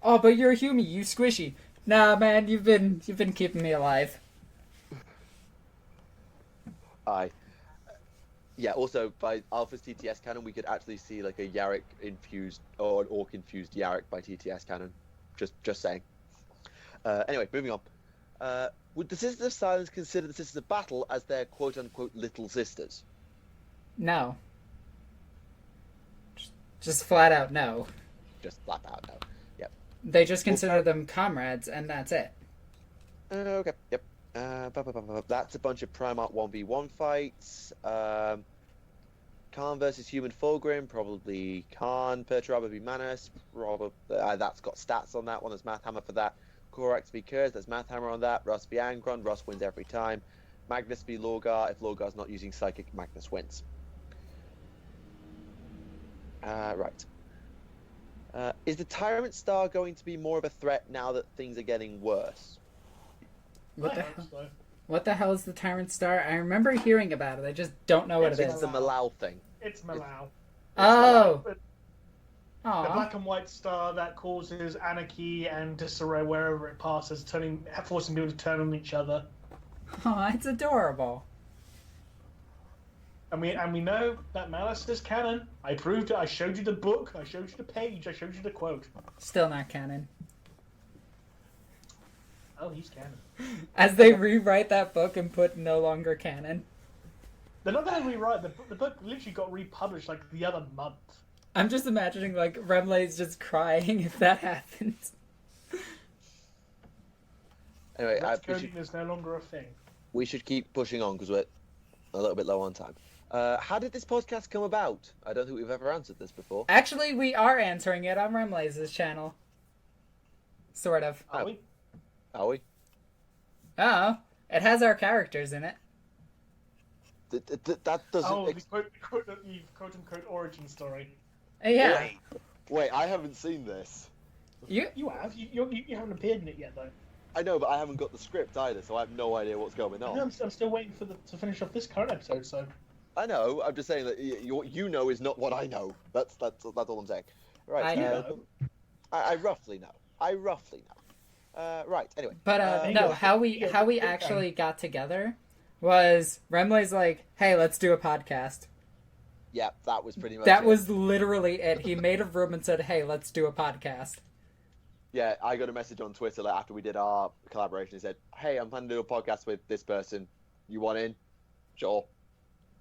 B: Oh, but you're a human. You squishy. Nah, man. You've been keeping me alive.
D: Aye. Yeah. Also, by Alpha's TTS cannon, we could actually see like a Yarrick infused or an Orc infused Yarrick by TTS cannon. Just saying. Anyway, moving on. Would the Sisters of Silence consider the Sisters of Battle as their quote-unquote little sisters?
B: No. Just flat out no.
D: Just flat out no. Yep.
B: They just consider them comrades, and that's it.
D: Okay. Yep. That's a bunch of Primarch 1v1 fights. Khan versus Human Fulgrim, probably Khan. Perturaba v Manus, probably that's got stats on that one. There's Math Hammer for that. Korax v Kurz, there's Math Hammer on that. Russ v Angron, Russ wins every time. Magnus v Lorgar, if Lorgar's not using Psychic, Magnus wins. Right. Is the Tyrant Star going to be more of a threat now that things are getting worse?
B: What the
C: I hope
B: hell?
C: so.
B: What the hell is the Tyrant Star? I remember hearing about it. I just don't know what it
D: It's
B: is.
D: the Malal thing.
C: It's Malau.
B: Oh.
C: The
B: Aw.
C: black and white star that causes anarchy and disarray wherever it passes, forcing people to turn on each other.
B: Aw, it's adorable.
C: And we know that Malice is canon. I proved it. I showed you the book. I showed you the page. I showed you the quote.
B: Still not canon.
C: Oh, he's canon.
B: As they rewrite that book and put no longer canon.
C: They're not going to rewrite the book. Literally got republished like the other month.
B: I'm just imagining like Remley's just crying if that happens.
D: Anyway,
C: Coding is no longer a thing.
D: we should keep pushing on because we're a little bit low on time. How did this podcast come about? I don't think we've ever answered this before.
B: Actually, we are answering it on Remley's channel. Sort of.
C: Are we?
D: Are we?
B: Oh, it has our characters in it.
D: That doesn't.
C: Oh, the quote-unquote origin story.
B: Yeah.
D: Wait, I haven't seen this.
B: You
C: You have. You haven't appeared in it yet, though.
D: I know, but I haven't got the script either, so I have no idea what's going
C: No,
D: on.
C: I'm still waiting to finish off this current episode. So
D: I know. I'm just saying that what you know is not what I know. That's all I'm saying. Right.
B: I
C: you
B: know.
C: know.
D: I roughly know. Right. Anyway.
B: But
C: there you
B: no,
C: go.
B: how we
C: Yeah,
B: actually got together was Remley's like, "Hey, let's do a podcast."
D: Yeah, that was pretty much.
B: That
D: it.
B: was literally it. He made a room and said, "Hey, let's do a podcast."
D: Yeah, I got a message on Twitter like, after we did our collaboration. He said, "Hey, I'm planning to do a podcast with this person. You want in?" Sure.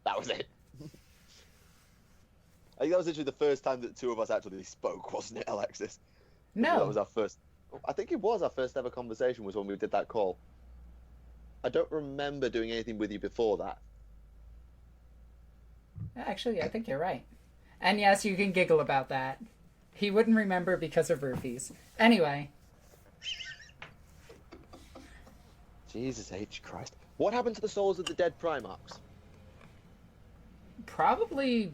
D: That was it. I think that was literally the first time that two of us actually spoke, wasn't it, Alexis?
B: No.
D: That was our first. I think it was our first ever conversation was when we did that call. I don't remember doing anything with you before that.
B: Actually, I think you're right. And yes, you can giggle about that. He wouldn't remember because of roofies. Anyway,
D: Jesus H. Christ. What happened to the souls of the dead Primarchs?
B: probably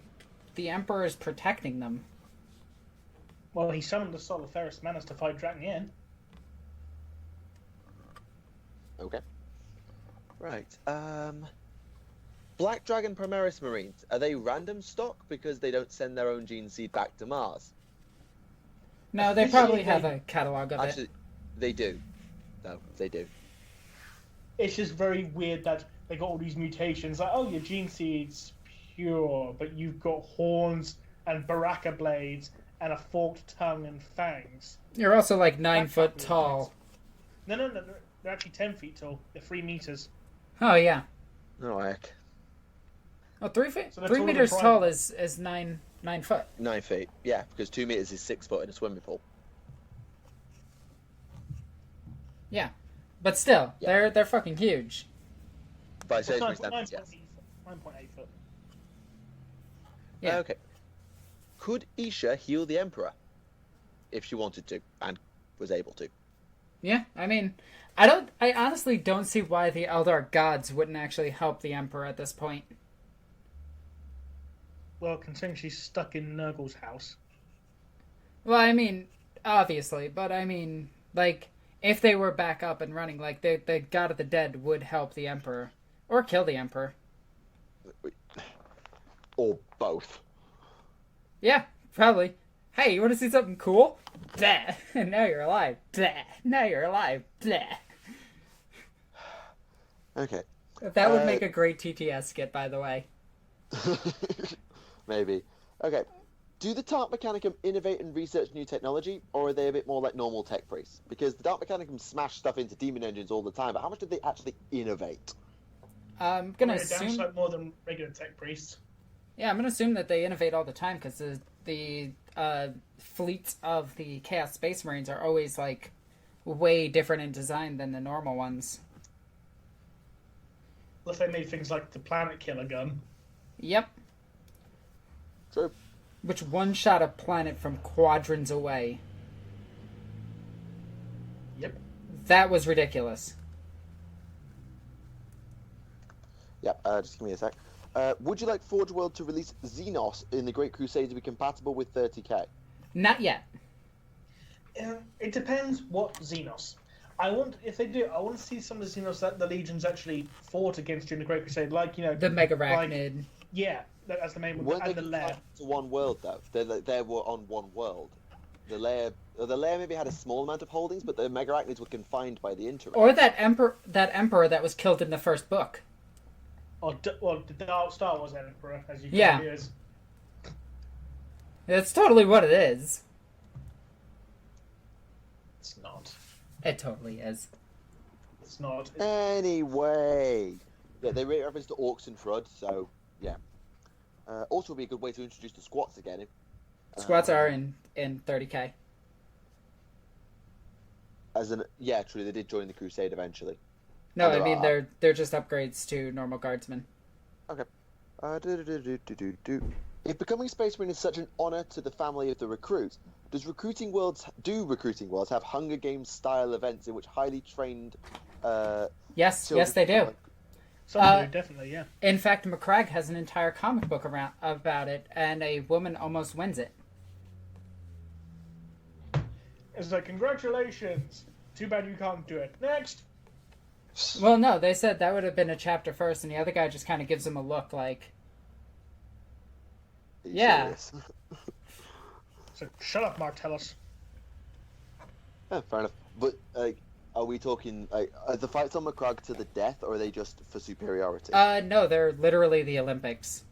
B: the Emperor is protecting them.
C: well, he summoned the soul of Ferris Manus to fight Dracnian.
D: Okay. Right. Black Dragon Primaris Marines. Are they random stock because they don't send their own gene seed back to Mars?
B: No, they probably have a catalog of
D: Actually,
B: it.
D: they do. No, they do.
C: It's just very weird that they got all these mutations. Like, oh, your gene seed's pure, but you've got horns and baraka blades and a forked tongue and fangs.
B: You're also like 9
C: That
B: foot
C: can't be
B: tall.
C: No, they're actually 10 feet tall. They're 3 meters.
B: Oh yeah.
D: No, heck.
B: Oh, 3 feet.
C: So they're
B: 3
C: taller than
B: meters
C: Prime.
B: tall is 9 foot.
D: 9 feet. Yeah, because 2 meters is 6 foot in a swimming pool.
B: Yeah, but still,
D: Yeah.
B: they're fucking huge.
D: By
C: It's
D: century
C: 9.8
D: standards,
C: foot.
D: yes.
C: 9.8 foot.
B: Yeah.
D: Okay. Could Isha heal the Emperor? If she wanted to, and was able to.
B: Yeah, I mean, I honestly don't see why the Eldar gods wouldn't actually help the Emperor at this point.
C: Well, considering she's stuck in Nurgle's house.
B: Well, I mean, obviously, but I mean, like, if they were back up and running, like, the God of the Dead would help the Emperor. Or kill the Emperor.
D: Or both.
B: Yeah, probably. Hey, you want to see something cool? Blah. And now you're alive. Blah. Now you're alive. Blah.
D: Okay.
B: That would make a great TTS skit, by the way.
D: Maybe. Okay. Do the Dark Mechanicum innovate and research new technology, or are they a bit more like normal tech priests? Because the Dark Mechanicum smash stuff into demon engines all the time, but how much did they actually innovate?
B: I'm gonna
C: They're
B: assume.
C: downside more than regular tech priests.
B: Yeah, I'm gonna assume that they innovate all the time because the fleets of the Chaos Space Marines are always like way different in design than the normal ones.
C: Unless they made things like the Planet Killer gun.
B: Yep.
D: True.
B: Which one-shot a planet from quadrants away.
C: Yep.
B: That was ridiculous.
D: Yep, just give me a sec. Would you like Forge World to release Xenos in the Great Crusade to be compatible with 30k?
B: Not yet.
C: It depends what Xenos. If they do, I want to see some of the Xenos that the Legions actually fought against during the Great Crusade, like, you know...
B: The Mega
C: like,
B: Arachnid.
C: yeah, that's the main one,
D: Weren't
C: and
D: they
C: the Lair.
D: confined to one world though? They were on one world. The Lair maybe had a small amount of holdings, but the Mega Arachnids were confined by the Interregnum.
B: Or that emperor that was killed in the first book.
C: Well, the Dark Star Wars Emperor, as you
B: Yeah.
C: can hear. Is.
B: That's totally what it is.
C: It's not.
B: It totally is.
C: It's not.
D: Anyway, yeah, they rate reference to orks and Frud, so yeah. Also, would be a good way to introduce the squats again.
B: Squats are in 30k.
D: Yeah, true. They did join the Crusade eventually.
B: No,
D: And
B: I mean they're just upgrades to normal guardsmen.
D: Okay. If becoming Space Marine is such an honor to the family of the recruits, do recruiting worlds have Hunger Games style events in which highly trained?
B: Yes,
D: children-
B: they do.
C: Some do, definitely, yeah.
B: In fact, McCragg has an entire comic book about it, and a woman almost wins it.
C: It's like, congratulations! Too bad you can't do it. Next!
B: Well, no, they said that would have been a chapter first, and the other guy just kind of gives him a look like,
D: Are you
B: Yeah.
D: serious?
C: So, shut up, Martellus.
D: Yeah, fair enough. But are we talking are the fights on McCragg to the death, or are they just for superiority?
B: no, they're literally the Olympics.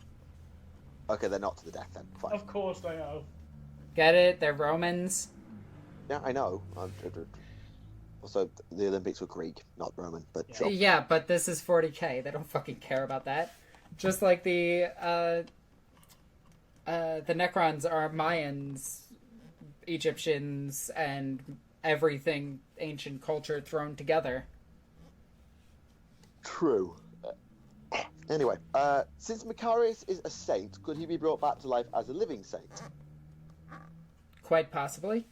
D: Okay, they're not to the death then. Fine.
C: Of course they are.
B: Get it? They're Romans.
D: Yeah, I know. Also, the Olympics were Greek, not Roman, but
C: Yeah.
D: sure.
B: Yeah, but this is 40k. They don't fucking care about that. Just like the Necrons are Mayans, Egyptians, and everything ancient culture thrown together.
D: True. Anyway, since Macarius is a saint, could he be brought back to life as a living saint?
B: Quite possibly.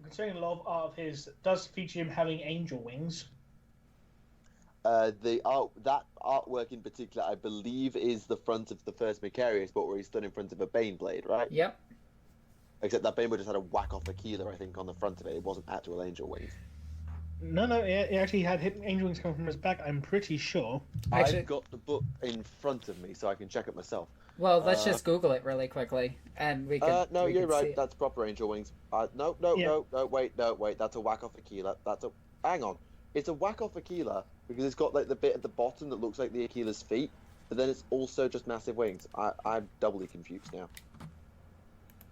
C: Considering a lot of art of his does feature him having angel wings.
D: That artwork in particular, I believe, is the front of the first Macarius, but where he stood in front of a Baneblade, right?
B: Yep.
D: Except that Baneblade just had a whack off a keeler, I think, on the front of it. It wasn't actual angel wings.
C: No, he actually had angel wings come from his back. I'm pretty sure.
B: Actually-
D: I've got the book in front of me, so I can check it myself.
B: Well, let's just Google it really quickly, and we can.
D: No,
B: we
D: you're
B: can see
D: right.
B: it.
D: That's proper angel wings. No, wait. That's a whack off Aquila. Hang on. It's a whack off Aquila because it's got like the bit at the bottom that looks like the Aquila's feet, but then it's also just massive wings. I'm doubly confused now.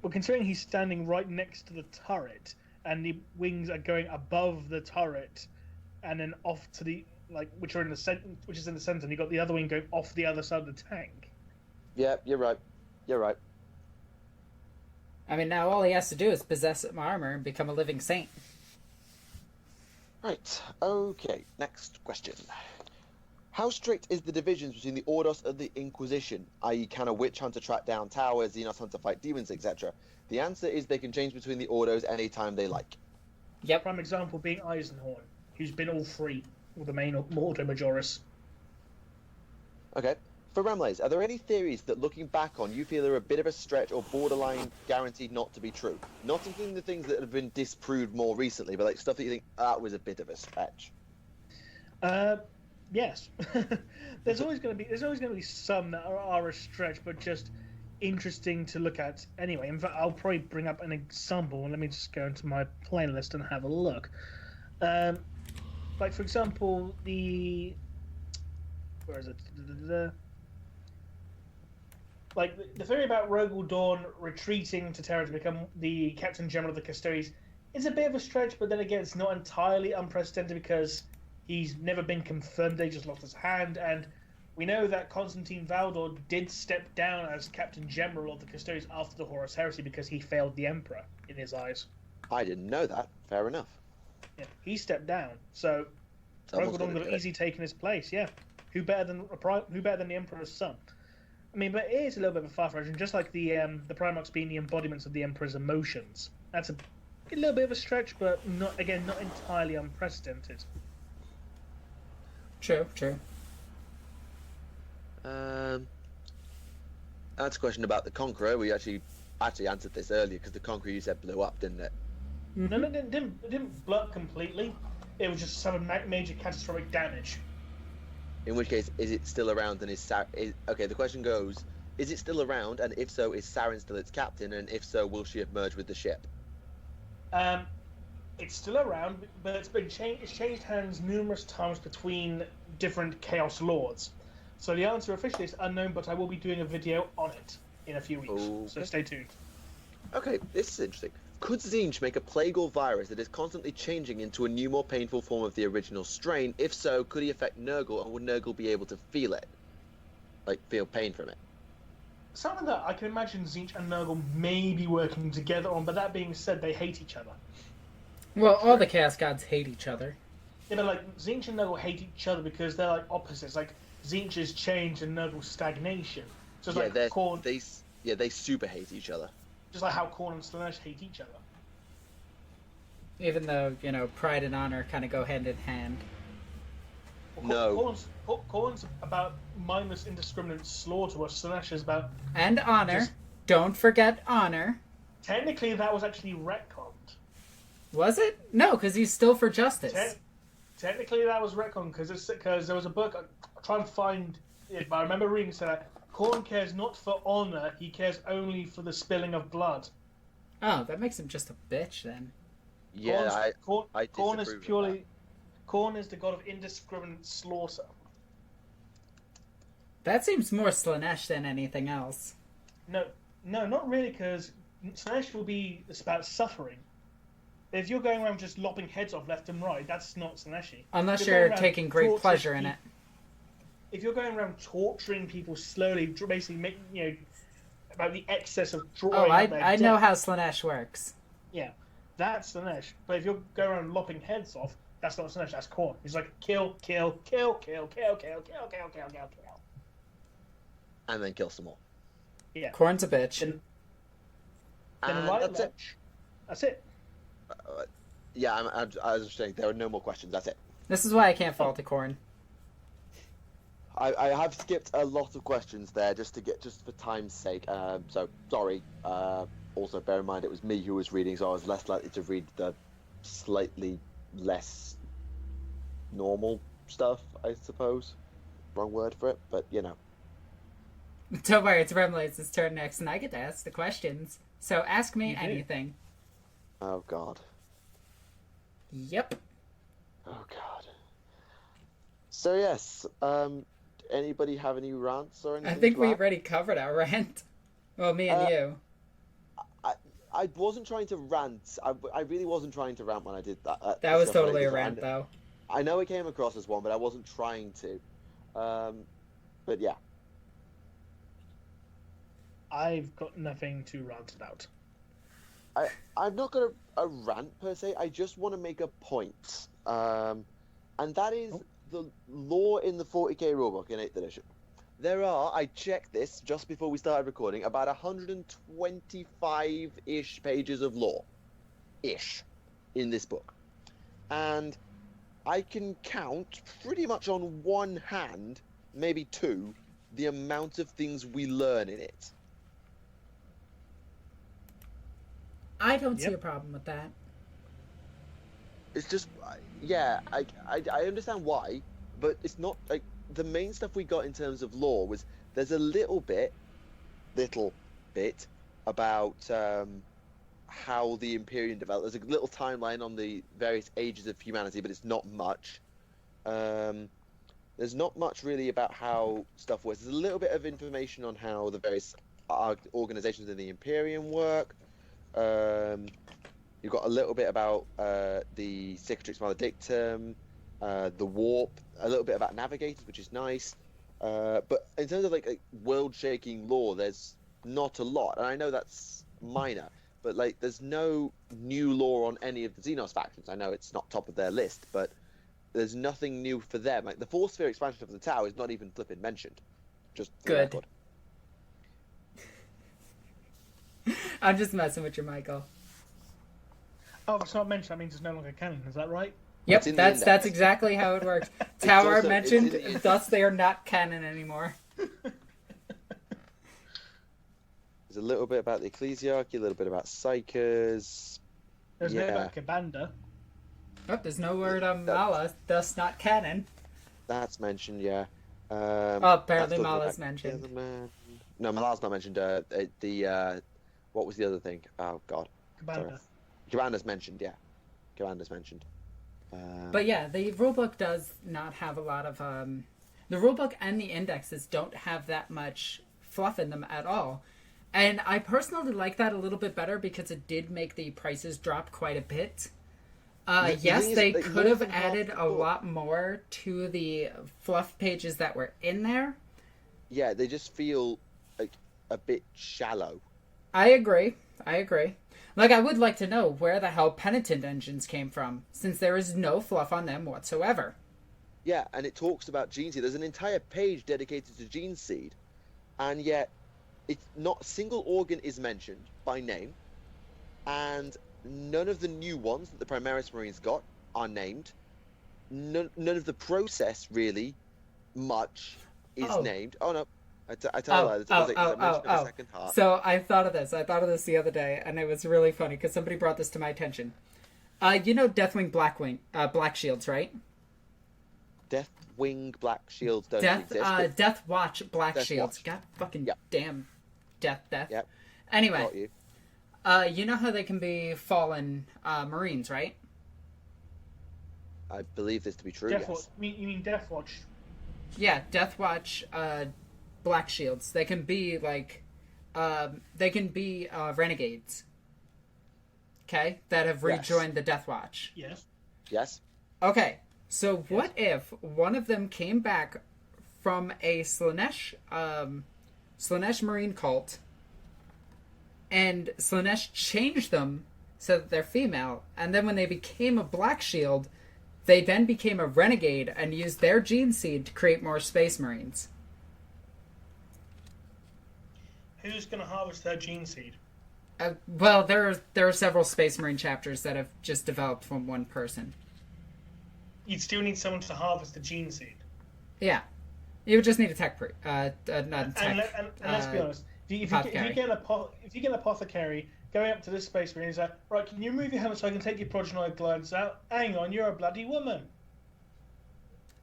C: Well, considering he's standing right next to the turret, and the wings are going above the turret, and then off to the which is in the center, and you got the other wing going off the other side of the tank.
D: Yeah, you're right.
B: I mean, now all he has to do is possess some armor and become a living saint.
D: Right. Okay. Next question. How strict is the divisions between the Ordos and the Inquisition, i.e. can a witch hunter track down towers, Xenos hunter fight demons, etc.? The answer is they can change between the Ordos anytime they like.
B: Yep.
C: Prime example being Eisenhorn, who's been all three, or the main Ordo Majoris.
D: Okay. For Ramlays, are there any theories that looking back on you feel are a bit of a stretch or borderline guaranteed not to be true? Not including the things that have been disproved more recently, but like stuff that you think that was a bit of a stretch.
C: Yes. there's always going to be some that are a stretch, but just interesting to look at anyway. In fact, I'll probably bring up an example. Let me just go into my playlist and have a look. Like for example, where is it? Like the theory about Rogel Dawn retreating to Terra to become the Captain General of the Custodes is a bit of a stretch, but then again, it's not entirely unprecedented because he's never been confirmed. They just lost his hand, and we know that Constantine Valdor did step down as Captain General of the Custodes after the Horus Heresy because he failed the Emperor in his eyes.
D: I didn't know that. Fair enough.
C: Yeah, he stepped down, so Rogel Dawn got easily taken his place. Yeah, who better than the Emperor's son? I mean, but it is a little bit of a far-fetched, and just like the Primarchs being the embodiments of the Emperor's emotions. That's a little bit of a stretch, but not entirely unprecedented.
B: True.
D: That's a question about the Conqueror. We actually answered this earlier because the Conqueror you said blew up, didn't it?
C: No, it didn't blow up completely. It was just some major catastrophic damage.
D: In which case, is it still around and okay, the question goes, is it still around, and if so, is Saren still its captain, and if so, will she have merged with the ship?
C: It's still around, but it's changed hands numerous times between different Chaos Lords. So the answer officially is unknown, but I will be doing a video on it in a few weeks,
D: Okay.
C: so stay tuned.
D: Okay, this is interesting. Could Tzeentch make a plague or virus that is constantly changing into a new, more painful form of the original strain? If so, could he affect Nurgle, and would Nurgle be able to feel it? Like, feel pain from it?
C: Something that I can imagine Tzeentch and Nurgle may be working together on, but that being said, they hate each other.
B: Well, all the Chaos Gods hate each other.
C: Yeah, but like, Tzeentch and Nurgle hate each other because they're like opposites. Like, Tzeentch is change and Nurgle's stagnation. Just
D: Yeah,
C: like Khorne,
D: they super hate each other.
C: just like how Khorne and Slaanesh hate each other.
B: Even though, pride and honor kind of go hand in hand.
D: No.
C: Khorne's about mindless, indiscriminate slaughter, where Slaanesh is about...
B: And honor.
C: Just-
B: Don't forget honor.
C: Technically, that was actually retconned.
B: Was it? No, because he's still for justice.
C: Technically, that was retconned, because there was a book, I'll try and find it, but I remember reading that Khorne cares not for honor, he cares only for the spilling of blood.
B: Oh, that makes him just a bitch, then.
D: Yeah, I
C: Khorne is
D: disapprove of
C: purely... Khorne is the god of indiscriminate slaughter.
B: That seems more Slaanesh than anything else.
C: No, not really, because Slaanesh will be about suffering. If you're going around just lopping heads off left and right, that's not Slaaneshi.
B: Unless you're taking great pleasure in it.
C: If you're going around torturing people slowly, basically making, about the excess of drawing.
B: Oh, I know how Slaanesh works.
C: Yeah, that's Slaanesh. But if you're going around lopping heads off, that's not Slaanesh, that's Khorne. He's like, kill.
D: And then kill some more.
C: Yeah.
B: Khorne's a bitch.
C: And
D: And
C: right
D: that's it.
C: ledge. That's it.
D: Yeah, I was saying there are no more questions. That's it.
B: This is why I can't fall to Khorne.
D: I have skipped a lot of questions there just for time's sake. So sorry. Also, bear in mind it was me who was reading, so I was less likely to read the slightly less normal stuff, I suppose. Wrong word for it, but you know.
B: Don't worry, it's Remlade's turn next, and I get to ask the questions. So ask me
C: You do.
B: anything.
D: Oh God.
B: Yep.
D: Oh God. So yes, anybody have any rants or anything?
B: I think
D: to
B: we
D: add?
B: already covered our rant. Well, me and you.
D: I wasn't trying to rant. I really wasn't trying to rant when I did that.
B: That was
D: stuff
B: totally a
D: because
B: rant, though.
D: I know it came across as one, but I wasn't trying to. But yeah.
C: I've got nothing to rant about.
D: I've not got a rant per se. I just want to make a point, and that is the lore in the 40k rulebook in 8th edition. There are, I checked this just before we started recording, about 125-ish pages of lore-ish in this book, and I can count pretty much on one hand, maybe two, the amount of things we learn in it.
B: I don't see
C: Yep.
B: a problem with that.
D: It's just, yeah, I understand why, but it's not, like, the main stuff we got in terms of lore was, there's a little bit about how the Imperium developed. There's a little timeline on the various ages of humanity, but it's not much. There's not much really about how stuff works. There's a little bit of information on how the various organizations in the Imperium work. You've got a little bit about the Cicatrix Maledictum, the Warp, a little bit about Navigators, which is nice. But in terms of like world-shaking lore, there's not a lot, and I know that's minor. But like, there's no new lore on any of the Xenos factions. I know it's not top of their list, but there's nothing new for them. Like the Force Sphere expansion of the Tau is not even flipping mentioned. Just for the
B: Good.
D: record.
B: I'm just messing with you, Michael.
C: Oh, if it's not mentioned, that means it's no longer canon. Is that right?
B: Yep,
D: It's in the
B: that's
D: index.
B: exactly how it works. Tower
D: also-
B: mentioned,
D: it's in the-
B: thus they are not canon anymore.
D: There's a little bit about the Ecclesiarchy, a little bit about Psychers.
C: There's
D: Yeah.
C: no about Kabanda.
B: Oh, there's no word on Mala, thus not canon.
D: That's mentioned, yeah.
B: Oh, apparently
D: that's talking
B: Mala's
D: about
B: mentioned.
D: Gilman. No, Mala's not mentioned. What was the other thing? Oh God.
C: Kabanda.
D: Commander's mentioned, yeah. Commander's mentioned.
B: But yeah, the rulebook does not have a lot of the rulebook and the indexes don't have that much fluff in them at all. And I personally like that a little bit better because it did make the prices drop quite a bit.
D: The
B: Yes,
D: thing is,
B: they
D: like,
B: could
D: more
B: have
D: than half
B: added
D: the
B: a
D: book-
B: lot more to the fluff pages that were in there.
D: Yeah, they just feel like a bit shallow.
B: I agree. Like, I would like to know where the hell penitent engines came from, since there is no fluff on them whatsoever.
D: Yeah, and it talks about Gene Seed. There's an entire page dedicated to Gene Seed, and yet it's not a single organ is mentioned by name, and none of the new ones that the Primaris Marines got are named. None of the process really much is
B: Oh.
D: named. Oh no, I tell you that. There's a mention of a second heart.
B: So I thought of this. the other day, and it was really funny because somebody brought this to my attention. You know Deathwing Black Shields, right?
D: Deathwing Black Shields don't exist.
B: Deathwatch Black
D: Deathwatch.
B: Shields. God fucking
D: Yep.
B: damn. Death.
D: Yep.
B: Anyway,
D: Got you.
B: you know how they can be fallen Marines, right?
D: I believe this to be true.
C: Deathwatch.
D: Yes.
C: You mean Deathwatch?
B: Yeah, Deathwatch Black Shields. They can be like renegades. Okay? That have
D: Yes.
B: rejoined the Deathwatch.
C: Yes.
D: Yes.
B: Okay, so what if one of them came back from a Slaanesh Marine cult, and Slaanesh changed them so that they're female, and then when they became a Black Shield, they then became a renegade and used their gene seed to create more Space Marines?
C: Who's going to harvest their gene seed?
B: Well, there are several Space Marine chapters that have just developed from one person.
C: You'd still need someone to harvest the gene seed.
B: Yeah. You would just need a tech not a
C: And
B: tech.
C: let's be honest. If you get an apothecary going up to this space marine and say, right, can you move your helmet so I can take your progenoid glands out? Hang on, you're a bloody woman.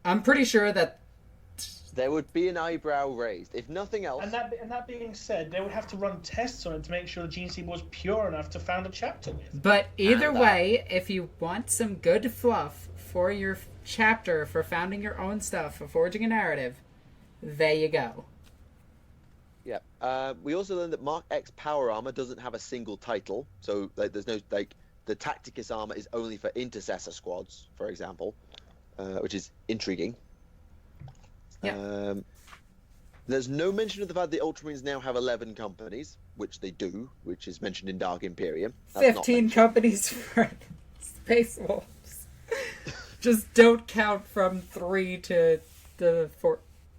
B: I'm pretty sure that.
D: There would be an eyebrow raised, if nothing else.
C: And that being said, they would have to run tests on it to make sure the gene seed was pure enough to found a chapter with.
B: But either
D: And,
B: way, if you want some good fluff for your chapter for founding your own stuff, for forging a narrative, there you go.
D: Yeah. We also learned that Mark X power armor doesn't have a single title, so like there's no like the Tacticus armor is only for intercessor squads, for example, which is intriguing.
B: Yeah.
D: There's no mention of the fact the Ultramarines now have 11 companies, which they do, which is mentioned in Dark Imperium. That's not
B: 15
D: mentioned.
B: companies for Space Wolves. Just don't count from 3 to the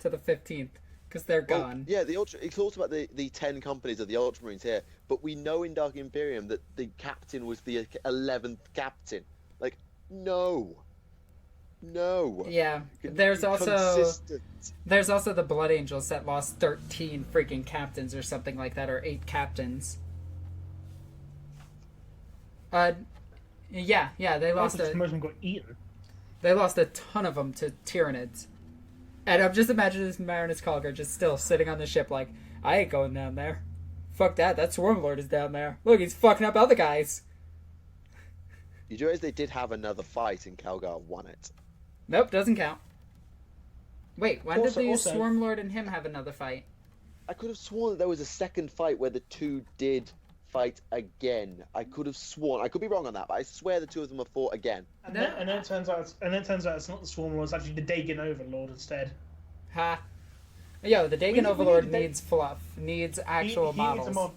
B: 15th, because they're
D: Well,
B: gone.
D: yeah, it talks about the 10 companies of the Ultramarines here, but we know in Dark Imperium that the captain was the 11th captain. Like, no.
B: Yeah, there's also the Blood Angels that lost 13 freaking captains or something like that, or 8 captains. Yeah, they lost
C: Most of them got eaten.
B: They lost a ton of them to tyranids. And I'm just imagining this Marinus Colgar just still sitting on the ship like, I ain't going down there. Fuck that Swarmlord is down there. Look, he's fucking up other guys.
D: You do realize they did have another fight and Calgar won it.
B: Nope, doesn't count. Wait, when did the
C: Also-
B: Swarmlord and him have another fight?
D: I could have sworn that there was a second fight where the two did fight again. I could have sworn. I could be wrong on that, but I swear the two of them have fought again.
C: And then it turns out it's not the Swarm Lord, it's actually the Dagon Overlord instead.
B: Ha. Yo, the Dagon
C: We need
B: Overlord
C: to-
B: needs fluff, needs actual
C: He
B: models.
C: needs a mod.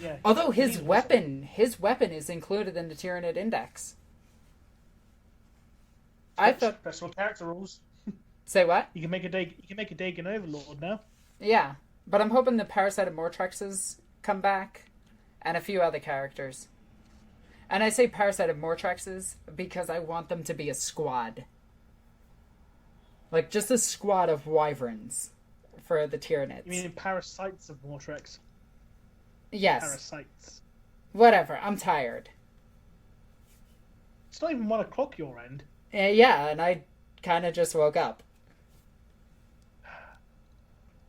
C: Yeah.
B: Although
C: He
B: his
C: needs a
B: weapon is included in the Tyranid Index. I thought.
C: special character rules.
B: Say what?
C: You can make a Dagon Overlord now.
B: Yeah, but I'm hoping the Parasite of Mortrexes come back, and a few other characters. And I say Parasite of Mortrexes because I want them to be a squad. Like, just a squad of wyverns for the Tyranids.
C: You mean parasites of Mortrex?
B: Yes.
C: Parasites.
B: Whatever, I'm tired.
C: It's not even 1 o'clock your end.
B: Yeah, and I kind of just woke up.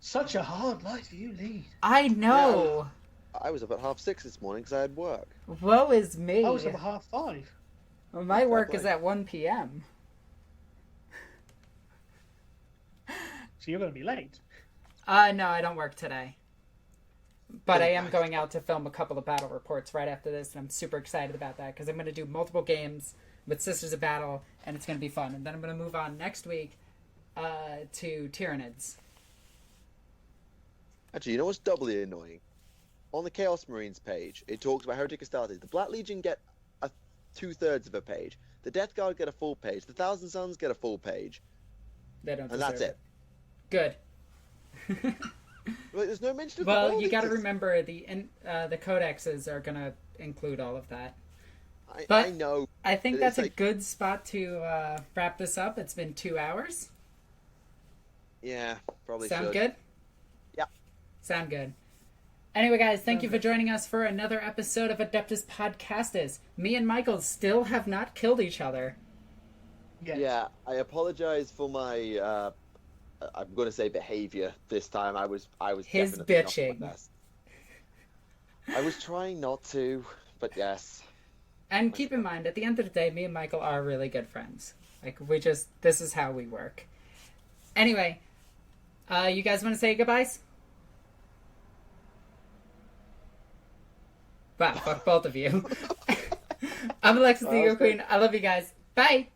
C: Such a hard life you lead.
B: I know!
D: I was up at 6:30 this morning because I had work.
B: Woe is me.
C: I was up at 5:30.
B: Well, my work
D: play.
B: is at 1 p.m.
C: So you're going to be late.
B: No, I don't work today. But I am going out to film a couple of battle reports right after this, and I'm super excited about that, because I'm going to do multiple games with Sisters of Battle, and it's going to be fun. And then I'm going to move on next week to Tyranids.
D: Actually, you know what's doubly annoying? On the Chaos Marines page, it talks about Heretic Astartes. The Black Legion get 2/3 of a page. The Death Guard get a full page. The Thousand Sons get a full page.
B: They don't
D: And
B: deserve
D: that's it.
B: Good.
D: Like, there's no mention of the
B: Well, you got to
D: Warlings.
B: remember the codexes are going to include all of that.
D: I
B: but-
D: know.
B: I think
D: It's
B: that's a
D: like-
B: good spot to wrap this up. It's been 2 hours.
D: Yeah, probably
B: Sound
D: should.
B: good?
D: Yeah.
B: Sound good. Anyway, guys, thank you for joining us for another episode of Adeptus Podcastus. Me and Michael still have not killed each other.
C: Yes.
D: Yeah, I apologize for my. I'm going to say behavior this time. I was
B: His
D: definitely not
B: bitching.
D: my best. I was trying not to, but yes.
B: And keep in mind, at the end of the day, me and Michael are really good friends. Like, this is how we work. Anyway, you guys want to say goodbyes? Wow, fuck both of you. I'm Alexis the Ego Queen. I love you guys. Bye!